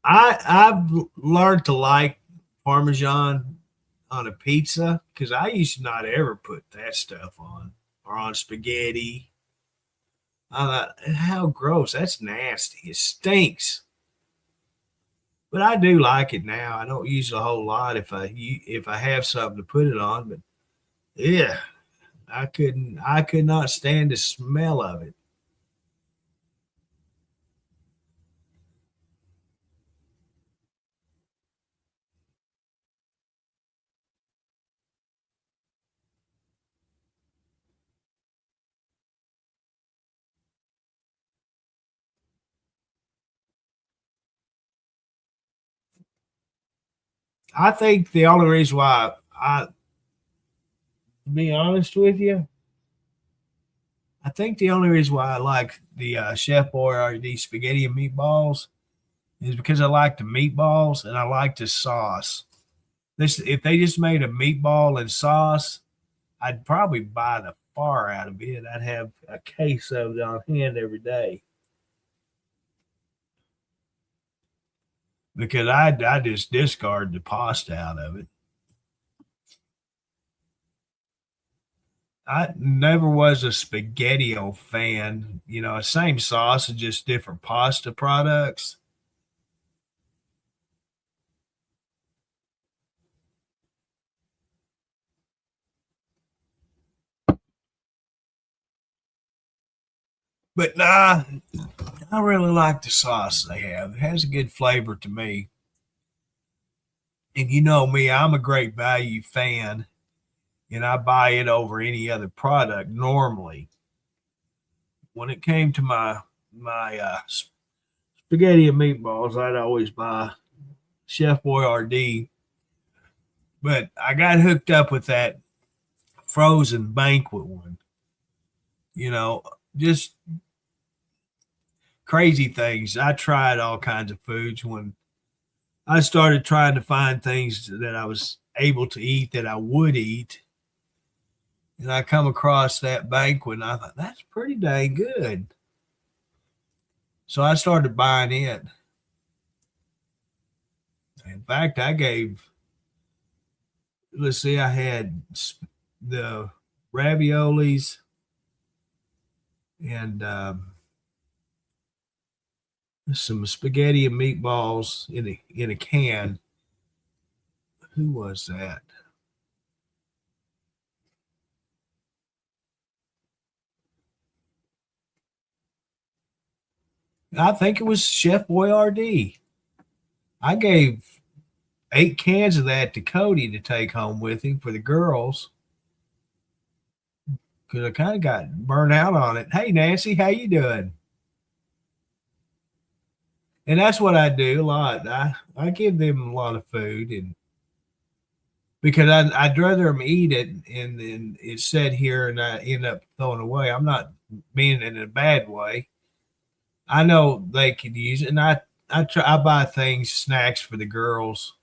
I've learned to like Parmesan on a pizza because I used to not ever put that stuff on or on spaghetti. I thought, how gross! That's nasty. It stinks. But I do like it now. I don't use it a whole lot if I have something to put it on. But yeah, I could not stand the smell of it. I think the only reason why to be honest with you, I think the only reason why I like the Chef Boyardee spaghetti and meatballs is because I like the meatballs and I like the sauce. This if they just made a meatball and sauce, I'd probably buy the far out of it. I'd have a case of it on hand every day because I just discard the pasta out of it. I never was a spaghettio fan. You know, same sauce and just different pasta products. But nah, I really like the sauce they have. It has a good flavor to me. And you know me, I'm a great value fan, and I buy it over any other product normally. When it came to my spaghetti and meatballs, I'd always buy Chef Boyardee. But I got hooked up with that frozen banquet one. You know, just crazy things. I tried all kinds of foods when I started trying to find things that I was able to eat that I would eat. And I come across that banquet and I thought, that's pretty dang good. So I started buying it. In fact, I gave, let's see, I had the raviolis and some spaghetti and meatballs in a can. Who was that? I think it was Chef Boyardee. I gave 8 cans of that to Cody to take home with him for the girls because I kind of got burnt out on it. Hey Nancy, how you doing? And that's what I do a lot. I give them a lot of food and because I'd rather them eat it and then it's set here and I end up throwing away. I'm not being in a bad way. I know they could use it, and I buy things snacks for the girls.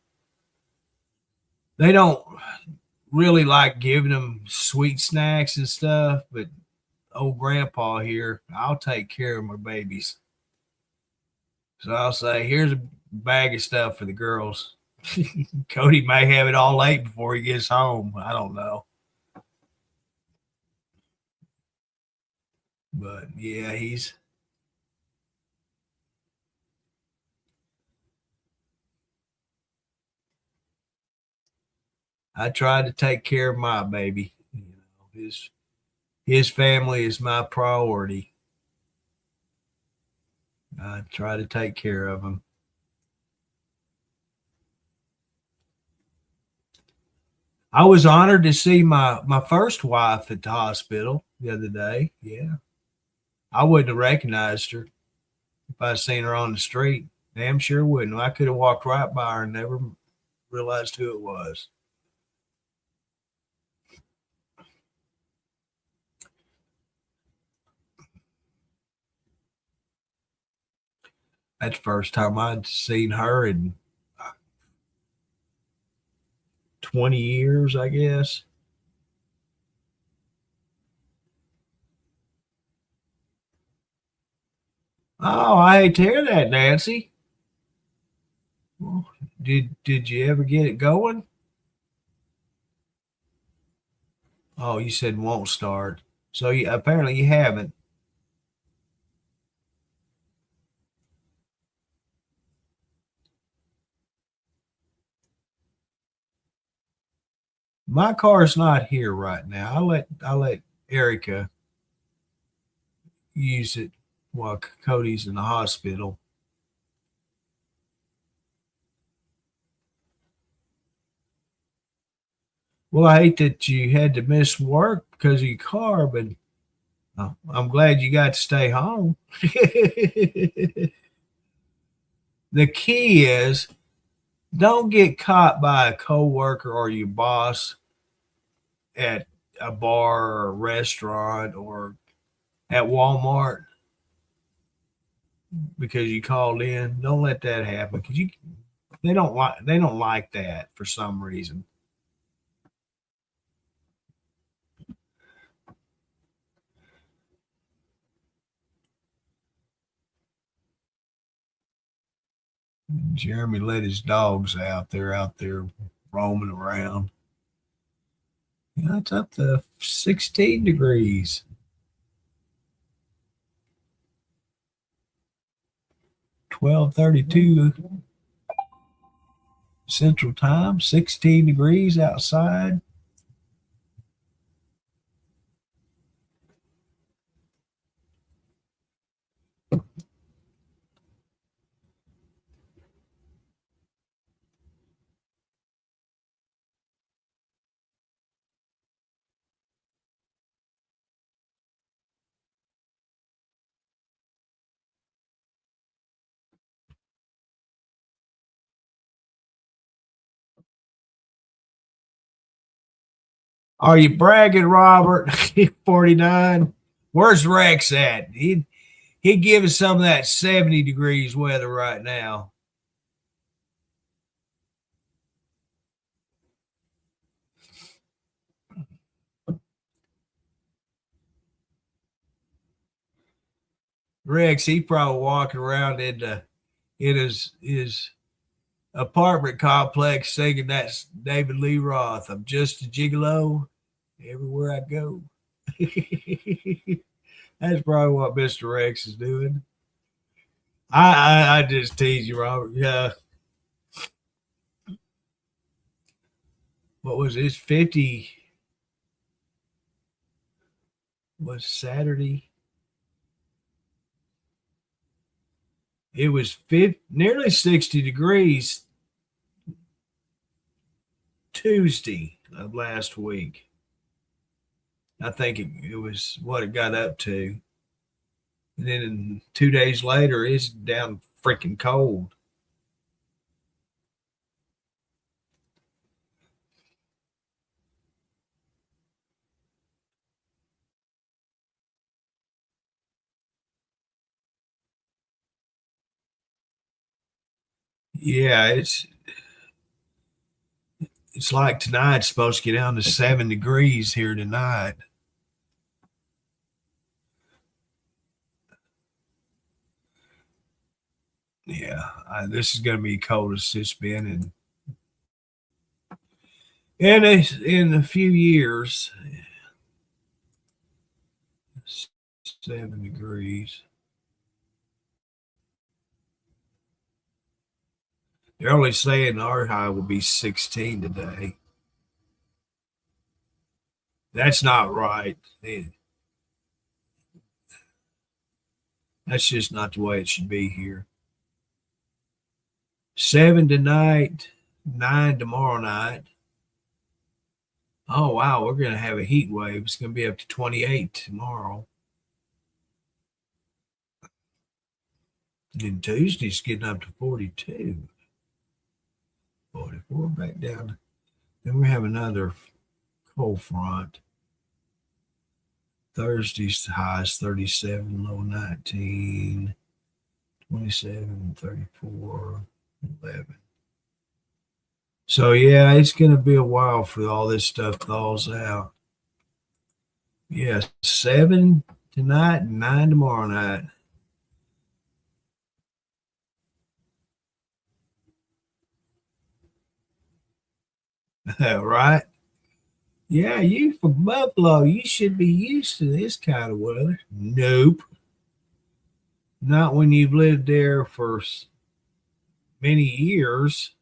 They don't really like giving them sweet snacks and stuff, but old grandpa here, I'll take care of my babies. So I'll say, here's a bag of stuff for the girls. Cody may have it all late before he gets home. I don't know. But yeah, I try to take care of my baby. You know, his family is my priority. I try to take care of him. I was honored to see my first wife at the hospital the other day. Yeah, I wouldn't have recognized her if I'd seen her on the street. Damn sure wouldn't. I could have walked right by her and never realized who it was. That's the first time I'd seen her in 20 years, I guess. Oh, I hate to hear that, Nancy. Well, did you ever get it going? Oh, you said won't start. So apparently you haven't. My car's not here right now. I let Erica use it while Cody's in the hospital. Well, I hate that you had to miss work because of your car, but I'm glad you got to stay home. The key is don't get caught by a coworker or your boss at a bar or a restaurant or at Walmart because you called in. Don't let that happen because They don't like that for some reason. Jeremy let his dogs out. They're out there roaming around. It's up to 16 degrees. 12:32 Central Time. 16 degrees outside. Are you bragging, Robert? 49. Where's Rex at? He'd give us some of that 70 degrees weather right now. Rex, he probably walking around in his apartment complex singing that David Lee Roth. I'm just a gigolo everywhere I go. That's probably what Mr. Rex is doing. I just tease you, Robert. Yeah. What was this? 50 was Saturday. It was nearly 60 degrees Tuesday of last week. I think it was what it got up to. And then 2 days later, it's down freaking cold. Yeah, it's like tonight's supposed to get down to 7 degrees here tonight. Yeah, this is going to be coldest it's been in a few years. 7 degrees. They're only saying our high will be 16 today. That's not right. That's just not the way it should be here. 7 tonight, 9 tomorrow night. Oh, wow. We're going to have a heat wave. It's going to be up to 28 tomorrow. And Tuesday's getting up to 42. 44 back down. Then we have another cold front. Thursday's high is 37, low 19, 27, 34, 11. So, yeah, it's going to be a while for all this stuff thaws out. Yeah, 7 tonight and 9 tomorrow night. Right? Yeah, you from Buffalo. You should be used to this kind of weather. Nope. Not when you've lived there for many years.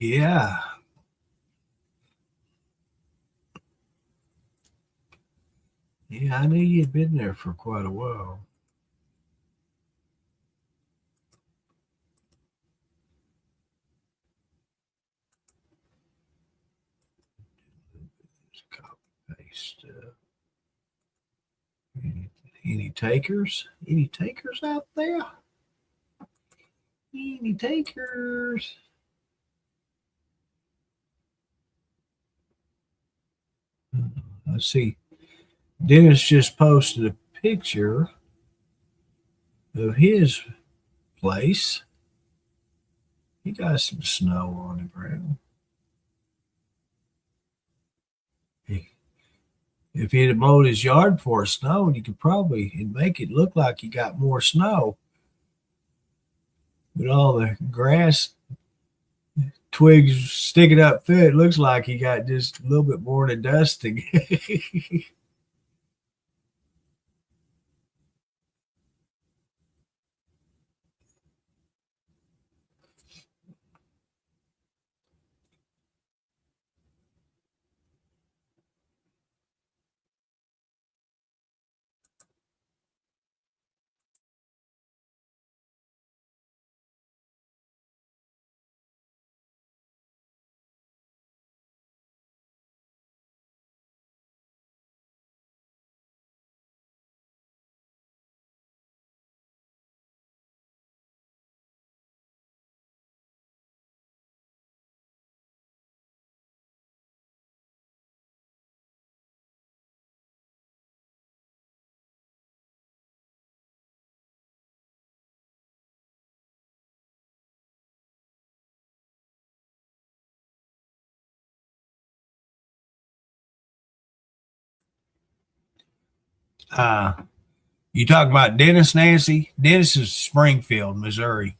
Yeah. Yeah, I knew you'd been there for quite a while. Copy paste. Any takers? Any takers out there? Any takers? Let's see. Dennis just posted a picture of his place. He got some snow on the ground. If he'd have mowed his yard before it snowed, you could probably make it look like he got more snow. With all the grass twigs sticking up through it, looks like he got just a little bit more than dusting. uh, you talking about Dennis, Nancy? Dennis is Springfield, Missouri.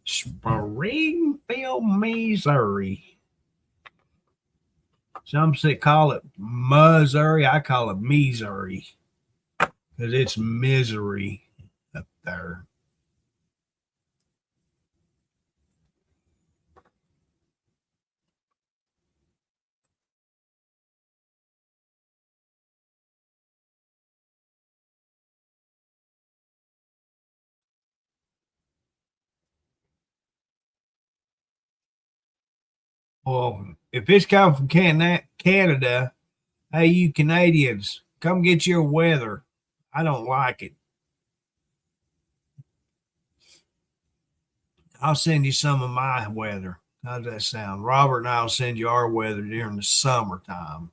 Springfield, Missouri. Some say call it Missouri. I call it Missouri because it's misery up there. Well, if it's coming from Canada, hey, you Canadians, come get your weather. I don't like it. I'll send you some of my weather. How's that sound? Robert and I'll send you our weather during the summertime.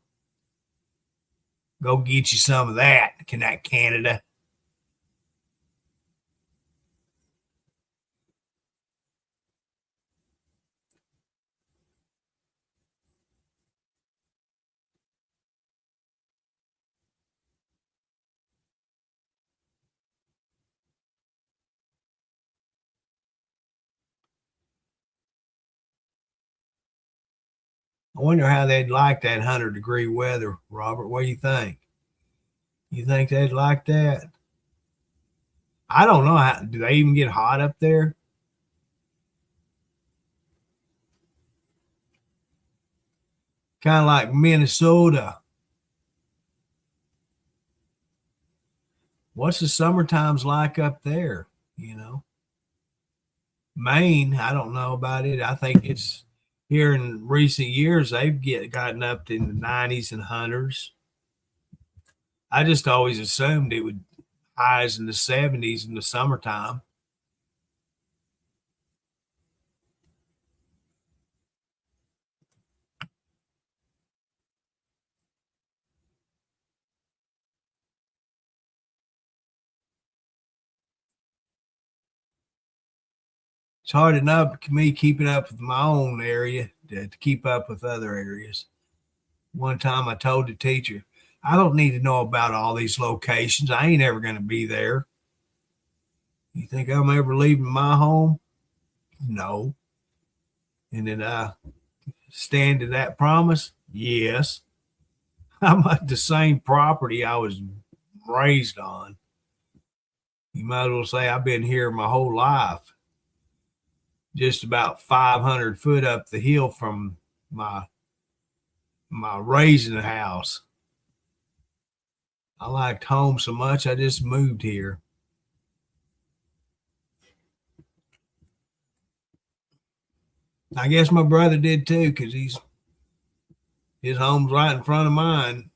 Go get you some of that, Canada. I wonder how they'd like that 100-degree weather, Robert. What do you think? You think they'd like that? I don't know. Do they even get hot up there? Kind of like Minnesota. What's the summer times like up there? You know, Maine, I don't know about it. I think it's here in recent years, gotten up to the 90s and 100s. I just always assumed it would highs in the 70s in the summertime. It's hard enough for me keeping up with my own area to keep up with other areas. One time I told the teacher, I don't need to know about all these locations. I ain't ever going to be there. You think I'm ever leaving my home? No. And then I stand to that promise? Yes. I'm at the same property I was raised on. You might as well say I've been here my whole life. Just about 500 foot up the hill from my my raising house. I liked home so much I just moved here. I guess my brother did too, because his home's right in front of mine.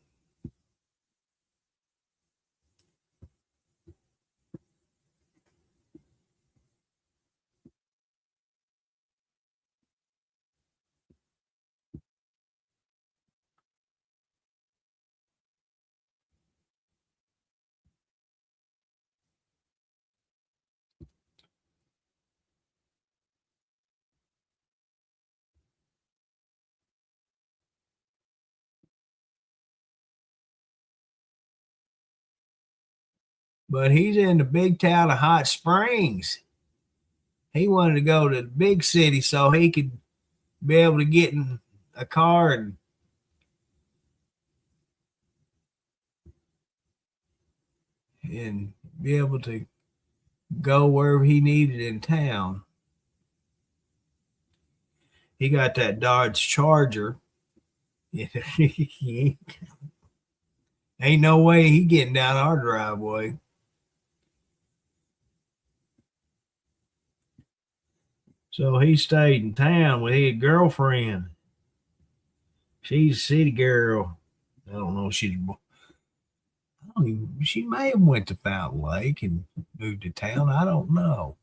But he's in the big town of Hot Springs. He wanted to go to the big city so he could be able to get in a car and be able to go wherever he needed in town. He got that Dodge Charger. Ain't no way he getting down our driveway. So he stayed in town with his girlfriend. She's a city girl. I don't know. She may have went to Fountain Lake and moved to town. I don't know.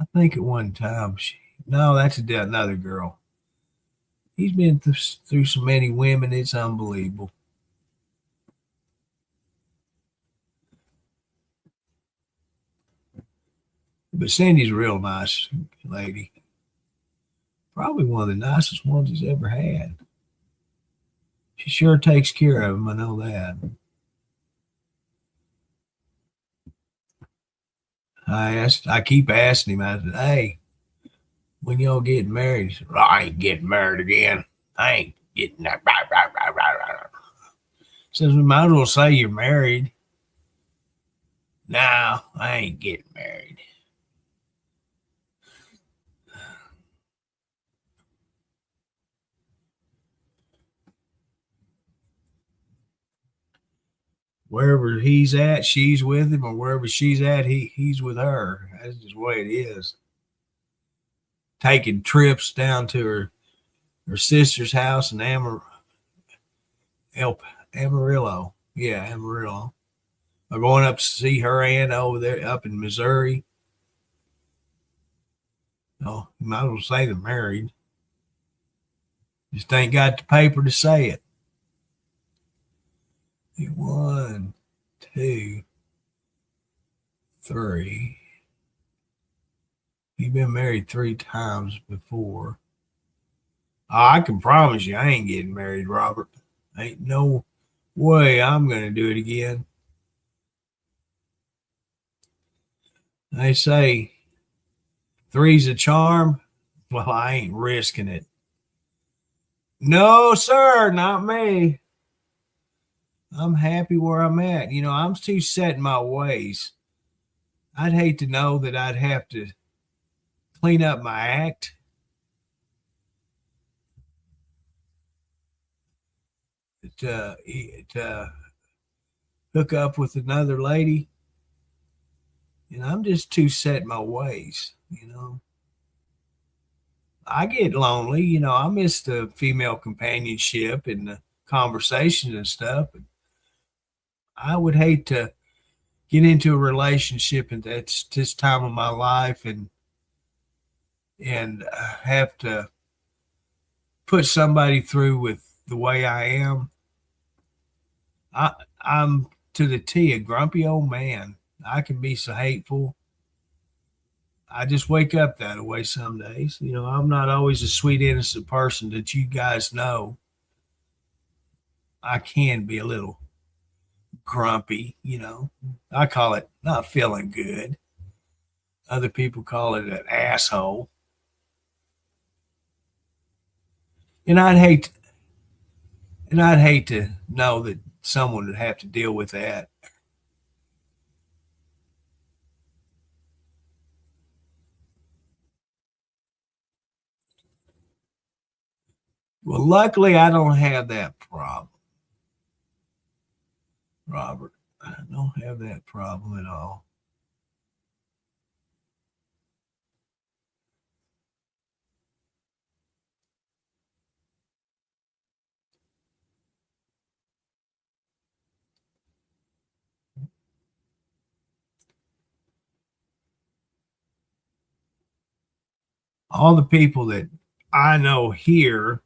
I think at one time no, that's another girl. He's been through so many women, it's unbelievable. But Cindy's a real nice lady. Probably one of the nicest ones he's ever had. She sure takes care of him. I know that. I keep asking him. I said, "Hey, when y'all getting married?" He said, "Well, I ain't getting married again. I ain't getting that." Says we might as well say you're married. No, I ain't getting married. Wherever he's at, she's with him, or wherever she's at, he's with her. That's just the way it is. Taking trips down to her sister's house in El, Amarillo. Yeah, Amarillo. Or going up to see her aunt over there up in Missouri. Oh, you might as well say they're married. Just ain't got the paper to say it. 1, 2, 3. You've been married 3 times before. I can promise you I ain't getting married, Robert. Ain't no way I'm going to do it again. They say three's a charm. Well, I ain't risking it. No, sir, not me. I'm happy where I'm at. I'm too set in my ways. I'd hate to know that I'd have to clean up my act to hook up with another lady. And I'm just too set in my ways. I get lonely. I miss the female companionship and the conversation and stuff. I would hate to get into a relationship at this time of my life and have to put somebody through with the way I am. I'm to the T a grumpy old man. I can be so hateful. I just wake up that way some days. I'm not always a sweet, innocent person that you guys know. I can be a little grumpy. I call it not feeling good. Other people call it an asshole. And I'd hate to know that someone would have to deal with that. Well, luckily, I don't have that problem, Robert. I don't have that problem at all. All the people that I know here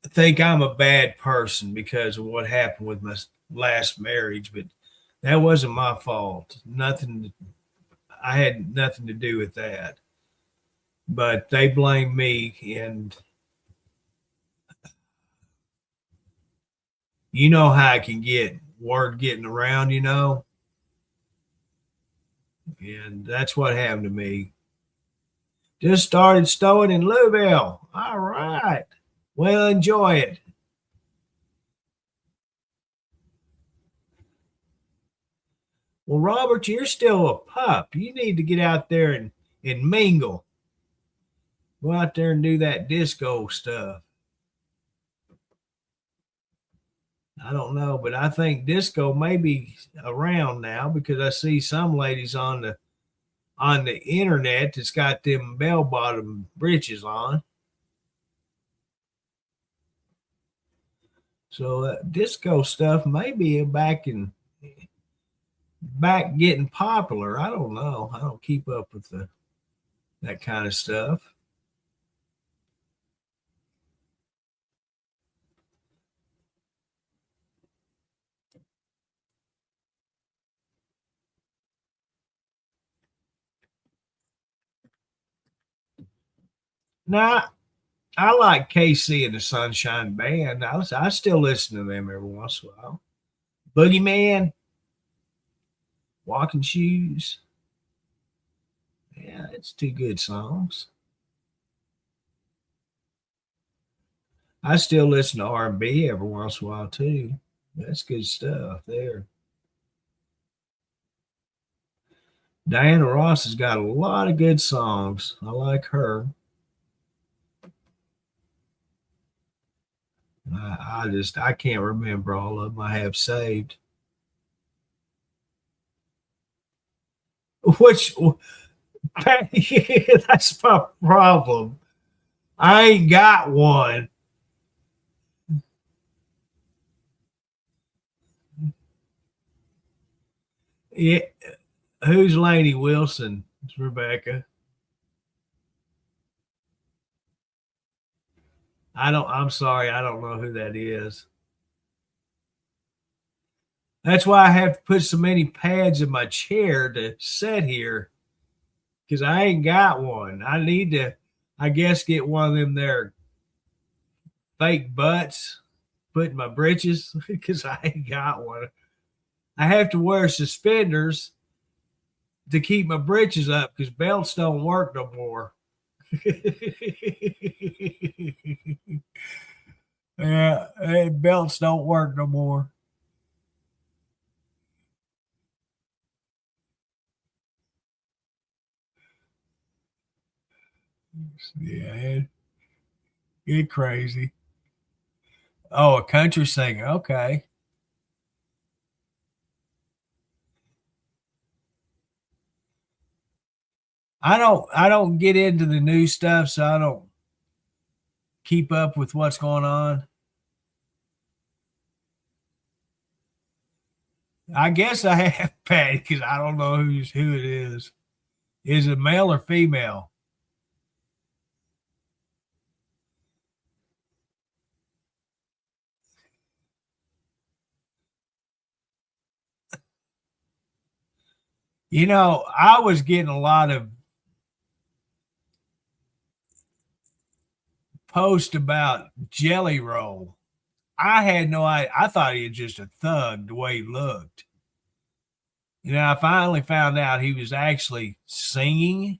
think I'm a bad person because of what happened with my last marriage, but that wasn't my fault. Nothing. I had nothing to do with that. But they blame me, and you know how I can get word getting around, and that's what happened to me. Just started stowing in Louisville. All right. Well, enjoy it. Well, Robert, you're still a pup. You need to get out there and mingle. Go out there and do that disco stuff. I don't know, but I think disco may be around now because I see some ladies on the internet that's got them bell bottom breeches on. So disco stuff may be back getting popular. I don't know. I don't keep up with that kind of stuff. Now I like KC and the Sunshine Band. I still listen to them every once in a while. Boogeyman, Walking Shoes. Yeah, it's two good songs. I still listen to R&B every once in a while too. That's good stuff there. Diana Ross has got a lot of good songs. I like her. I can't remember all of them I have saved. Which that's my problem. I ain't got one. Yeah, who's Lainey Wilson? It's Rebecca. I'm sorry, I don't know who that is. That's why I have to put so many pads in my chair to sit here because I ain't got one. I need to, I guess, get one of them there fake butts, put in my britches because I ain't got one. I have to wear suspenders to keep my britches up because belts don't work no more. Yeah, belts don't work no more. Yeah, get crazy. Oh, a country singer. Okay. I don't get into the new stuff, so I don't keep up with what's going on. I guess I have Patty because I don't know who it is. Is it male or female? I was getting a lot of posts about Jelly Roll. I had no idea. I thought he was just a thug the way he looked. I finally found out he was actually singing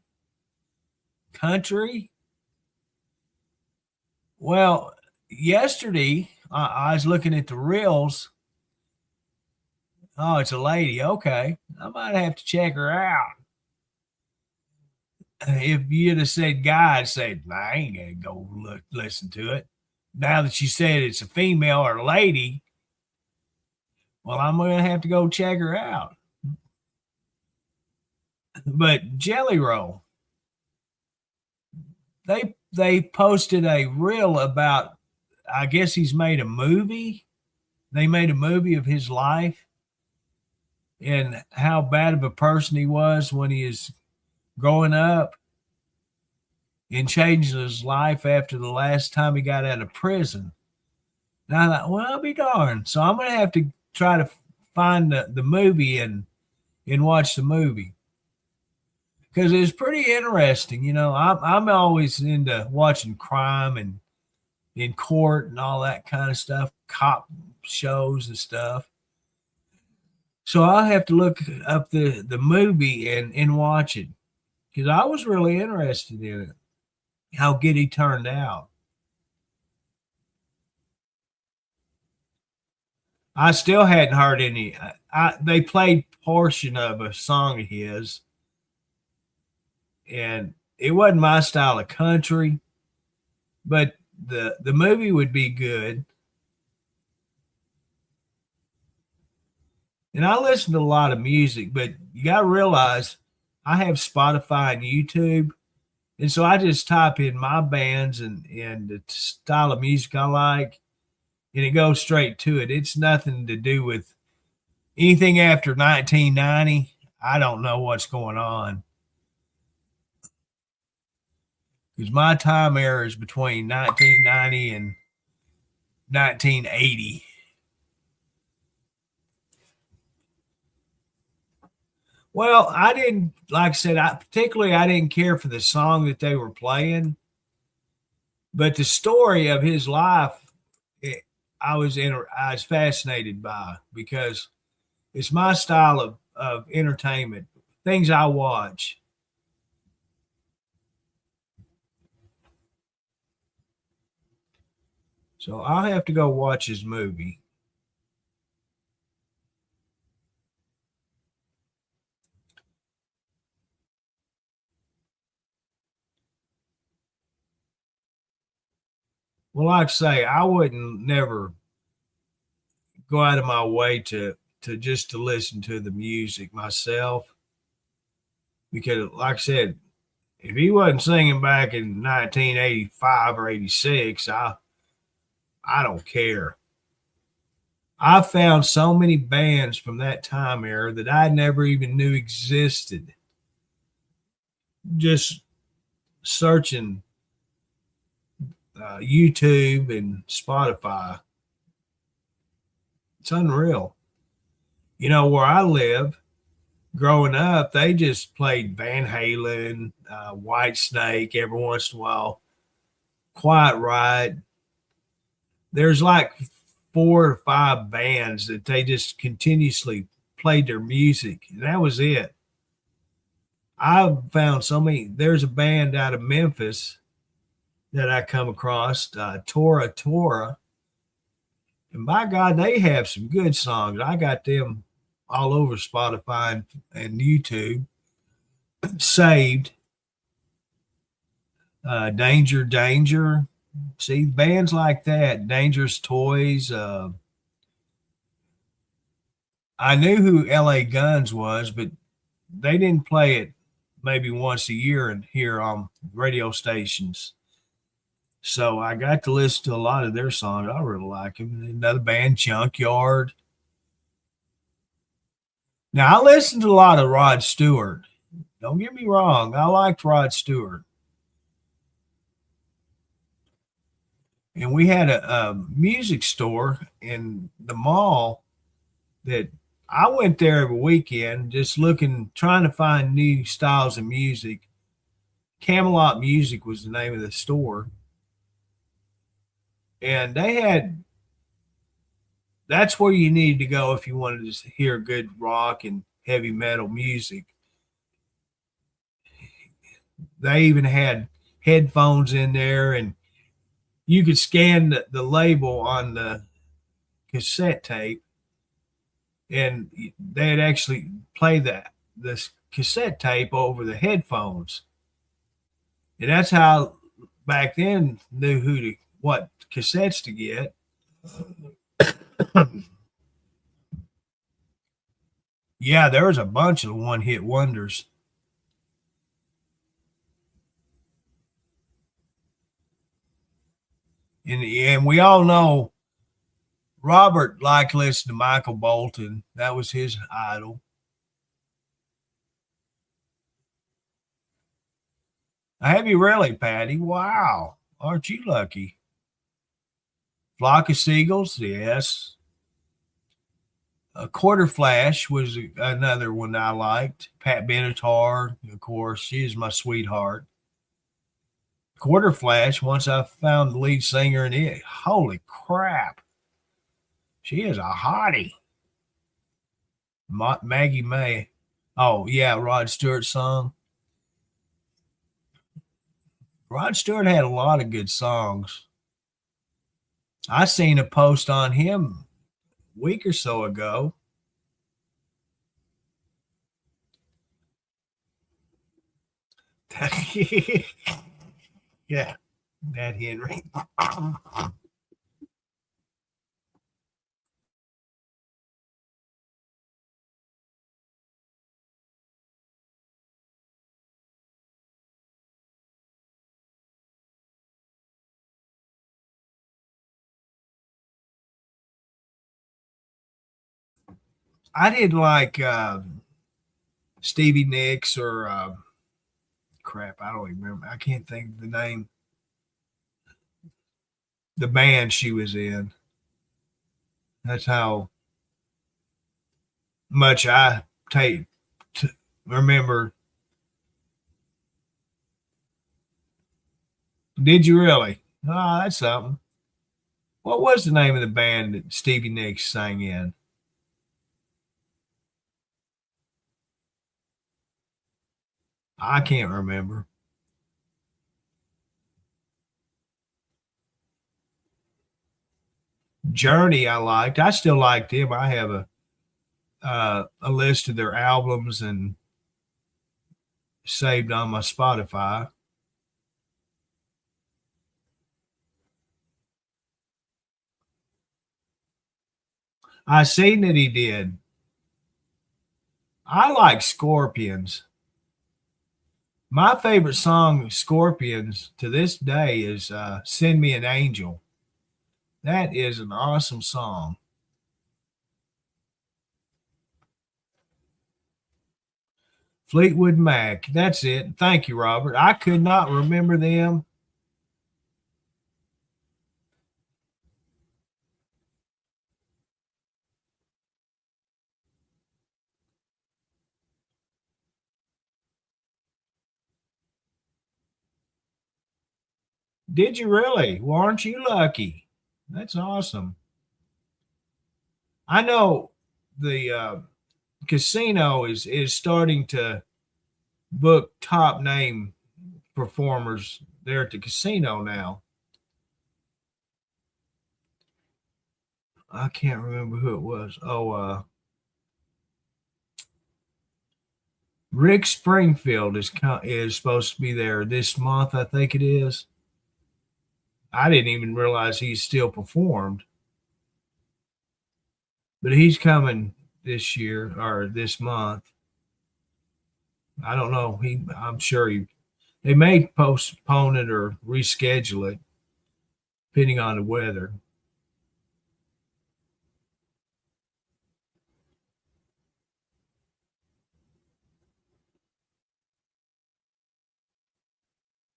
country. Well, yesterday I was looking at the reels. Oh, it's a lady. Okay. I might have to check her out. If you'd have said guy, I'd say, I ain't gonna go listen to it. Now that you said it's a female or a lady, well, I'm gonna have to go check her out. But Jelly Roll, they posted a reel about, I guess he's made a movie. They made a movie of his life and how bad of a person he was when he is growing up and changing his life after the last time he got out of prison. And I thought, well, I'll be darned. So I'm going to have to try to find the movie and watch the movie because it was pretty interesting. You know, I'm always into watching crime and in court and all that kind of stuff, cop shows and stuff. So I'll have to look up the movie and watch it because I was really interested in it, how good he turned out. I still hadn't heard any. They played portion of a song of his, and it wasn't my style of country, but the movie would be good. And I listen to a lot of music, but you got to realize I have Spotify and YouTube, and so I just type in my bands and the style of music I like, and it goes straight to it. It's nothing to do with anything after 1990. I don't know what's going on because my time era is between 1990 and 1980. Well, I didn't, like I said, I didn't care for the song that they were playing, but the story of his life, it, I was fascinated by because it's my style of entertainment, things I watch. So I'll have to go watch his movie. Well, like I say, I wouldn't never go out of my way to just to listen to the music myself because, like I said, if he wasn't singing back in 1985 or 86, I don't care. I found so many bands from that time era that I never even knew existed. Just searching YouTube and Spotify, it's unreal. You know, where I live, growing up, they just played Van Halen, White Snake every once in a while, Quiet Riot. There's like 4 or 5 bands that they just continuously played their music, and that was it. I've found so many. There's a band out of Memphis that I come across, Tora Tora, and by God, they have some good songs. I got them all over Spotify and YouTube saved. Danger, Danger. See bands like that, Dangerous Toys. I knew who L.A. Guns was, but they didn't play it maybe once a year and here on radio stations. So I got to listen to a lot of their songs. I really like them. Another band, Junkyard. Now I listened to a lot of Rod Stewart. Don't get me wrong, I liked Rod Stewart. And we had a music store in the mall that I went there every weekend just looking, trying to find new styles of music. Camelot Music was the name of the store. And that's where you needed to go if you wanted to hear good rock and heavy metal music. They even had headphones in there, and you could scan the label on the cassette tape, and they'd actually play this cassette tape over the headphones. And that's how back then knew what cassettes to get. Yeah, there was a bunch of one hit wonders. And we all know Robert liked listening to Michael Bolton. That was his idol. Have you really, Patty? Wow. Aren't you lucky? Flock of Seagulls, yes. A Quarter Flash was another one I liked. Pat Benatar, of course, she is my sweetheart. Quarter Flash, once I found the lead singer in it, holy crap. She is a hottie. Maggie May. Oh, yeah, Rod Stewart's song. Rod Stewart had a lot of good songs. I seen a post on him a week or so ago. Yeah, that Henry. I didn't like Stevie Nicks or crap. I don't even remember. I can't think of the name. The band she was in. That's how much I take to remember. Did you really? Oh, that's something. What was the name of the band that Stevie Nicks sang in? I can't remember. Journey, I liked. I still liked him. I have a list of their albums and saved on my Spotify. I seen that he did. I like Scorpions. My favorite song, Scorpions, to this day is "Send Me an Angel." That is an awesome song. Fleetwood Mac. That's it. Thank you, Robert. I could not remember them. Did you really? Well, aren't you lucky? That's awesome. I know the casino is starting to book top name performers there at the casino now. I can't remember who it was. Oh, Rick Springfield is supposed to be there this month. I think it is. I didn't even realize he still performed, but he's coming this year or this month. I don't know. I'm sure they may postpone it or reschedule it depending on the weather.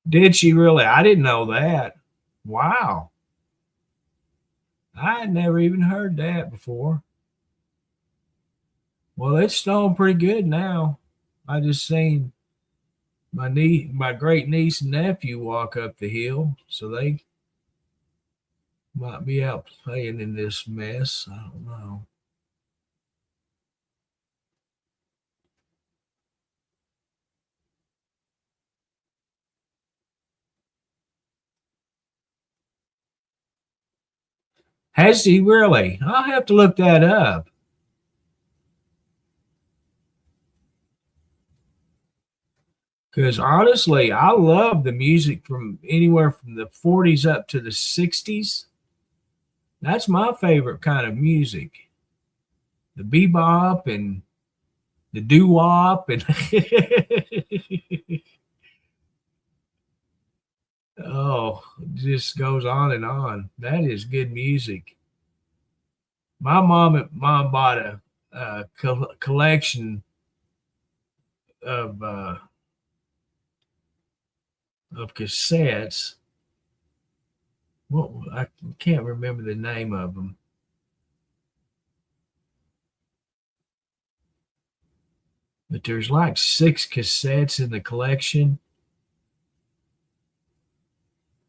Did she really? I didn't know that. Wow. I had never even heard that before. Well, it's snowing pretty good now. I just seen my great niece and nephew walk up the hill, so they might be out playing in this mess. I don't know. Has he really? I'll have to look that up. Because honestly, I love the music from anywhere from the 40s up to the 60s. That's my favorite kind of music. The bebop and the doo wop and oh, it just goes on and on. That is good music. My mom bought a collection of uh, of cassettes. What I can't remember the name of them, but there's like 6 cassettes in the collection.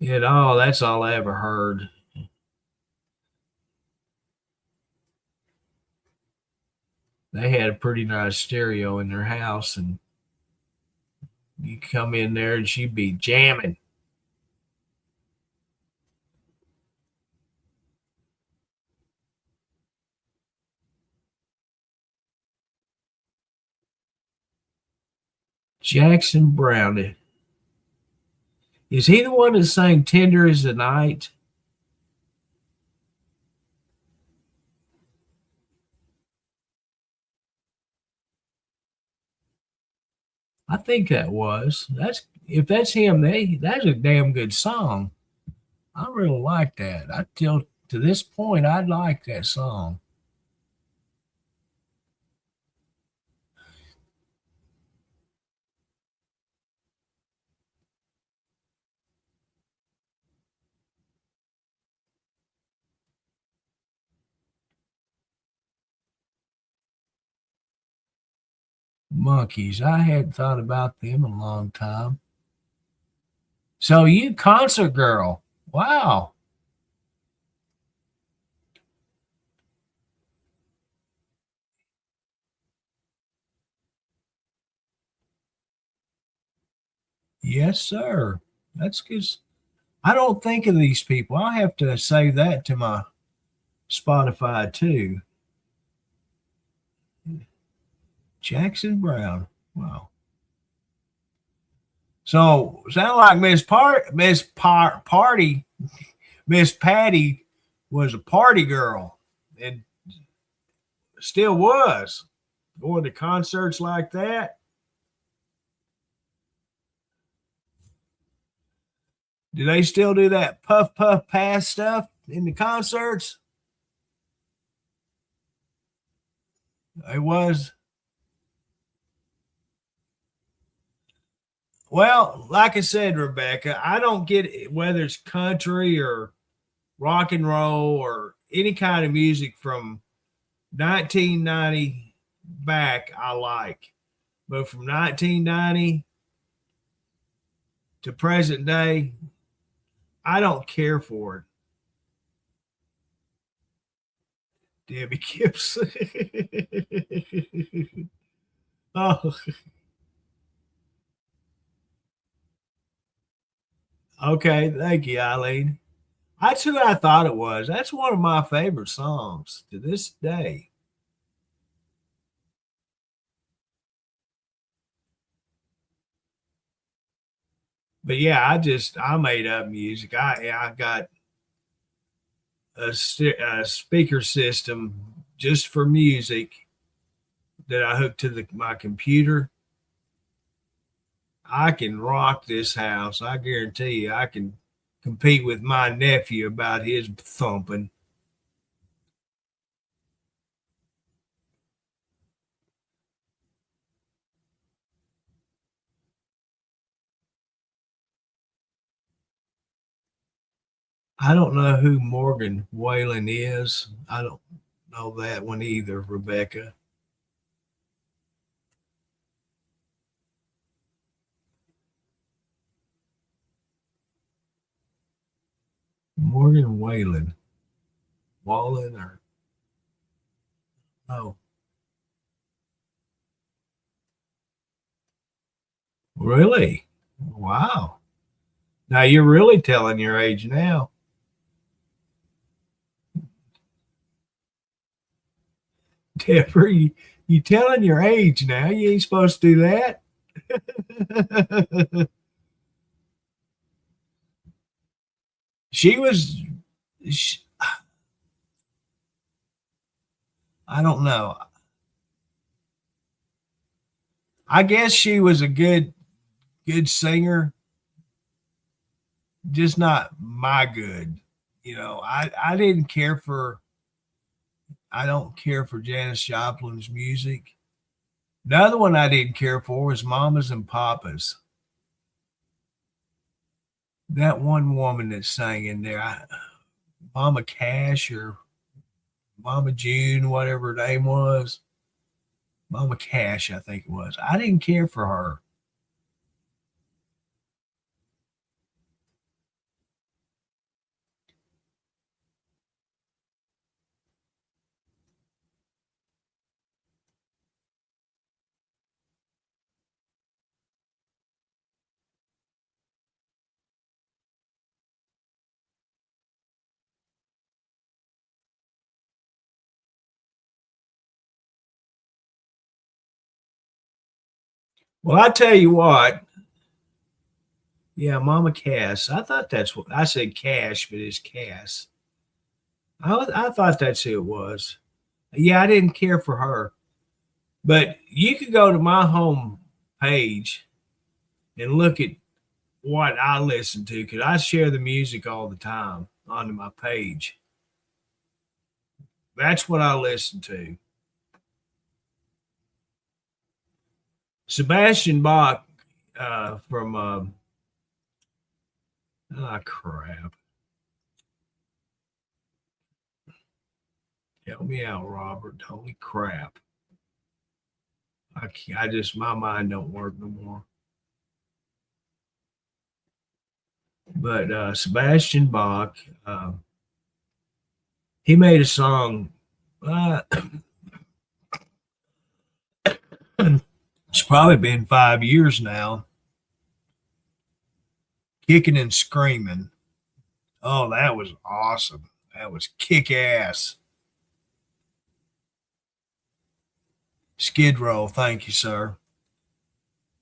And oh, that's all I ever heard. They had a pretty nice stereo in their house, and you come in there and she'd be jamming. Jackson Brown. Is he the one that sang Tender as the Night? I think that was. That's if that's him, that's a damn good song. I really like that. I till to this point I like that song. Monkeys. I hadn't thought about them in a long time. So you concert girl. Wow. Yes, sir. That's because I don't think of these people. I have to save that to my Spotify too. Jackson Brown. Wow. So sound like Miss Patty was a party girl and still was going to concerts like that. Do they still do that puff puff pass stuff in the concerts? It was. Well, like I said, Rebecca, I don't get it, whether it's country or rock and roll or any kind of music from 1990 back, I like. But from 1990 to present day, I don't care for it. Debbie Gibson. Oh, okay. Thank you, Eileen. That's who I thought it was. That's one of my favorite songs to this day. But yeah, I made up music. I got a speaker system just for music that I hooked to my computer. I can rock this house. I guarantee you, I can compete with my nephew about his thumping. I don't know who Morgan Whalen is. I don't know that one either, Rebecca. Morgan Whalen. Wallen or oh, really? Wow. Now you're really telling your age now. Deborah, you telling your age now. You ain't supposed to do that. she was, she, I don't know. I guess she was a good singer, just not my good. I didn't care for I don't care for Janis Joplin's music. The other one I didn't care for was Mamas and Papas. That one woman that sang in there, Mama Cash or Mama June, whatever her name was. Mama Cash, I think it was. I didn't care for her. Well, I tell you what, yeah, Mama Cass. I thought that's what I said Cash, but it's Cass. I thought that's who it was. Yeah, I didn't care for her. But you could go to my home page and look at what I listen to because I share the music all the time onto my page. That's what I listen to. Sebastian Bach from crap. Help me out, Robert. Holy crap. I just my mind don't work no more. But Sebastian Bach, he made a song. Uh, it's probably been 5 years now. Kicking and screaming. Oh, that was awesome. That was kick ass. Skid Row. Thank you, sir.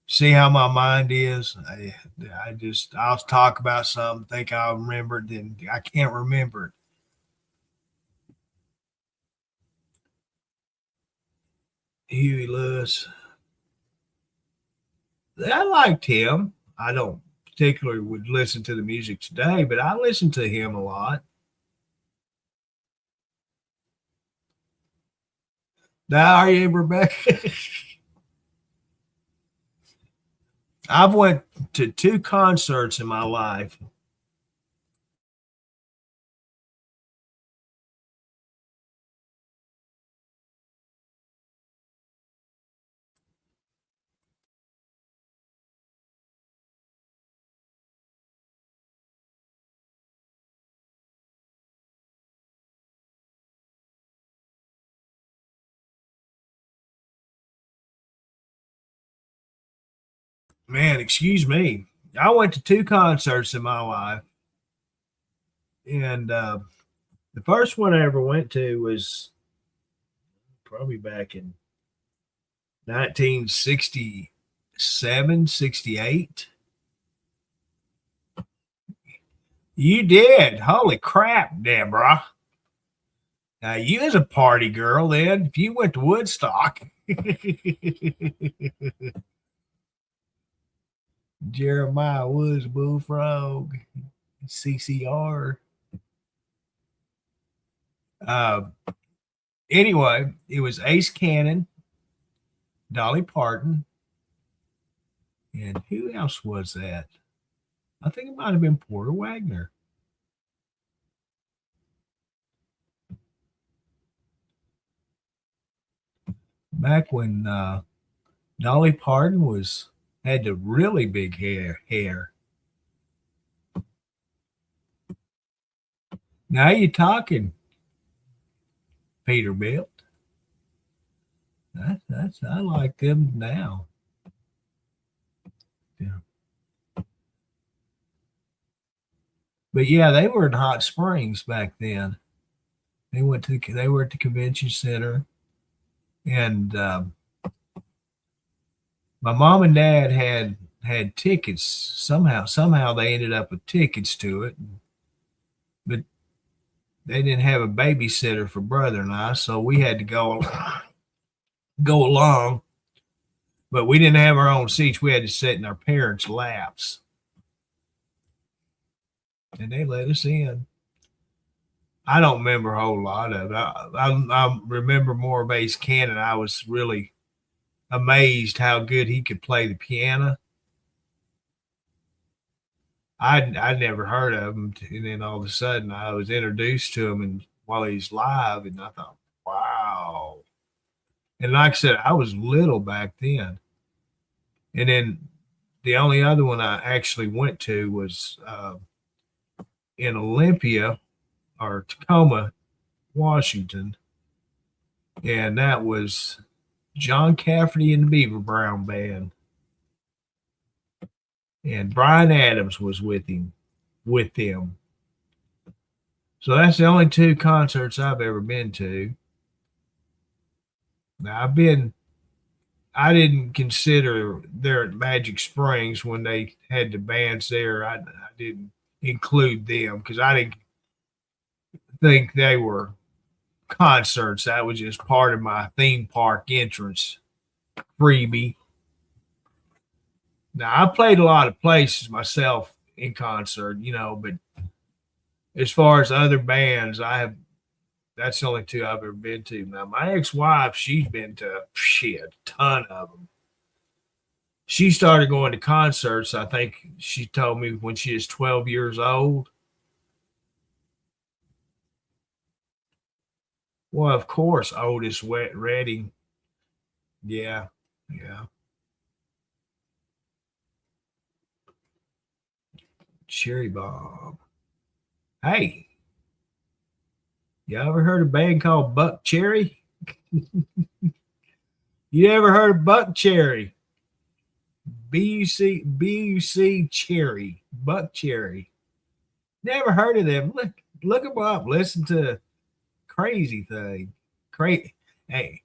See how my mind is? I'll talk about something, think I'll remember it, then I can't remember it. Huey Lewis. I liked him. I don't particularly would listen to the music today, but I listened to him a lot. Now, are you, Rebecca? I've went to two concerts in my life. Man, excuse me. I went to two concerts in my life, and the first one I ever went to was probably back in 1967, 68. You did. Holy crap, Deborah. Now, you as a party girl, then, if you went to Woodstock, Jeremiah Woods Bullfrog, CCR. Uh, anyway, it was Ace Cannon, Dolly Parton, and who else was that? I think it might have been Porter Wagner. Back when Dolly Parton had the really big hair. Now you're talking, Peterbilt. That's I like them now. Yeah. But yeah, they were in Hot Springs back then. They were at the convention center, and My mom and dad had tickets somehow. Somehow they ended up with tickets to it, but they didn't have a babysitter for brother and I, so we had to go along. But we didn't have our own seats. We had to sit in our parents' laps, and they let us in. I don't remember a whole lot of it. I remember more of Ace Cannon. I was really amazed how good he could play the piano. I'd never heard of him, and then all of a sudden I was introduced to him, and while he's live, and I thought, wow. And like I said, I was little back then, and then the only other one I actually went to was in Olympia or Tacoma, Washington, and that was John Cafferty and the Beaver Brown Band, and Brian Adams was with them. So that's the only two concerts I've ever been to. Now I didn't consider there at Magic Springs when they had the bands there. I didn't include them because I didn't think they were concerts. That was just part of my theme park entrance freebie. Now I played a lot of places myself in concert, but as far as other bands, that's the only two I've ever been to. Now my ex-wife, she's been to a ton of them. She started going to concerts, I think she told me when she was 12 years old. Well, of course, Otis Redding. Yeah, yeah. Cherry Bomb. Hey, you ever heard of a band called Buckcherry? You ever heard of Buckcherry? B-U-C Cherry. Buckcherry. Never heard of them. Look them up. Listen to Crazy Thing. Hey,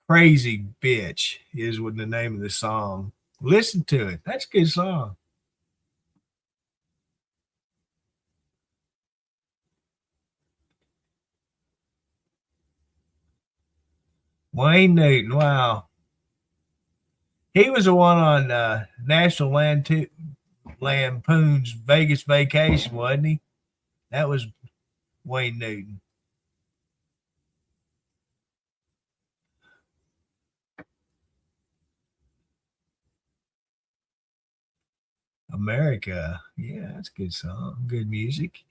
Crazy Bitch is what the name of the song. Listen to it. That's a good song. Wayne Newton. Wow. He was the one on National Lampoon's Vegas Vacation, wasn't he? That was Wayne Newton. America. Yeah, that's a good song. Good music.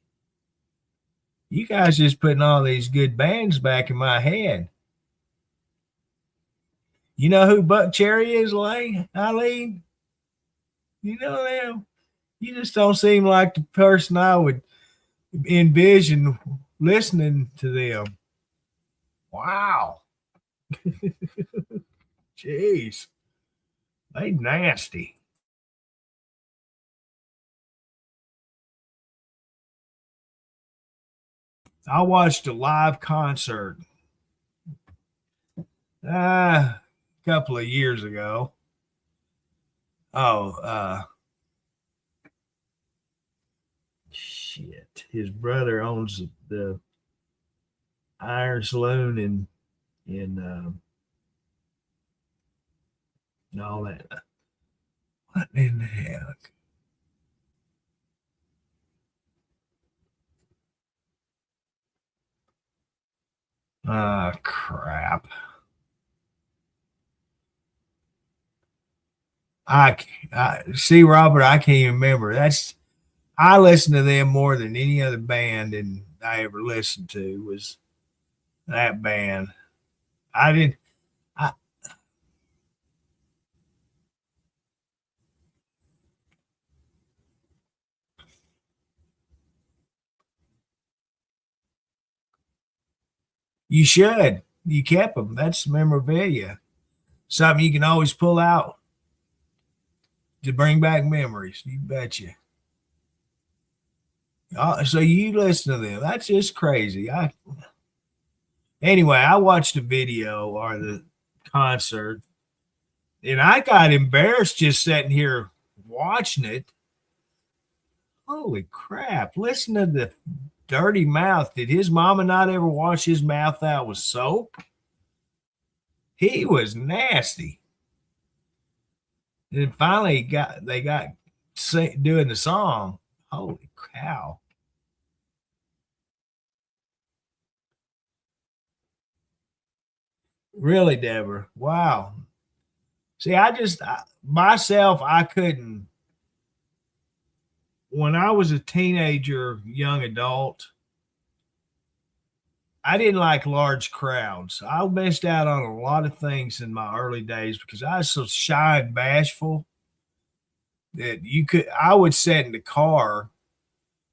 You guys just putting all these good bands back in my head. You know who Buckcherry is, Eileen? You know them? You just don't seem like the person I would envision listening to them. Wow. Jeez. They nasty. I watched a live concert a couple of years ago. Oh, shit. His brother owns the Iron Saloon and all that. What in the heck? Ah, crap. I see, Robert. I can't even remember. I listened to them more than any other band, and I ever listened to was that band. I didn't. I, you should. You kept them. That's memorabilia. Something you can always pull out to bring back memories. You betcha. So you listen to them. That's just crazy. Anyway, I watched the video or the concert, And I got embarrassed just sitting here watching it. Holy crap. Listen to the dirty mouth. Did his mama not ever wash his mouth out with soap? He was nasty. And finally they got doing the song. Holy cow. Really, Deborah. Wow. See, myself, I couldn't. When I was a teenager, young adult, I didn't like large crowds. I missed out on a lot of things in my early days because I was so shy and bashful that I would sit in the car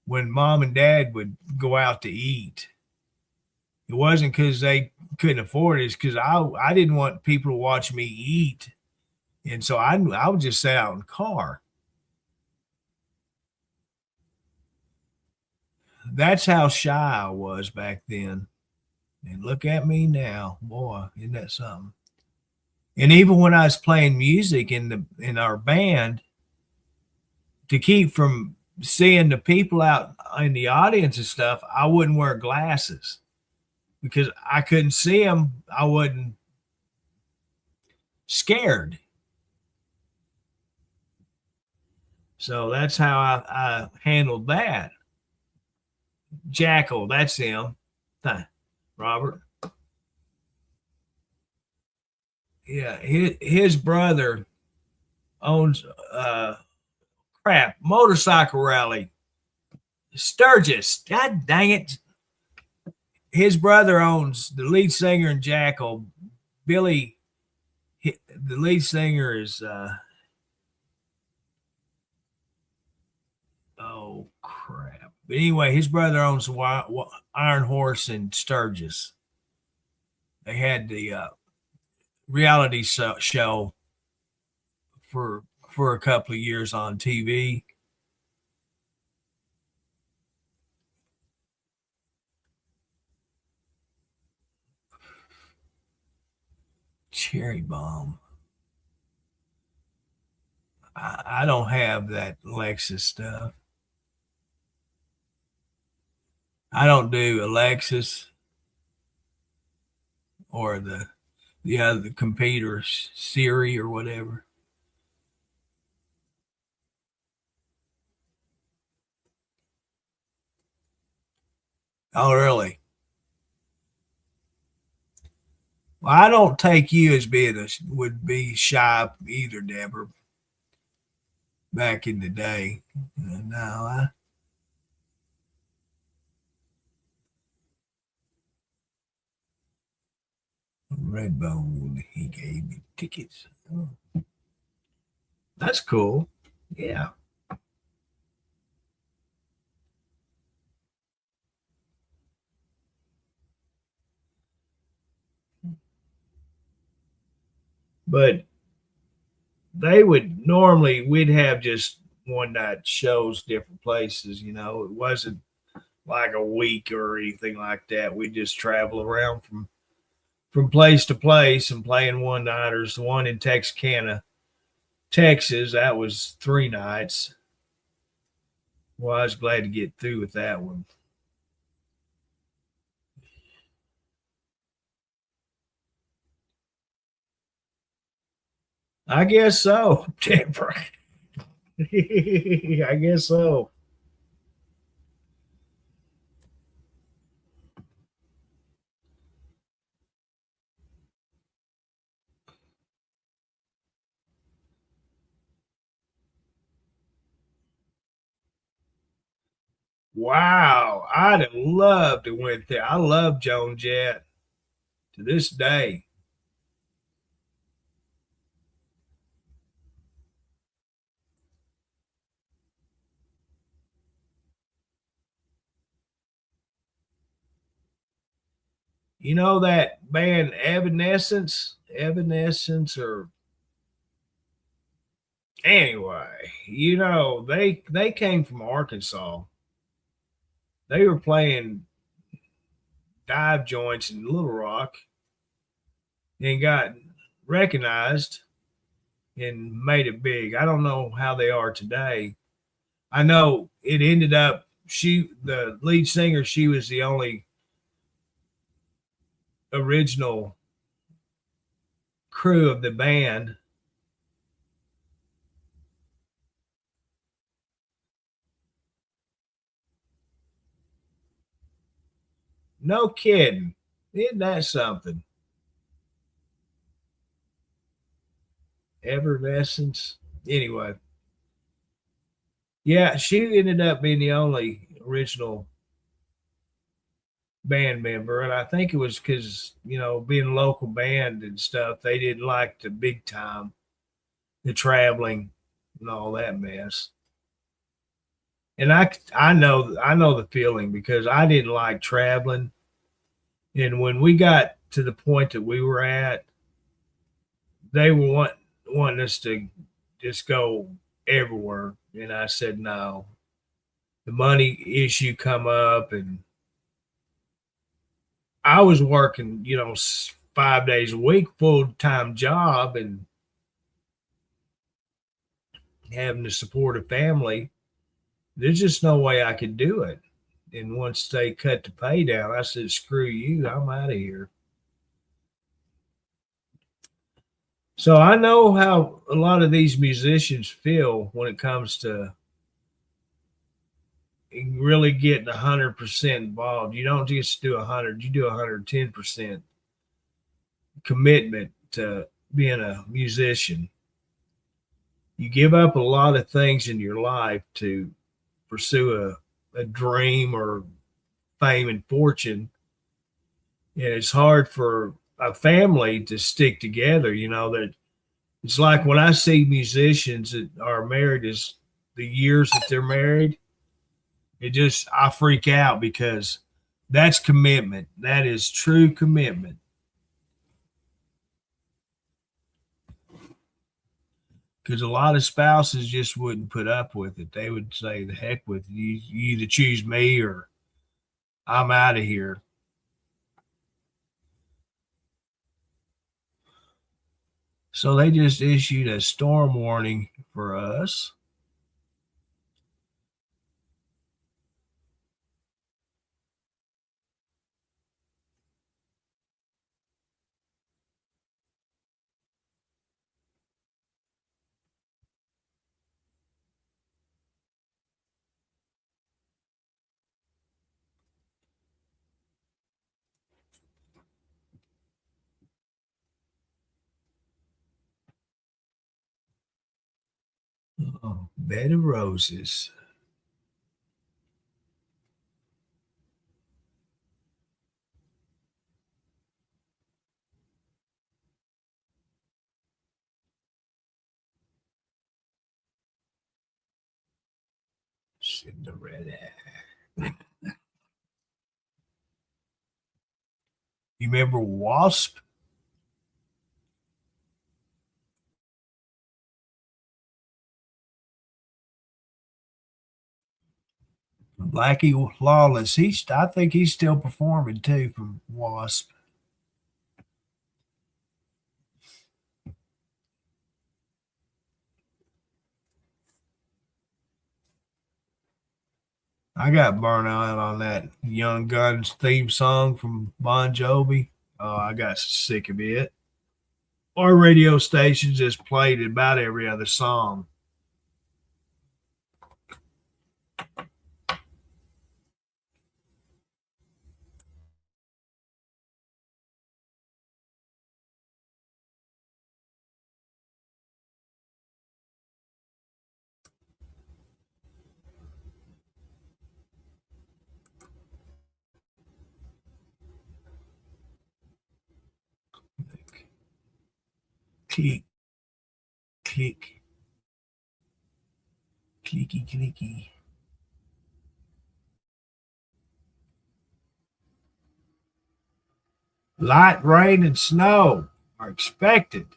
when mom and dad would go out to eat. It wasn't because they couldn't afford it. It's because I didn't want people to watch me eat. And so I would just sit out in the car. That's how shy I was back then. And look at me now. Boy, isn't that something? And even when I was playing music in our band, to keep from seeing the people out in the audience and stuff, I wouldn't wear glasses because I couldn't see them. I wasn't scared. So that's how I handled that. Jackal, that's him. Robert. Yeah, his brother owns motorcycle rally. Sturgis. God dang it. His brother owns the lead singer in Jackal. Billy, the lead singer is oh crap. But anyway, his brother owns Iron Horse in Sturgis. They had the reality show for a couple of years on TV. Cherry Bomb. I don't have that Lexus stuff. I don't do Alexis or the computer Siri or whatever. Oh, really? Well, I don't take you as being would be shy either, Deborah. Back in the day, no, Redbone. He gave me tickets. Oh, that's cool. Yeah. But we'd have just one night shows, different places. It wasn't like a week or anything like that. We'd just travel around from place to place and playing one nighters. The one in Texarkana, Texas, that was 3 nights. Well, I was glad to get through with that one. I guess so, Deborah. I guess so. Wow, I'd have loved to went there. I love Joan Jett to this day. You know that band Evanescence, or anyway, they came from Arkansas. They were playing dive joints in Little Rock and got recognized. and made it big. I don't know how they are today. I know it ended up the lead singer, she was the only original crew of the band. No kidding. Isn't that something? Evanescence. Anyway, yeah, she ended up being the only original band member, and I think it was because being a local band and stuff, they didn't like the big time, the traveling, and all that mess. And I know the feeling because I didn't like traveling, and when we got to the point that we were at, they were wanting us to just go everywhere, and I said no. The money issue come up, and I was working, 5 days a week, full time job, and having to support a family. There's just no way I could do it. And once they cut the pay down, I said, "Screw you, I'm out of here." So I know how a lot of these musicians feel when it comes to really getting 100% involved. You don't just do 100; you do 110% commitment to being a musician. You give up a lot of things in your life to pursue a dream or fame and fortune. And it's hard for a family to stick together, that it's like when I see musicians that are married, is the years that they're married, I freak out because that's commitment. That is true commitment. Because a lot of spouses just wouldn't put up with it. They would say, "The heck with it. You either choose me or I'm out of here." So they just issued a storm warning for us. Oh, bed of roses. Cinderella. You remember Wasp? Blackie Lawless. I think he's still performing too from Wasp. I got burnt out on that Young Guns theme song from Bon Jovi. Oh, I got sick of it. Our radio stations just played about every other song. Click, click, clicky, clicky. Light rain and snow are expected. I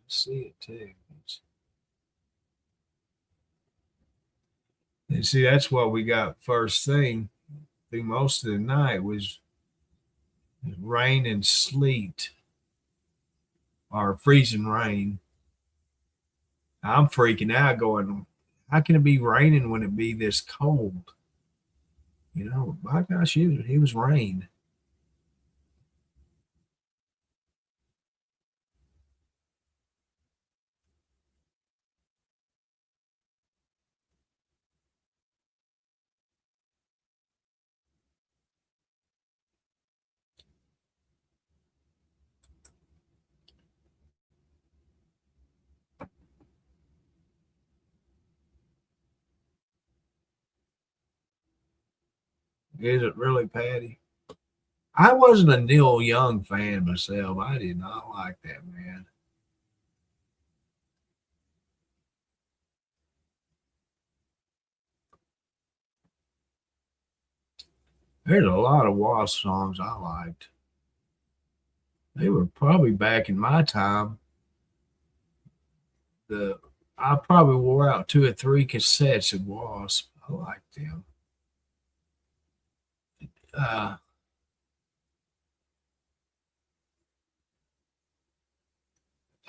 see it too. And see, that's what we got first thing. through most of the night was rain and sleet or freezing rain. I'm freaking out going, how can it be raining when it be this cold? You know, my gosh, it was rain. Is it really, Patty? I wasn't a Neil Young fan myself. I did not like that man. There's a lot of Wasp songs I liked. They were probably back in my time. The I probably wore out two or three cassettes of Wasp. I liked them. Uh,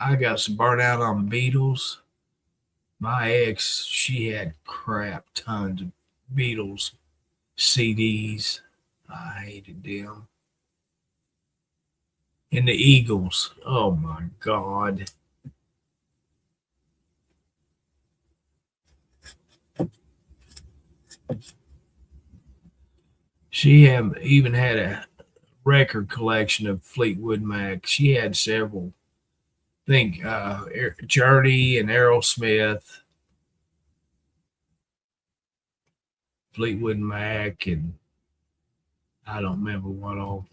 I got some burnout on Beatles. My ex, she had crap tons of Beatles CDs. I hated them. And the Eagles. Oh my God. Even had a record collection of Fleetwood Mac. She had several. I think Journey and Aerosmith, Fleetwood Mac, and I don't remember what all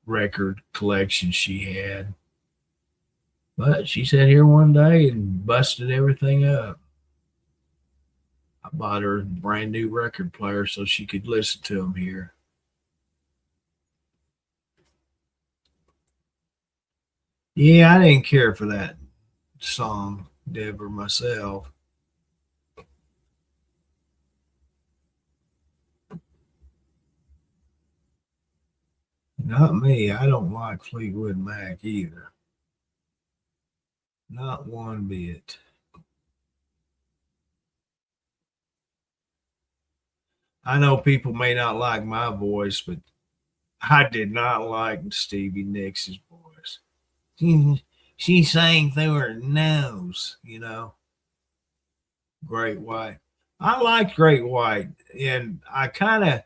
record collection she had. But she sat here one day and busted everything up. I bought her a brand new record player so she could listen to them here. Yeah, I didn't care for that song, Deborah, myself. Not me. I don't like Fleetwood Mac either. Not one bit. I know people may not like my voice, but I did not like Stevie Nicks' voice. She sang through her nose, you know. Great White. I liked Great White, and I kind of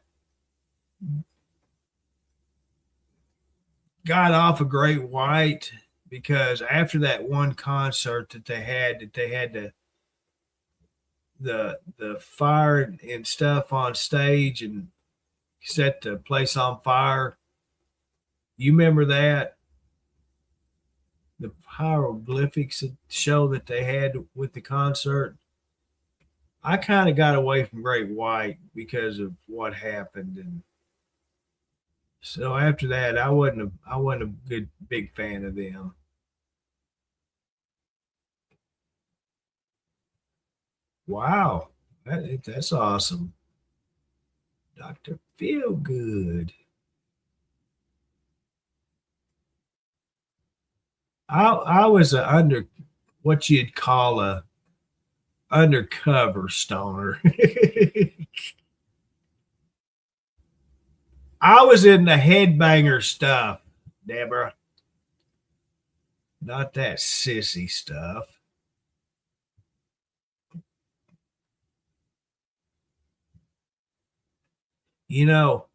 got off of Great White because after that one concert that they had the fire and stuff on stage and set the place on fire. You remember that? The hieroglyphics show that they had with the concert. I kind of got away from Great White because of what happened, and so after that, I wasn't a good big fan of them. Wow, that's awesome, Doctor Feelgood. I was a under what you'd call a undercover stoner. I was in the headbanger stuff, Deborah, not that sissy stuff. You know,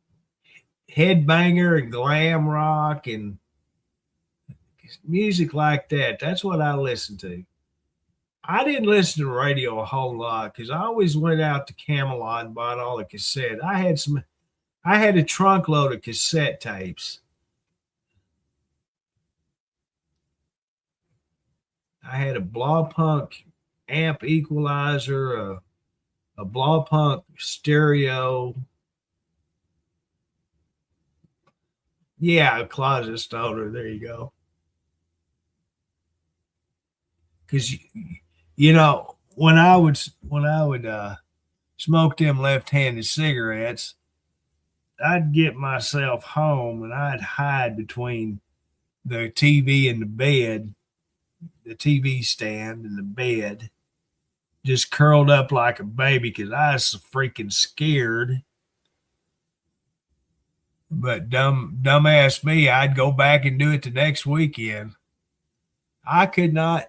headbanger and glam rock and music like that. That's what I listen to. I didn't listen to radio a whole lot because I always went out to Camelot and bought all the cassette. I had a trunk load of cassette tapes. I had a Blawpunk amp equalizer, a Blawpunk stereo. Yeah, a closet stoner. There you go. Because you know when I would smoked them left-handed cigarettes, I'd get myself home and I'd hide between the TV and the bed, the TV stand and the bed, just curled up like a baby because I was freaking scared. But dumbass me, I'd go back and do it the next weekend. I could not.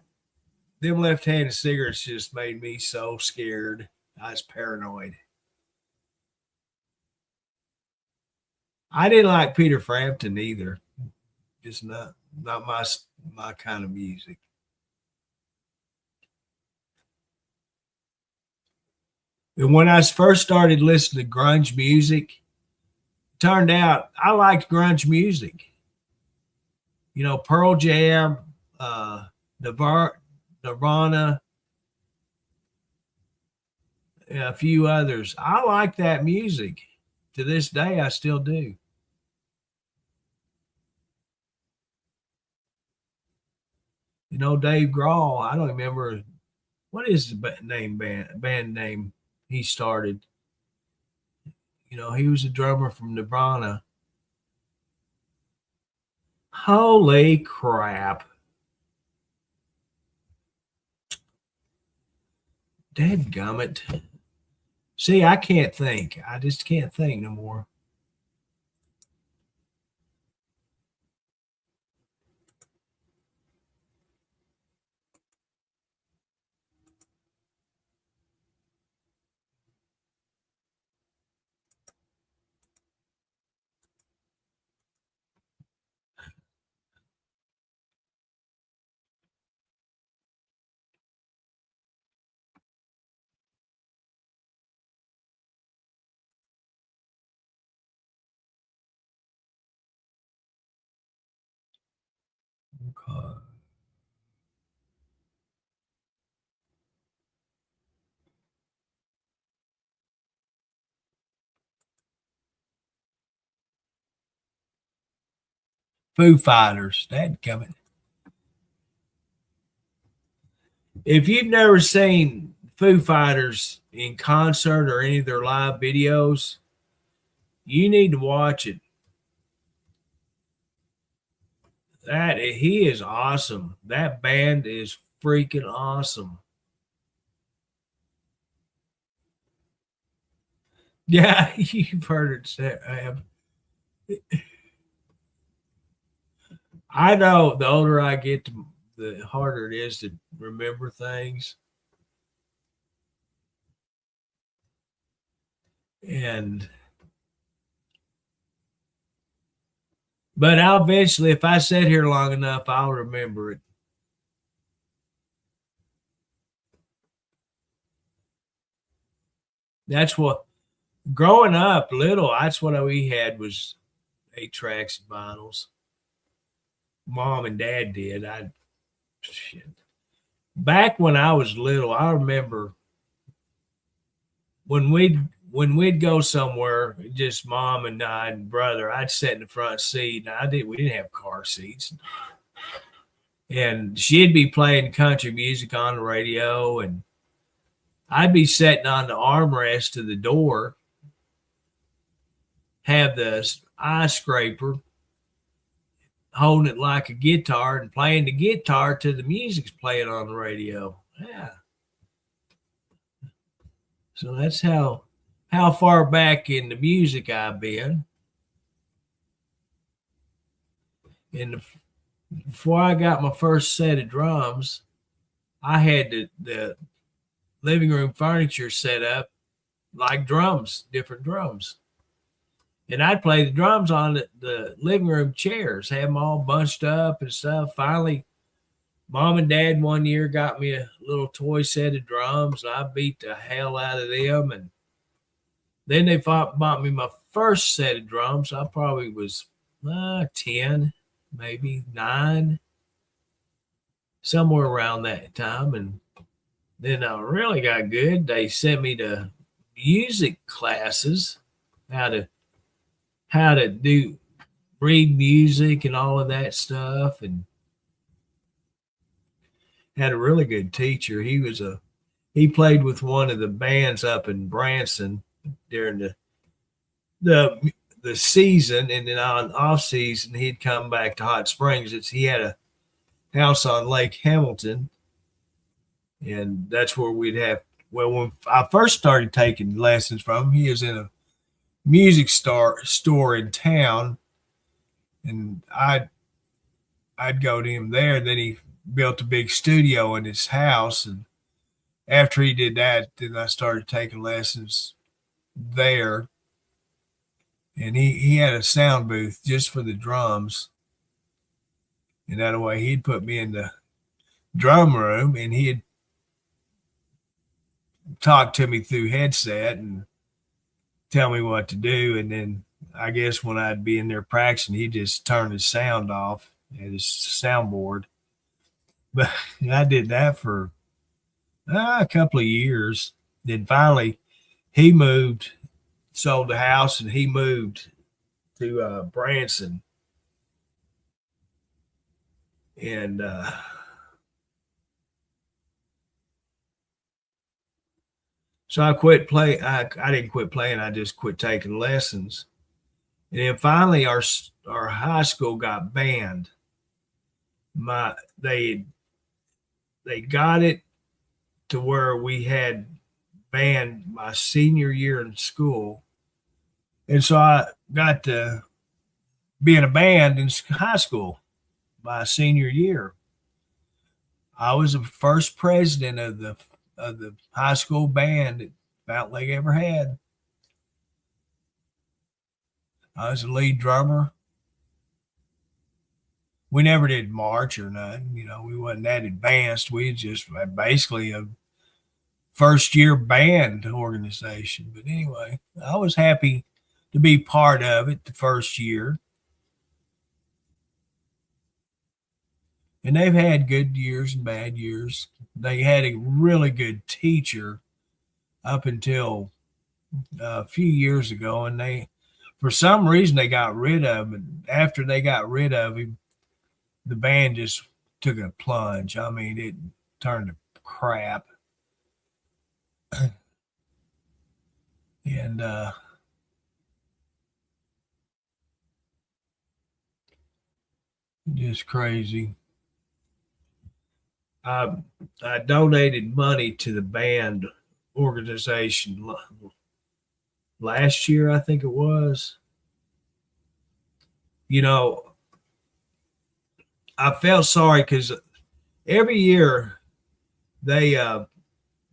Them left-handed cigarettes just made me so scared. I was paranoid. I didn't like Peter Frampton either. Just not my kind of music. And when I first started listening to grunge music, it turned out I liked grunge music. You know, Pearl Jam, Nirvana, a few others. I like that music. To this day, I still do. You know, Dave Grohl, I don't remember what is the band name he started. You know, he was a drummer from Nirvana. Holy crap. Dadgummit. See, I can't think. I just can't think no more. Okay. Foo Fighters. Dadgummit. If you've never seen Foo Fighters in concert or any of their live videos, you need to watch it. That he is awesome. That band is freaking awesome. Yeah, you've heard it. I know the older I get, the harder it is to remember things. But I'll eventually, if I sit here long enough, I'll remember it. That's what growing up little. That's what we had was 8 tracks and vinyls. Mom and Dad did. Shit. Back when I was little, I remember when we'd go somewhere, just mom and I and brother, I'd sit in the front seat. And we didn't have car seats, and she'd be playing country music on the radio, and I'd be sitting on the armrest of the door, have the eye scraper, holding it like a guitar and playing the guitar to the music's playing on the radio. Yeah. So that's how far back in the music I've been. And before I got my first set of drums, I had the living room furniture set up like drums, different drums. And I'd play the drums on the living room chairs, have them all bunched up and stuff. Finally, Mom and Dad one year got me a little toy set of drums, and I beat the hell out of them. And then they bought me my first set of drums. I probably was 10, maybe 9, somewhere around that time. And then I really got good. They sent me to music classes, how to read music and all of that stuff, and had a really good teacher. He was a he played with one of the bands up in Branson during the the season, and then on off season he'd come back to Hot Springs. He had a house on Lake Hamilton, and that's where we'd have. Well, when I first started taking lessons from him, he was in a music store in town, and I'd go to him there. Then he built a big studio in his house, and after he did that, then I started taking lessons there. And he had a sound booth just for the drums, and that way he'd put me in the drum room, and he'd talk to me through headset and tell me what to do. And then I guess when I'd be in there practicing, he'd just turn his sound off at his soundboard. But I did that for a couple of years. Then finally, he moved, sold the house, and he moved to Branson. And so I quit playing. I didn't quit playing. I just quit taking lessons. And then finally, our high school got banned. My they got it to where we had band my senior year in school, and so I got to be in a band in high school my senior year. I was the first president of the high school band that Mount Lake ever had. I was the lead drummer. We never did march or nothing. You know, we wasn't that advanced. We just basically a first year band organization. But anyway, I was happy to be part of it the first year. And they've had good years and bad years. They had a really good teacher up until a few years ago, and for some reason, they got rid of him. And after they got rid of him, the band just took a plunge. I mean, it turned to crap. And just crazy. I I donated money to the band organization last year, I think it was. You know, I felt sorry because every year they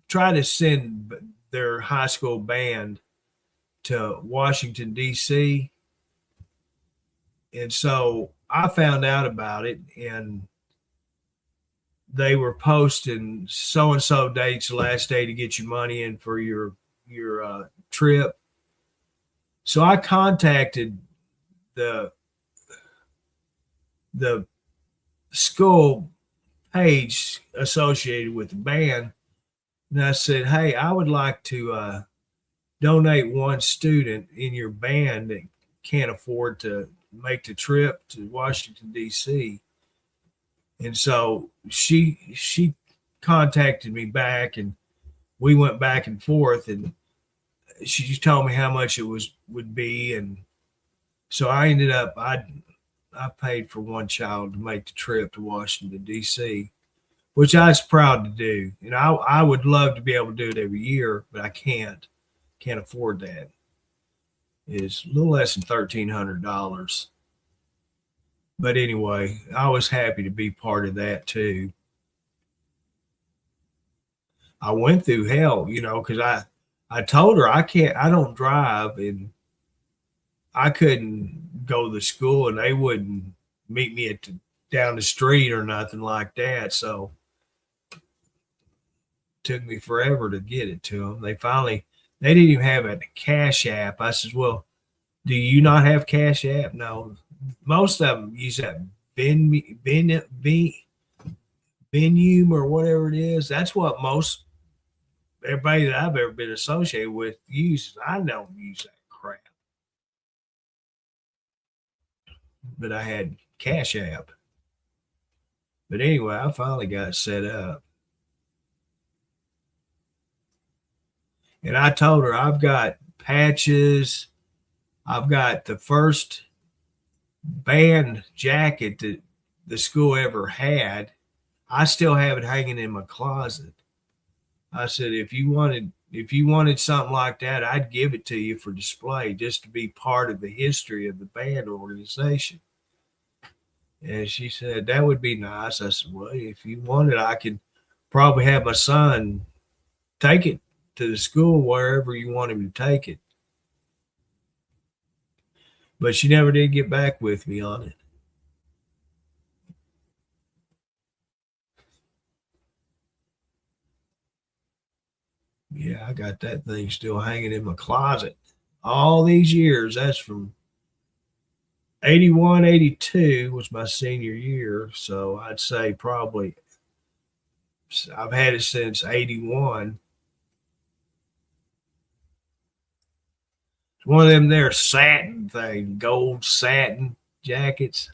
try to send their high school band to Washington D.C. And so I found out about it, and they were posting so and so dates the last day to get your money in for your trip. So I contacted the the school page associated with the band, and I said, "Hey, I would like to donate one student in your band that can't afford to make the trip to Washington D.C." And so she contacted me back, and we went back and forth, and she told me how much it would be, and so I ended up I paid for one child to make the trip to Washington D.C., which I was proud to do. You know, I would love to be able to do it every year, but I can't afford that. It's a little less than $1,300. But anyway, I was happy to be part of that too. I went through hell, you know, because I told her I don't drive, and I couldn't go to the school, and they wouldn't meet me down the street or nothing like that. So it took me forever to get it to them. They didn't even have a Cash App. I said, well, do you not have Cash App? No. Most of them use that Venum or whatever it is. That's what most everybody that I've ever been associated with uses. I don't use that crap. But I had Cash App. But anyway, I finally got it set up. And I told her, I've got patches. I've got the first band jacket that the school ever had. I still have it hanging in my closet. I said, if you wanted something like that, I'd give it to you for display, just to be part of the history of the band organization. And she said, that would be nice. I said, well, if you want it, I could probably have my son take it to the school wherever you want him to take it. But she never did get back with me on it. Yeah, I got that thing still hanging in my closet. All these years, that's from 81, 82 was my senior year. So I'd say probably I've had it since 81. It's one of them there satin thing, gold satin jackets.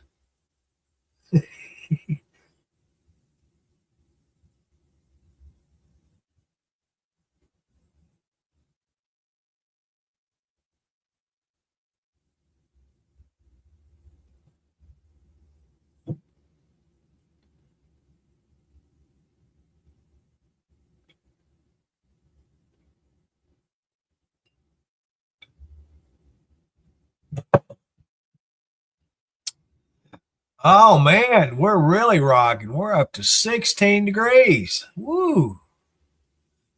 Oh man, we're really rocking. We're up to 16 degrees. Woo.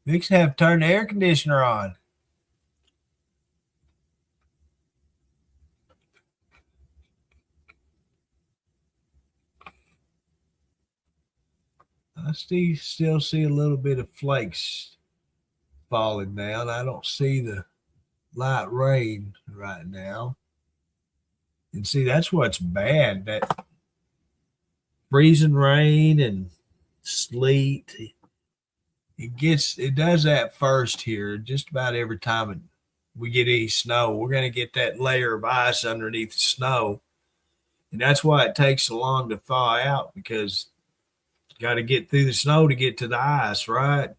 We should have turned the air conditioner on. I still see a little bit of flakes falling down. I don't see the light rain right now. And see, that's what's bad. That freezing rain and sleet. It does that first here. Just about every time we get any snow, we're going to get that layer of ice underneath the snow. And that's why it takes so long to thaw out, because you got to get through the snow to get to the ice, right?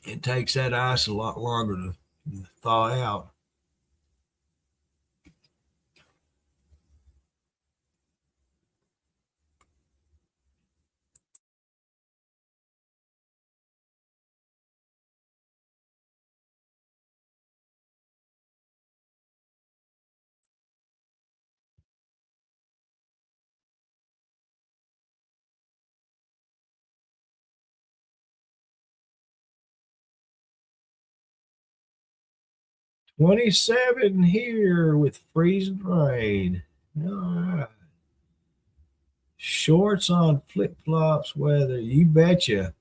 It takes that ice a lot longer to thaw out. '27 here with freezing rain. All right. Shorts on, flip flops weather. You betcha.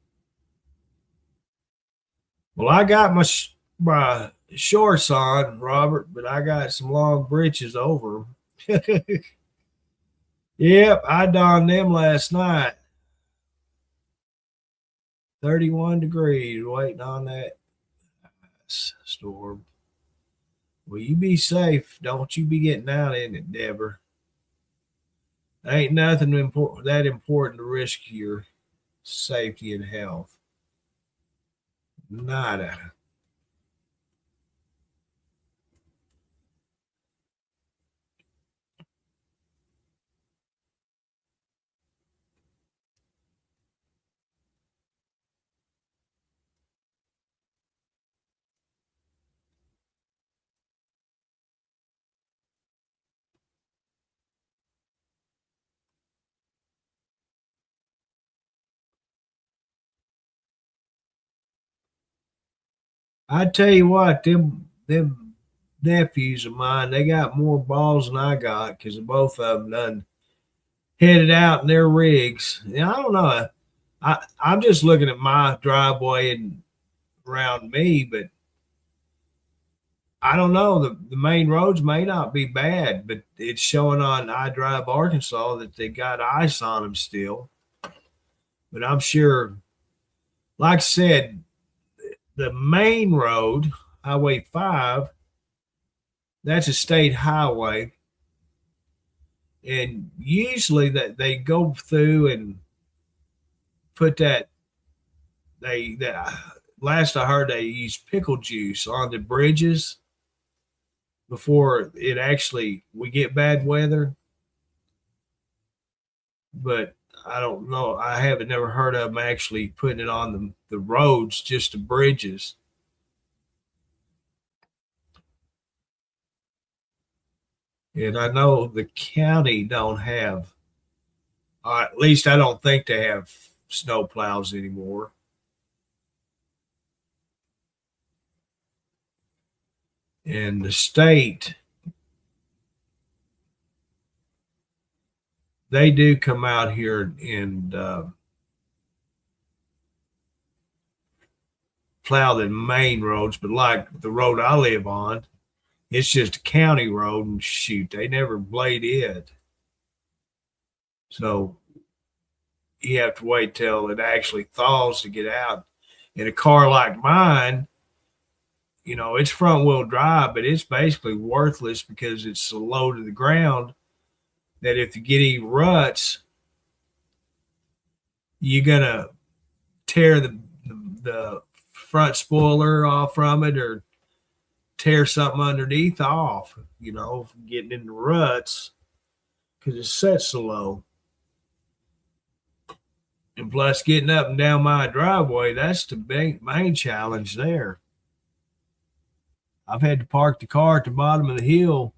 Well, I got my shorts on, Robert, but I got some long breeches over them. Yep, I donned them last night. 31 degrees, waiting on that storm. Well, you be safe. Don't you be getting out in it, Deborah. Ain't nothing that important to risk your safety and health. Nada. I tell you what, them nephews of mine, they got more balls than I got, because both of them done headed out in their rigs. Yeah, I don't know. I'm just looking at my driveway and around me, but I don't know. The main roads may not be bad, but it's showing on I Drive Arkansas that they got ice on them still. But I'm sure, like I said, the main road, Highway 5, that's a state highway. And usually that they go through and put that last I heard they use pickle juice on the bridges before it actually we get bad weather. But I don't know. I haven't never heard of them actually putting it on the roads, just the bridges. And I know the county don't have, at least I don't think they have snow plows anymore. And the state, they do come out here and plow the main roads, but like the road I live on, it's just a county road, and shoot, they never blade it. So you have to wait till it actually thaws to get out. In a car like mine, it's front wheel drive, but it's basically worthless because it's so low to the ground that if you get any ruts, you're gonna tear the front spoiler off from it or tear something underneath off, getting into ruts because it's set so low. And plus getting up and down my driveway, that's the main challenge there. I've had to park the car at the bottom of the hill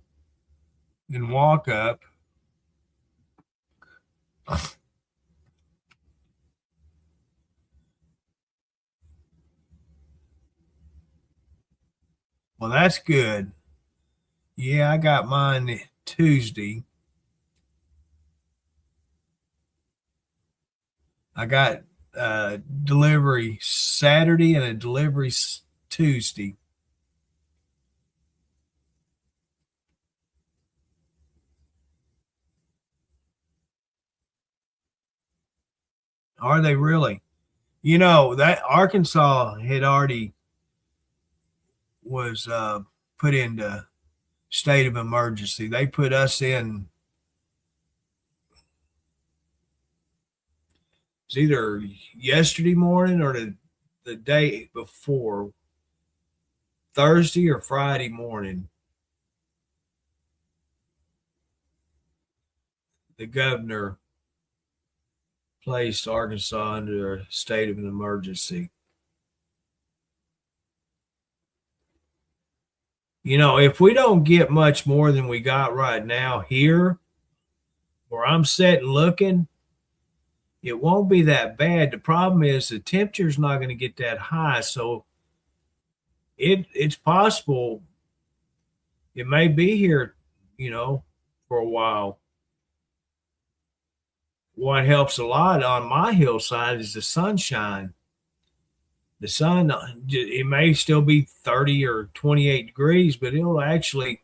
and walk up. Well, that's good. Yeah, I got mine Tuesday. I got delivery Saturday and a delivery Tuesday. Are they really? That Arkansas had already was put into state of emergency. They put us in. It's either yesterday morning or the day before, Thursday or Friday morning. The governor placed Arkansas under a state of an emergency. If we don't get much more than we got right now here, where I'm sitting looking, it won't be that bad. The problem is the temperature's not going to get that high. So it's possible it may be here, for a while. What helps a lot on my hillside is the sunshine. The sun, it may still be 30 or 28 degrees, but it'll actually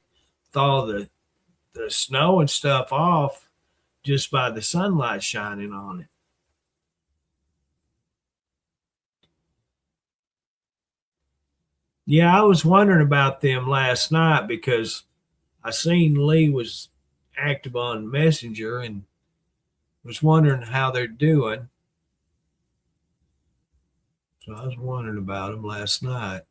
thaw the snow and stuff off just by the sunlight shining on it. Yeah, I was wondering about them last night because I seen Lee was active on Messenger and was wondering how they're doing. So I was wondering about them last night.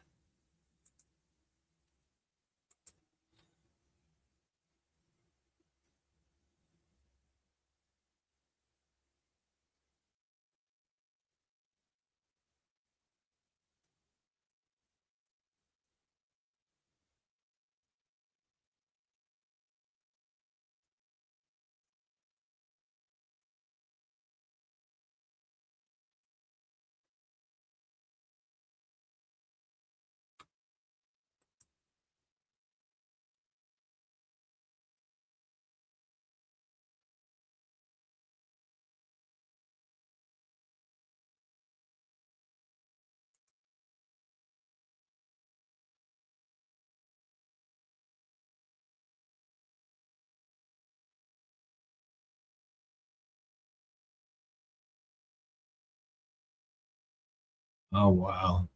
Oh wow.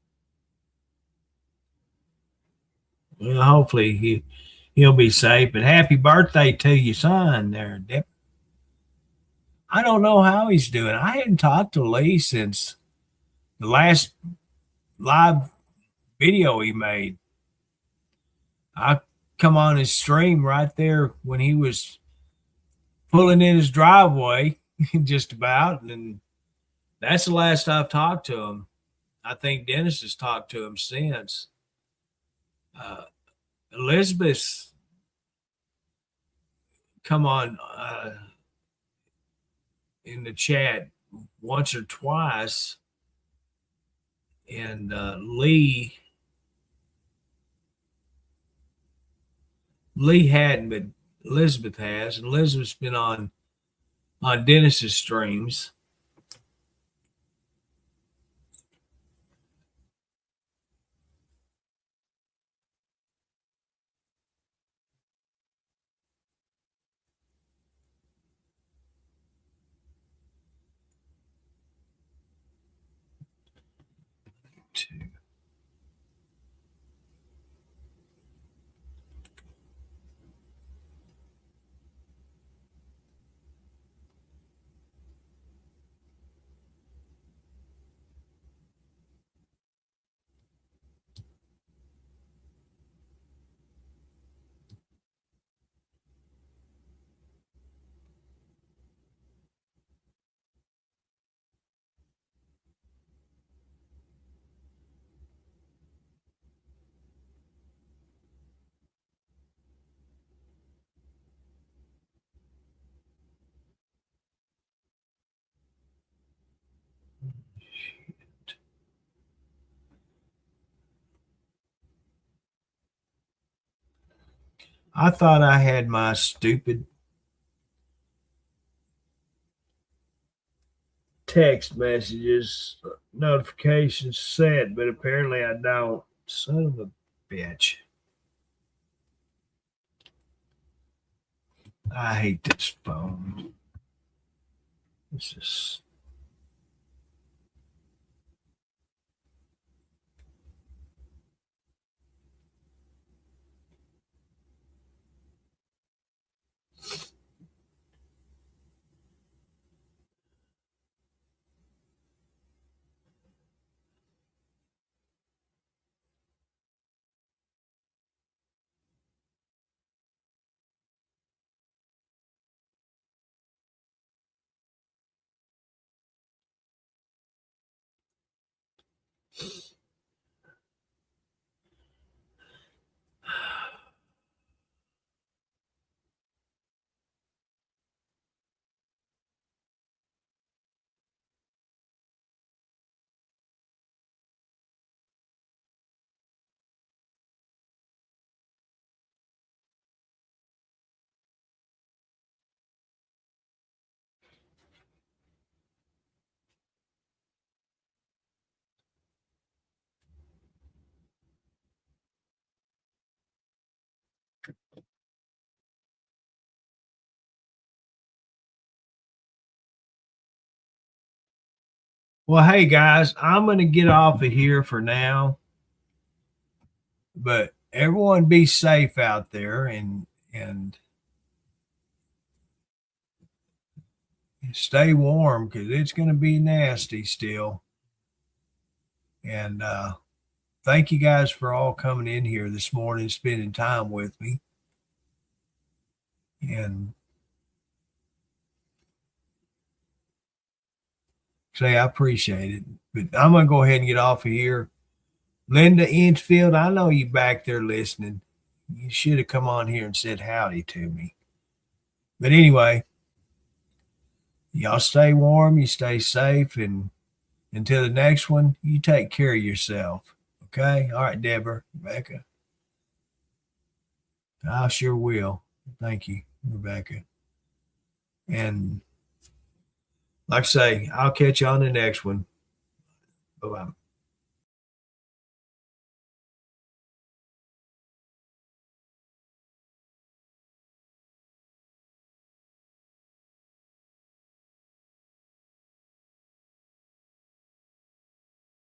Well, hopefully he'll be safe. And happy birthday to your son there, Dip. I don't know how he's doing. I hadn't talked to Lee since the live video he made. I come on his stream right there when he was pulling in his driveway, just about, and that's the last I've talked to him. I think Dennis has talked to him since. Elizabeth's come on in the chat once or twice, and Lee hadn't, but Elizabeth has, and Elizabeth's been on Dennis's streams. I thought I had my stupid text messages notifications set, but apparently I don't. Son of a bitch. I hate this phone. This is. Well, hey guys, I'm going to get off of here for now, but everyone be safe out there and stay warm because it's going to be nasty still. And thank you guys for all coming in here this morning, spending time with me. And say I appreciate it. But I'm going to go ahead and get off of here. Linda Inchfield, I know you back there listening. You should have come on here and said howdy to me. But anyway, y'all stay warm, you stay safe, and until the next one, you take care of yourself. Okay? All right, Deborah, Rebecca. I sure will. Thank you, Rebecca. And like I say, I'll catch you on the next one. Bye-bye.